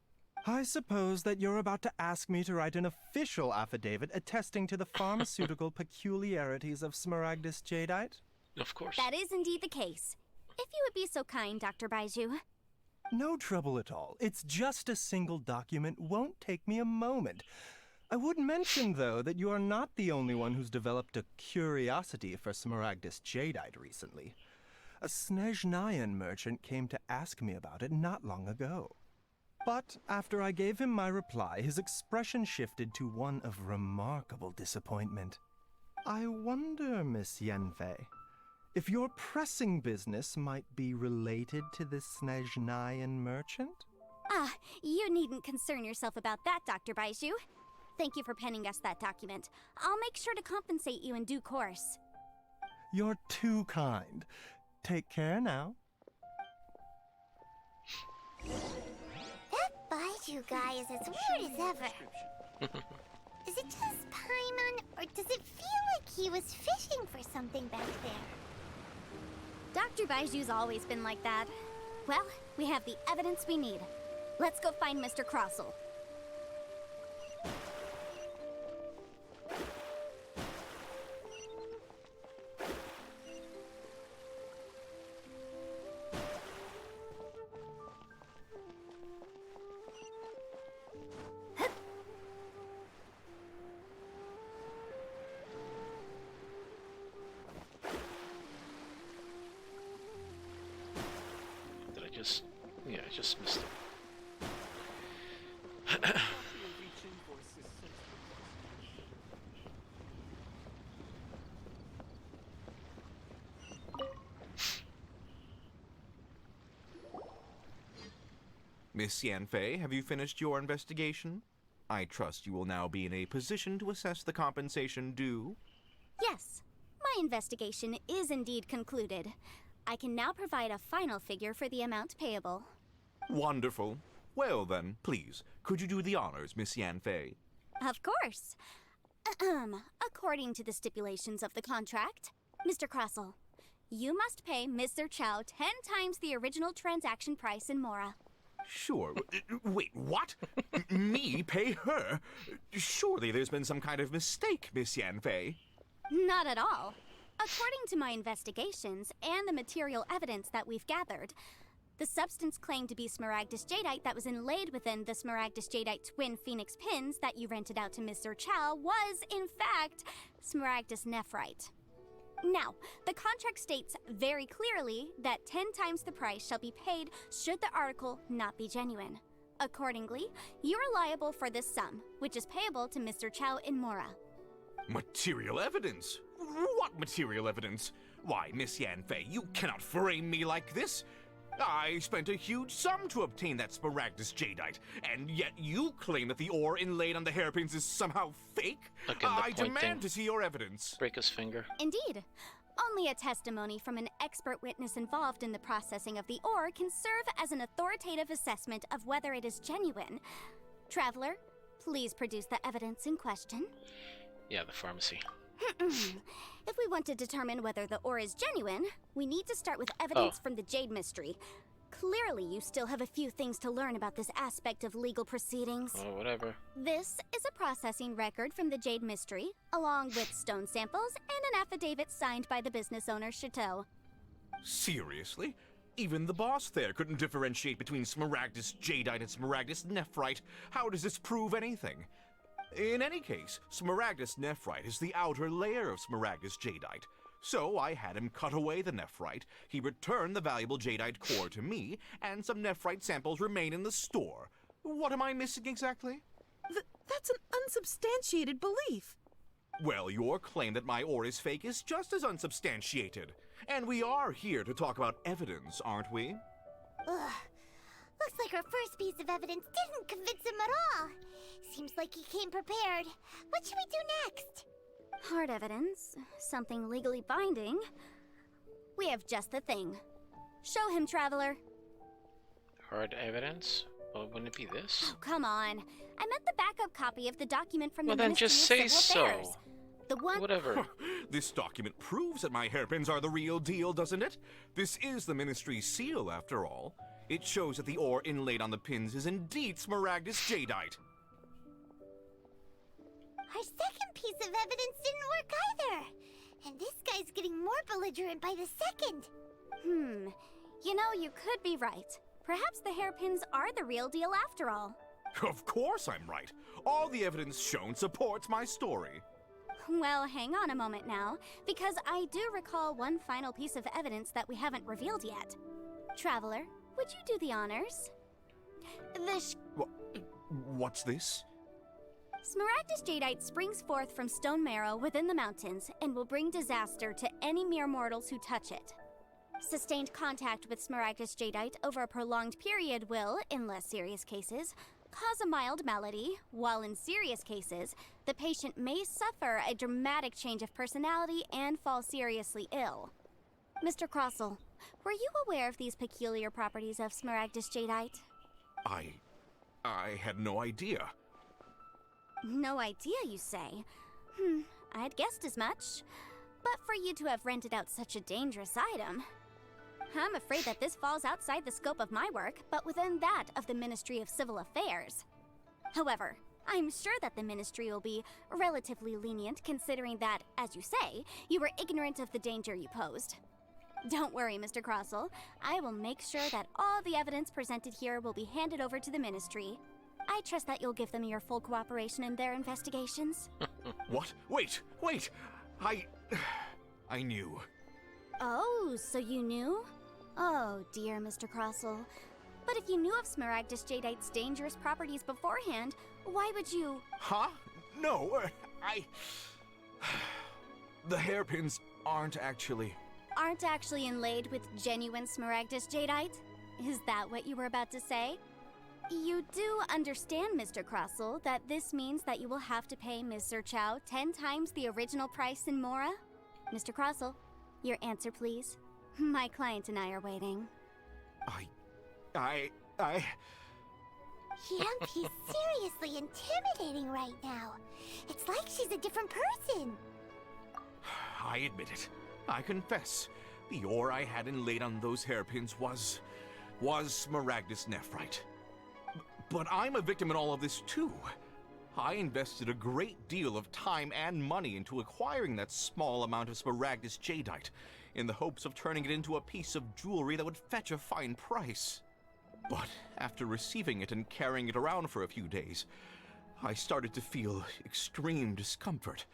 I suppose that you're about to ask me to write an official affidavit attesting to the pharmaceutical peculiarities of Smaragdus Jadeite? Of course. That is indeed the case. If you would be so kind, Dr. Baiju. No trouble at all. It's just a single document. Won't take me a moment. I would mention, though, that you are not the only one who's developed a curiosity for Smaragdus Jadeite recently. A Snezhnayan merchant came to ask me about it not long ago. But after I gave him my reply, his expression shifted to one of remarkable disappointment. I wonder, Miss Yenfei, if your pressing business might be related to this Snezhnayan merchant? You needn't concern yourself about that, Dr. Baiju. Thank you for penning us that document. I'll make sure to compensate you in due course. You're too kind. Take care now. That Baiju guy is as weird as ever. Is it just Paimon, or does it feel like he was fishing for something back there? Dr. Baiju's always been like that. Well, we have the evidence we need. Let's go find Mr. Crossell. I just missed it. Miss Yanfei, have you finished your investigation? I trust you will now be in a position to assess the compensation due. Yes, my investigation is indeed concluded. I can now provide a final figure for the amount payable. Wonderful. Well then, please, could you do the honors, Miss Yanfei? Of course. According to the stipulations of the contract, Mr. Crossell, you must pay Mr. Chow 10 times the original transaction price in Mora. Sure. Wait, what? Me pay her? Surely there's been some kind of mistake, Miss Yanfei. Not at all. According to my investigations and the material evidence that we've gathered, the substance claimed to be Smaragdus Jadeite that was inlaid within the Smaragdus Jadeite twin phoenix pins that you rented out to Mr. Chow was, in fact, Smaragdus Nephrite. Now, the contract states very clearly that 10 times the price shall be paid should the article not be genuine. Accordingly, you are liable for this sum, which is payable to Mr. Chow in Mora. Material evidence? What material evidence? Why, Miss Yanfei, you cannot frame me like this. I spent a huge sum to obtain that Smaragdus Jadeite, and yet you claim that the ore inlaid on the hairpins is somehow fake? I demand to see your evidence. Break his finger. Indeed. Only a testimony from an expert witness involved in the processing of the ore can serve as an authoritative assessment of whether it is genuine. Traveler, please produce the evidence in question. Yeah, the pharmacy. If we want to determine whether the ore is genuine, we need to start with evidence from the Jade Mystery. Clearly, you still have a few things to learn about this aspect of legal proceedings. Oh, whatever. This is a processing record from the Jade Mystery, along with stone samples and an affidavit signed by the business owner, Chateau. Seriously? Even the boss there couldn't differentiate between Smaragdus Jadeite and Smaragdus Nephrite. How does this prove anything? In any case, Smaragdus Nephrite is the outer layer of Smaragdus Jadeite. So I had him cut away the Nephrite, he returned the valuable Jadeite core to me, and some Nephrite samples remain in the store. What am I missing exactly? That's an unsubstantiated belief. Well, your claim that my ore is fake is just as unsubstantiated. And we are here to talk about evidence, aren't we? Ugh. Looks like our first piece of evidence didn't convince him at all. Seems like he came prepared. What should we do next? Hard evidence, something legally binding. We have just the thing. Show him, Traveler. Hard evidence? Well, wouldn't it be this? Oh, come on. I meant the backup copy of the document from well, the then Ministry just of say Civil so. Affairs. The one... Whatever. This document proves that my hairpins are the real deal, doesn't it? This is the Ministry's seal, after all. It shows that the ore inlaid on the pins is indeed Smaragdus Jadeite. Our second piece of evidence didn't work either. And this guy's getting more belligerent by the second. You know, you could be right. Perhaps the hairpins are the real deal after all. Of course I'm right. All the evidence shown supports my story. Well, hang on a moment now, because I do recall one final piece of evidence that we haven't revealed yet. Traveler, would you do the honors? What's this? Smaragdus Jadeite springs forth from stone marrow within the mountains and will bring disaster to any mere mortals who touch it. Sustained contact with Smaragdus Jadeite over a prolonged period will, in less serious cases, cause a mild malady, while in serious cases, the patient may suffer a dramatic change of personality and fall seriously ill. Mr. Crossell, were you aware of these peculiar properties of Smaragdus Jadeite? I had no idea. No idea, you say? I'd guessed as much. But for you to have rented out such a dangerous item... I'm afraid that this falls outside the scope of my work, but within that of the Ministry of Civil Affairs. However, I'm sure that the Ministry will be relatively lenient considering that, as you say, you were ignorant of the danger you posed. Don't worry, Mr. Crossell. I will make sure that all the evidence presented here will be handed over to the Ministry. I trust that you'll give them your full cooperation in their investigations. What? Wait! I knew. Oh, so you knew? Oh, dear Mr. Crossell. But if you knew of Smaragdus Jadeite's dangerous properties beforehand, why would you... Huh? No, The hairpins aren't actually inlaid with genuine Smaragdus Jadeite? Is that what you were about to say? You do understand, Mr. Crossell, that this means that you will have to pay Mr. Chow 10 times the original price in Mora? Mr. Crossell, your answer, please. My client and I are waiting. Yamp, he's seriously intimidating right now. It's like she's a different person. I admit it. I confess. The ore I had inlaid on those hairpins was Smaragdus nephrite. But I'm a victim in all of this too. I invested a great deal of time and money into acquiring that small amount of Smaragdus jadeite, in the hopes of turning it into a piece of jewelry that would fetch a fine price. But after receiving it and carrying it around for a few days, I started to feel extreme discomfort.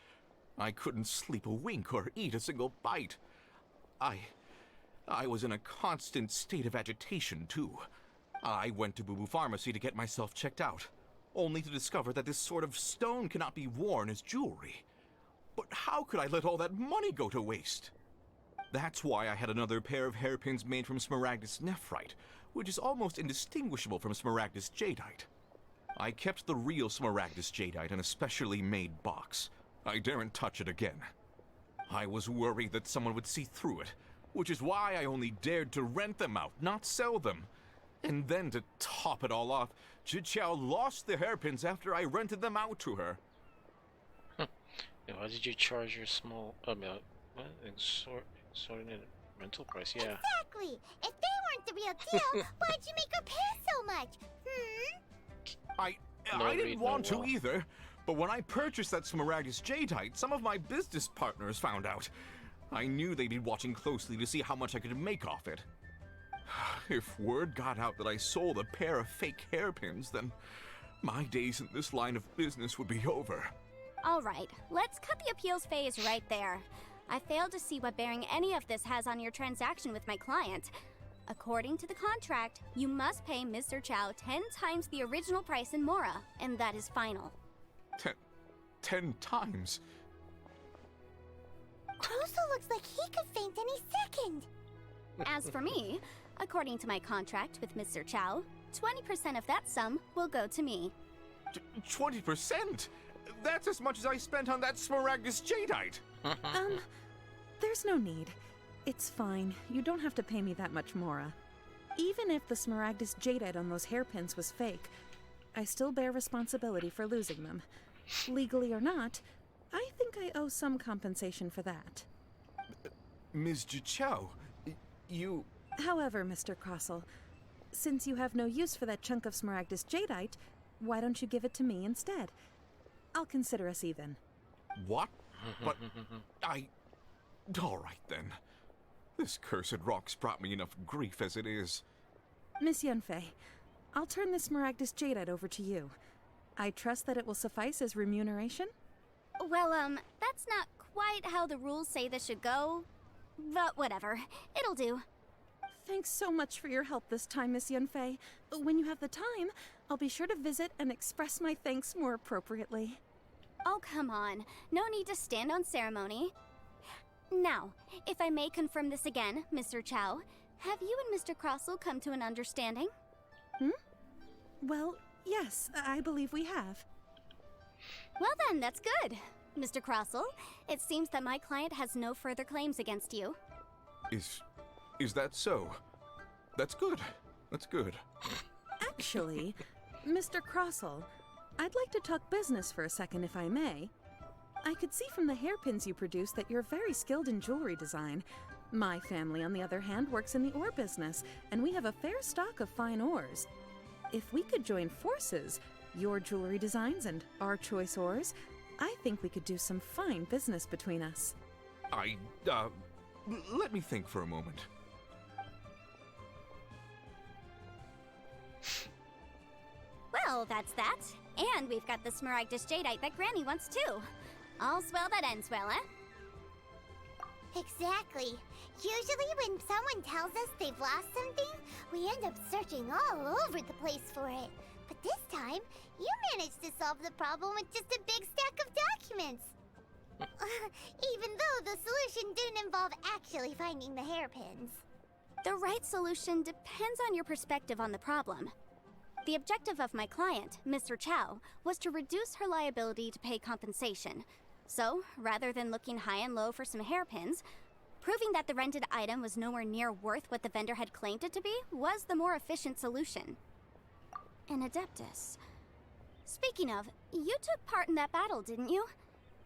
I couldn't sleep a wink or eat a single bite. I was in a constant state of agitation, too. I went to Boo Boo Pharmacy to get myself checked out, only to discover that this sort of stone cannot be worn as jewelry. But how could I let all that money go to waste? That's why I had another pair of hairpins made from Smaragdus nephrite, which is almost indistinguishable from Smaragdus jadeite. I kept the real Smaragdus jadeite in a specially made box. I daren't touch it again. I was worried that someone would see through it, which is why I only dared to rent them out, not sell them. And then to top it all off, Zhiqiao lost the hairpins after I rented them out to her. Yeah, why did you charge your small exorbitant rental price? Yeah. Exactly. If they weren't the real deal, why'd you make her pay so much? I didn't want to either, but when I purchased that Smaragdus jadeite, some of my business partners found out. I knew they'd be watching closely to see how much I could make off it. If word got out that I sold a pair of fake hairpins, then my days in this line of business would be over. Alright, let's cut the appeals phase right there. I failed to see what bearing any of this has on your transaction with my client. According to the contract, you must pay Mr. Chow 10 times the original price in Mora, and that is final. 10 times? Kroso looks like he could faint any second. As for me, according to my contract with Mr. Chow, 20% of that sum will go to me. 20%? That's as much as I spent on that Smaragdus jadeite. There's no need. It's fine. You don't have to pay me that much, Mora. Even if the Smaragdus jadeite on those hairpins was fake, I still bear responsibility for losing them. Legally or not, I think I owe some compensation for that. Ms. Zhiqiao, you... However, Mr. Crossell, since you have no use for that chunk of Smaragdus jadeite, why don't you give it to me instead? I'll consider us even. What? But all right then. This cursed rock's brought me enough grief as it is. Miss Yunfei, I'll turn this Smaragdus jadeite over to you. I trust that it will suffice as remuneration? Well, that's not quite how the rules say this should go. But whatever, it'll do. Thanks so much for your help this time, Miss Yunfei. When you have the time, I'll be sure to visit and express my thanks more appropriately. Oh, come on. No need to stand on ceremony. Now, if I may confirm this again, Mr. Chow, have you and Mr. Crossell come to an understanding? Well, yes, I believe we have. Well then, that's good. Mr. Crossell, it seems that my client has no further claims against you. Is that so? That's good. That's good. Actually, Mr. Crossell, I'd like to talk business for a second if I may. I could see from the hairpins you produce that you're very skilled in jewelry design. My family, on the other hand, works in the ore business, and we have a fair stock of fine ores. If we could join forces, your jewelry designs and our choice ores, I think we could do some fine business between us. Let me think for a moment. Well, that's that. And we've got the Smaragdus jadeite that Granny wants too. All's well that ends well, eh? Exactly. Usually when someone tells us they've lost something, we end up searching all over the place for it. But this time, you managed to solve the problem with just a big stack of documents. Even though the solution didn't involve actually finding the hairpins. The right solution depends on your perspective on the problem. The objective of my client, Mr. Chow, was to reduce her liability to pay compensation. So, rather than looking high and low for some hairpins, proving that the rented item was nowhere near worth what the vendor had claimed it to be was the more efficient solution. An Adeptus. Speaking of, you took part in that battle, didn't you?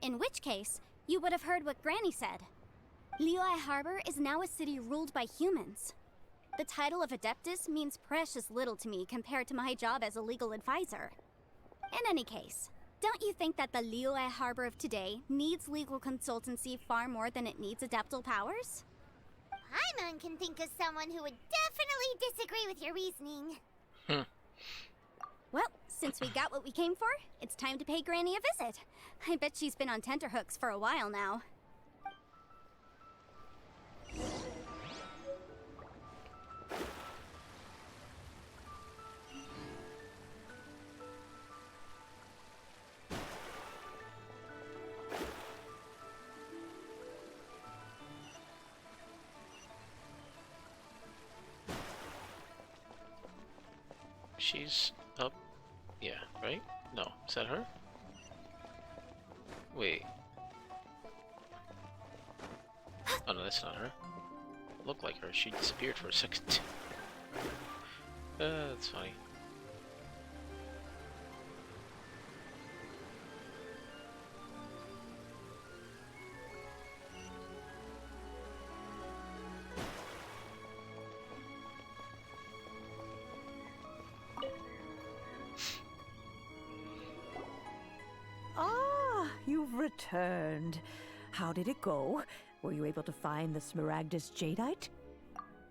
In which case, you would have heard what Granny said. Liyue Harbor is now a city ruled by humans. The title of Adeptus means precious little to me compared to my job as a legal advisor. In any case, don't you think that the Liyue Harbor of today needs legal consultancy far more than it needs adeptal powers? Paimon can think of someone who would definitely disagree with your reasoning. Well, since we got what we came for, it's time to pay Granny a visit. I bet she's been on tenterhooks for a while now. She's up. Yeah, right? No, is that her? Wait. Oh no, that's not her. Looked like her. She disappeared for a second. That's funny. Ah, you've returned. How did it go? Were you able to find the Smaragdus Jadeite?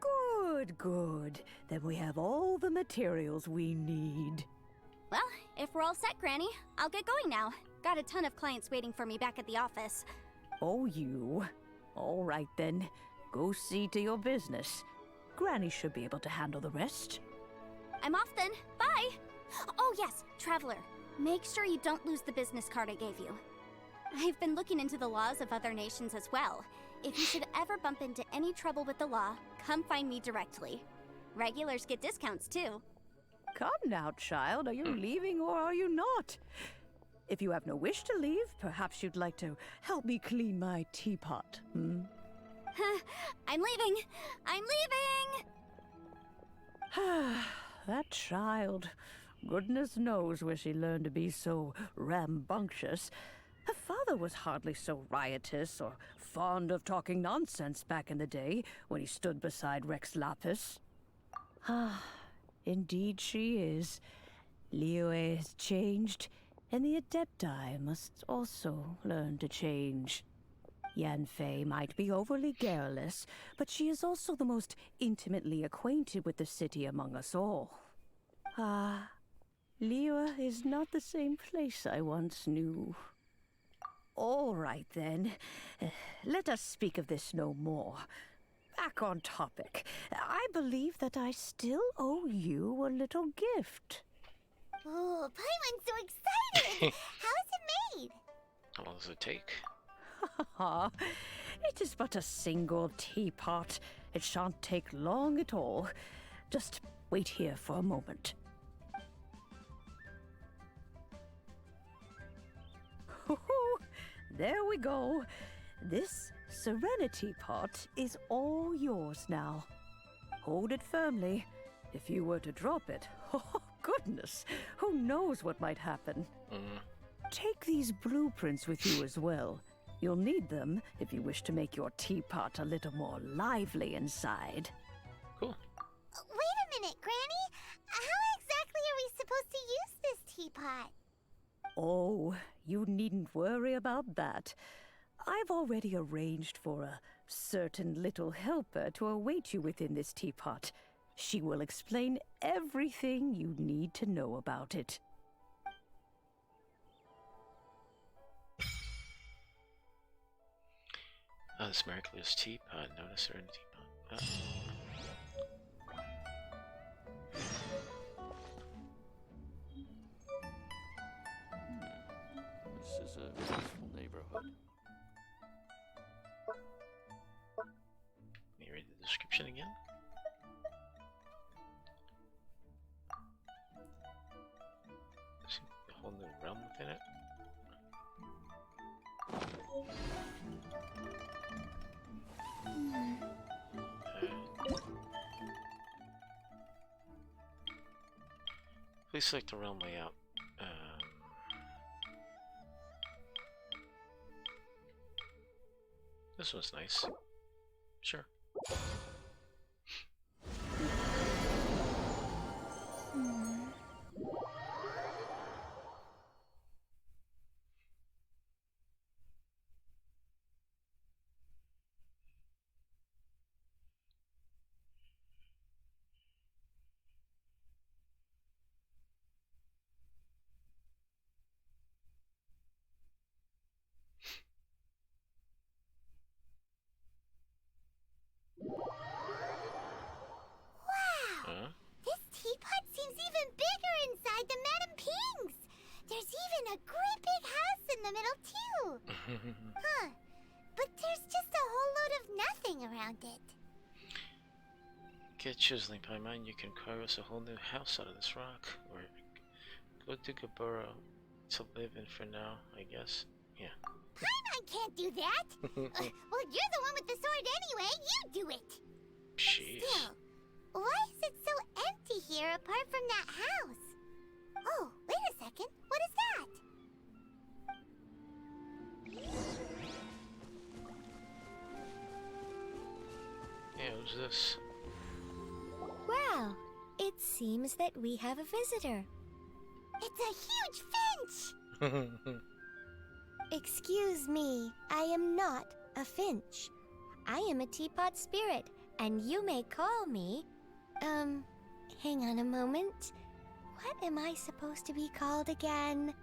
Good, good. Then we have all the materials we need. Well, if we're all set, Granny, I'll get going now. Got a ton of clients waiting for me back at the office. Oh, you. All right then. Go see to your business. Granny should be able to handle the rest. I'm off then. Bye! Oh yes, Traveler. Make sure you don't lose the business card I gave you. I've been looking into the laws of other nations as well. If you should ever bump into any trouble with the law, come find me directly. Regulars get discounts too. Come now, child. Are you leaving or are you not? If you have no wish to leave, perhaps you'd like to help me clean my teapot, hmm? I'm leaving! I'm leaving! That child. Goodness knows where she learned to be so rambunctious. Her father was hardly so riotous or fond of talking nonsense back in the day when he stood beside Rex Lapis. Ah, indeed she is. Liyue has changed, and the Adepti must also learn to change. Yanfei might be overly garrulous, but she is also the most intimately acquainted with the city among us all. Ah, Liyue is not the same place I once knew. All right, then. Let us speak of this no more. Back on topic. I believe that I still owe you a little gift. Oh, Paimon's so excited! How is it made? How long does it take? It is but a single teapot. It shan't take long at all. Just wait here for a moment. There we go. This Serenity Pot is all yours now. Hold it firmly. If you were to drop it, oh goodness, who knows what might happen. Take these blueprints with you as well. You'll need them if you wish to make your teapot a little more lively inside. Cool. Wait a minute, Granny. How exactly are we supposed to use this teapot? Oh, you needn't worry about that. I've already arranged for a certain little helper to await you within this teapot. She will explain everything you need to know about it. This miraculous teapot. Notice her in the teapot. This is a peaceful neighborhood. Let me read the description again. whole new realm within it? Please select the realm layout. This one's nice. Sure. Wow! This teapot seems even bigger inside than Madame Ping's! There's even a great big house in the middle, too! Huh. But there's just a whole load of nothing around it. Get chiseling, Paimon. You can carve us a whole new house out of this rock. Or go to Gaburo to live in for now, I guess. Yeah. Paimon can't do that! Well, you're the one with the sword anyway. You do it! Jeez. Still, why is it so empty here apart from that house? Oh, wait a second. What is that? Yeah, who's this? Well, it seems that we have a visitor. It's a huge finch! Excuse me, I am not a finch. I am a teapot spirit, and you may call me... hang on a moment. What am I supposed to be called again?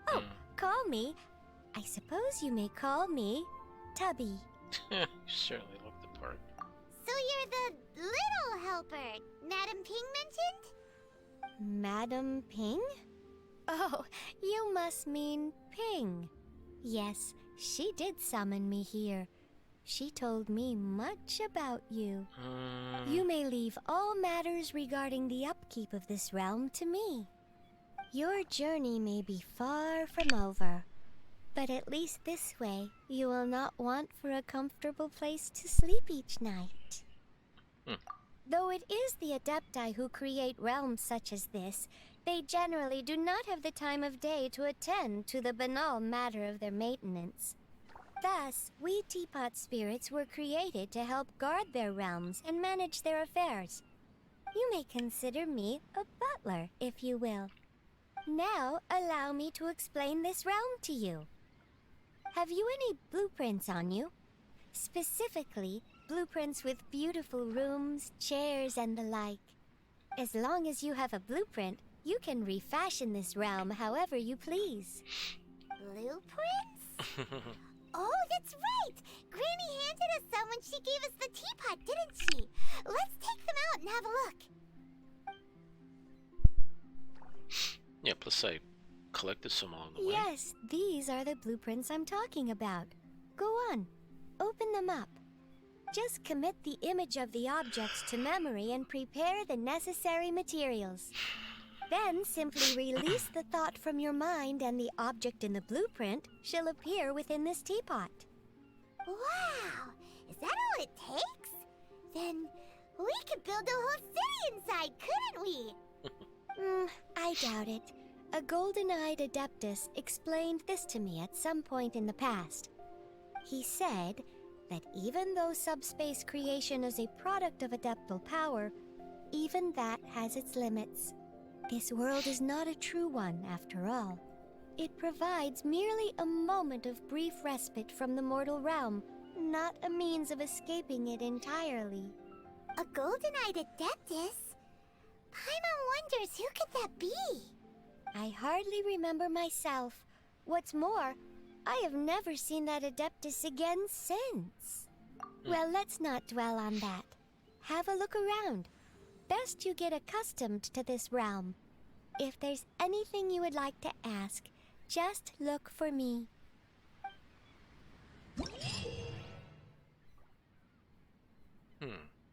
Oh, call me. I suppose you may call me Tubby. You certainly look the part. So you're the little helper Madame Ping mentioned? Madam Ping? Oh, you must mean Ping. Yes, she did summon me here. She told me much about you. You may leave all matters regarding the upkeep of this realm to me. Your journey may be far from over, but at least this way you will not want for a comfortable place to sleep each night. Though it is the Adepti who create realms such as this, they generally do not have the time of day to attend to the banal matter of their maintenance. Thus, we teapot spirits were created to help guard their realms and manage their affairs. You may consider me a butler, if you will. Now, allow me to explain this realm to you. Have you any blueprints on you? Specifically, blueprints with beautiful rooms, chairs, and the like. As long as you have a blueprint, you can refashion this realm however you please. Blueprints? Oh, that's right! Granny handed us some when she gave us the teapot, didn't she? Let's take them out and have a look. Yeah, plus I collected some along the way. Yes, these are the blueprints I'm talking about. Go on, open them up. Just commit the image of the objects to memory and prepare the necessary materials. Then simply release the thought from your mind and the object in the blueprint shall appear within this teapot. Wow! Is that all it takes? Then we could build a whole city inside, couldn't we? I doubt it. A golden-eyed Adeptus explained this to me at some point in the past. He said that even though subspace creation is a product of adeptal power, even that has its limits. This world is not a true one, after all. It provides merely a moment of brief respite from the mortal realm, not a means of escaping it entirely. A golden-eyed Adeptus? Paimon wonders who could that be? I hardly remember myself. What's more, I have never seen that Adeptus again since. Well, let's not dwell on that. Have a look around. Best you get accustomed to this realm. If there's anything you would like to ask, just look for me.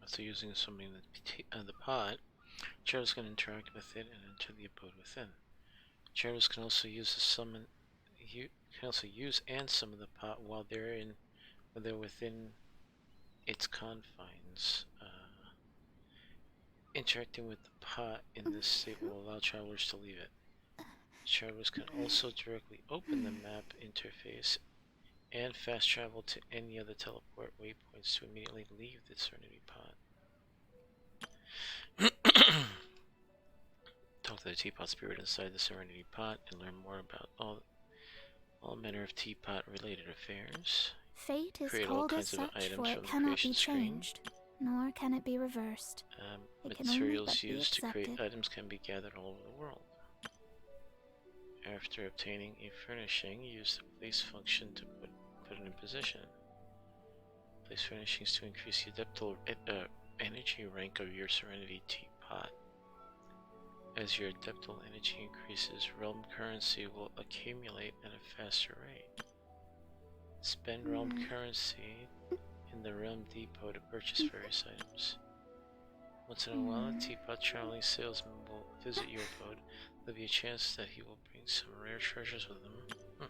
After using something in the pot, Shadows can interact with it and enter the abode within. Shadows can also use and summon the pot while they're within its confines. Interacting with the pot in this state will allow travelers to leave it. Travelers can also directly open the map interface and fast travel to any other teleport waypoints to immediately leave the Serenity Pot. Talk to the teapot spirit inside the Serenity Pot and learn more about all manner of teapot related affairs. Fate is Create all called as kinds of such, items for from it the cannot be creation screen. changed, nor can it be reversed. It can only Materials but be used to create accepted. items can be gathered all over the world. After obtaining a furnishing, use the place function to put it in position. Place furnishings to increase the adeptal energy rank of your Serenity Teapot. As your adeptal energy increases, realm currency will accumulate at a faster rate. Spend realm currency in the realm depot to purchase various items. Once in a while, a teapot traveling salesman will visit your abode. There'll be a chance that he will bring some rare treasures with him.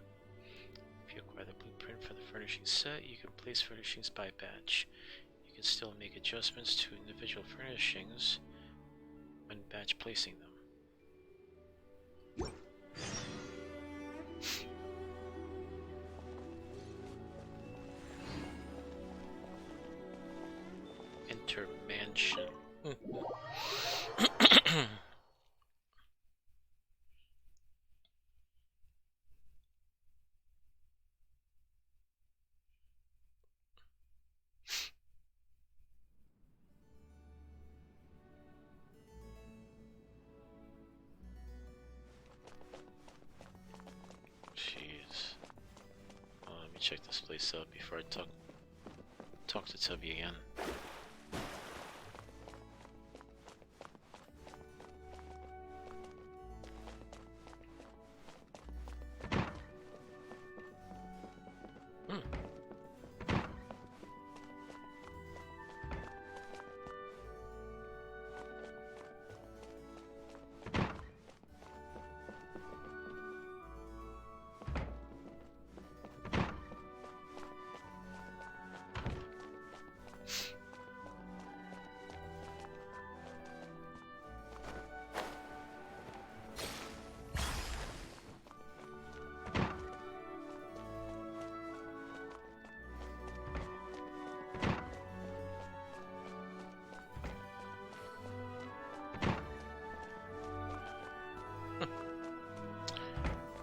If you acquire the blueprint for the furnishing set, you can place furnishings by batch. You can still make adjustments to individual furnishings when batch placing them. Enter mansion. Jeez. Well, let me check this place out before I talk to Tubby again.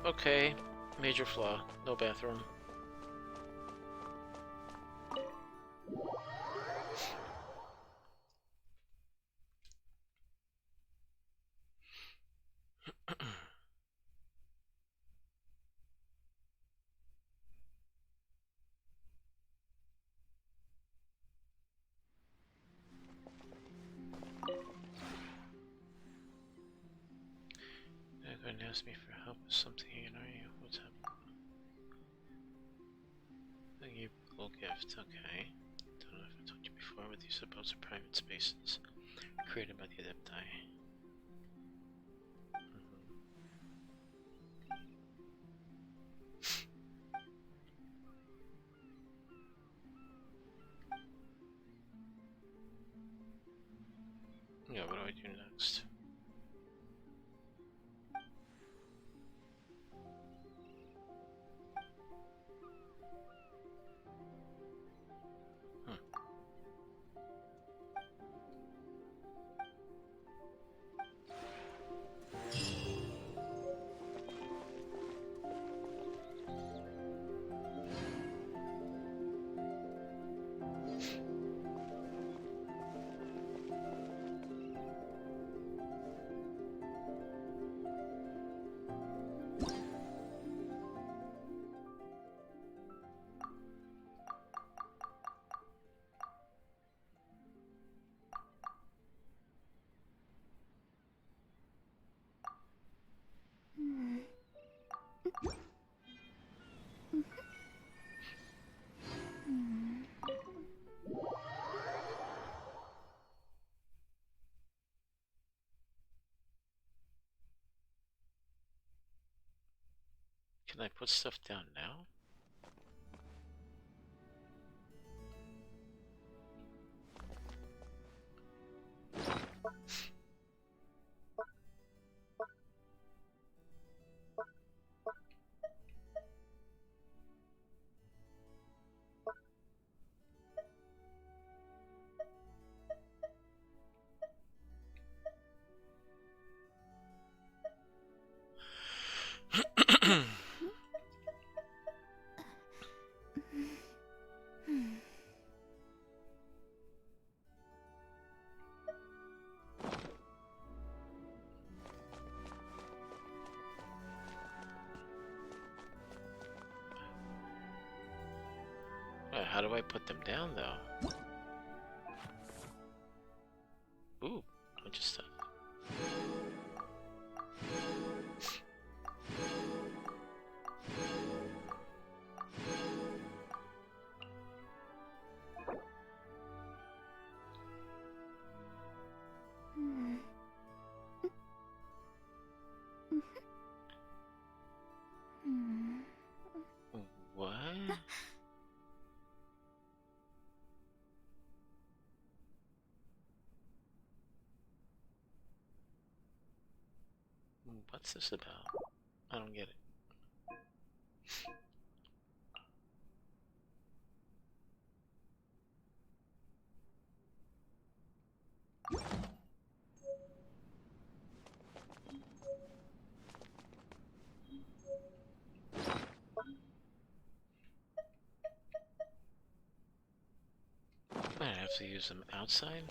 Okay, major flaw, no bathroom. You're going to ask me for help with something again, are you? What's happening? Thank you, little gift, okay. Don't know if I told you before, but these abodes are private spaces created by the Adepti. Yeah, what do I do next? Can I put stuff down now? How do I put them down, though? Ooh, bunch of stuff. What? What's this about? I don't get it. I have to use them outside?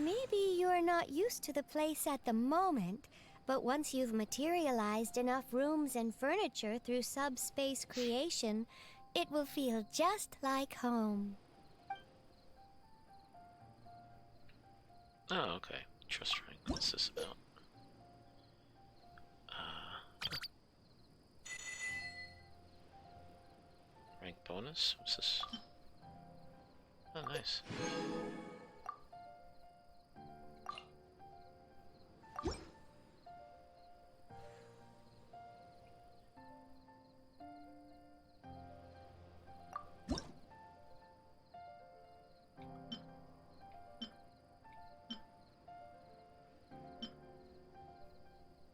Maybe you're not used to the place at the moment, but once you've materialized enough rooms and furniture through subspace creation, it will feel just like home. Oh, okay. Trust rank. What's this about? Rank bonus? What's this? Oh, nice.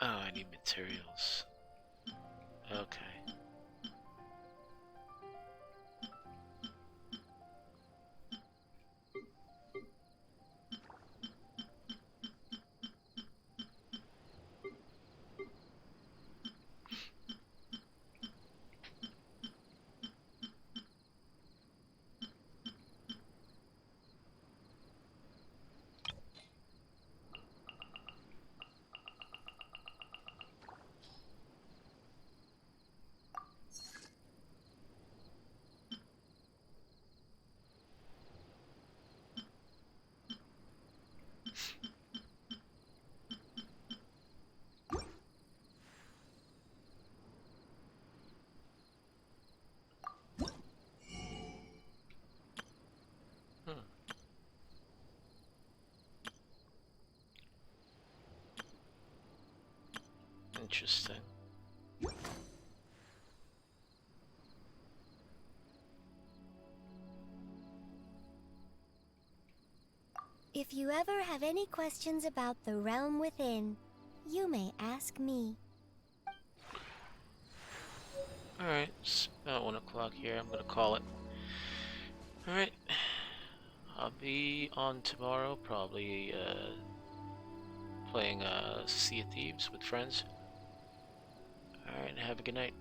Oh, I need materials. Okay. Interesting. If you ever have any questions about the realm within, you may ask me. Alright, it's about 1 o'clock here. I'm gonna call it. Alright. I'll be on tomorrow, probably playing Sea of Thieves with friends. Alright, have a good night.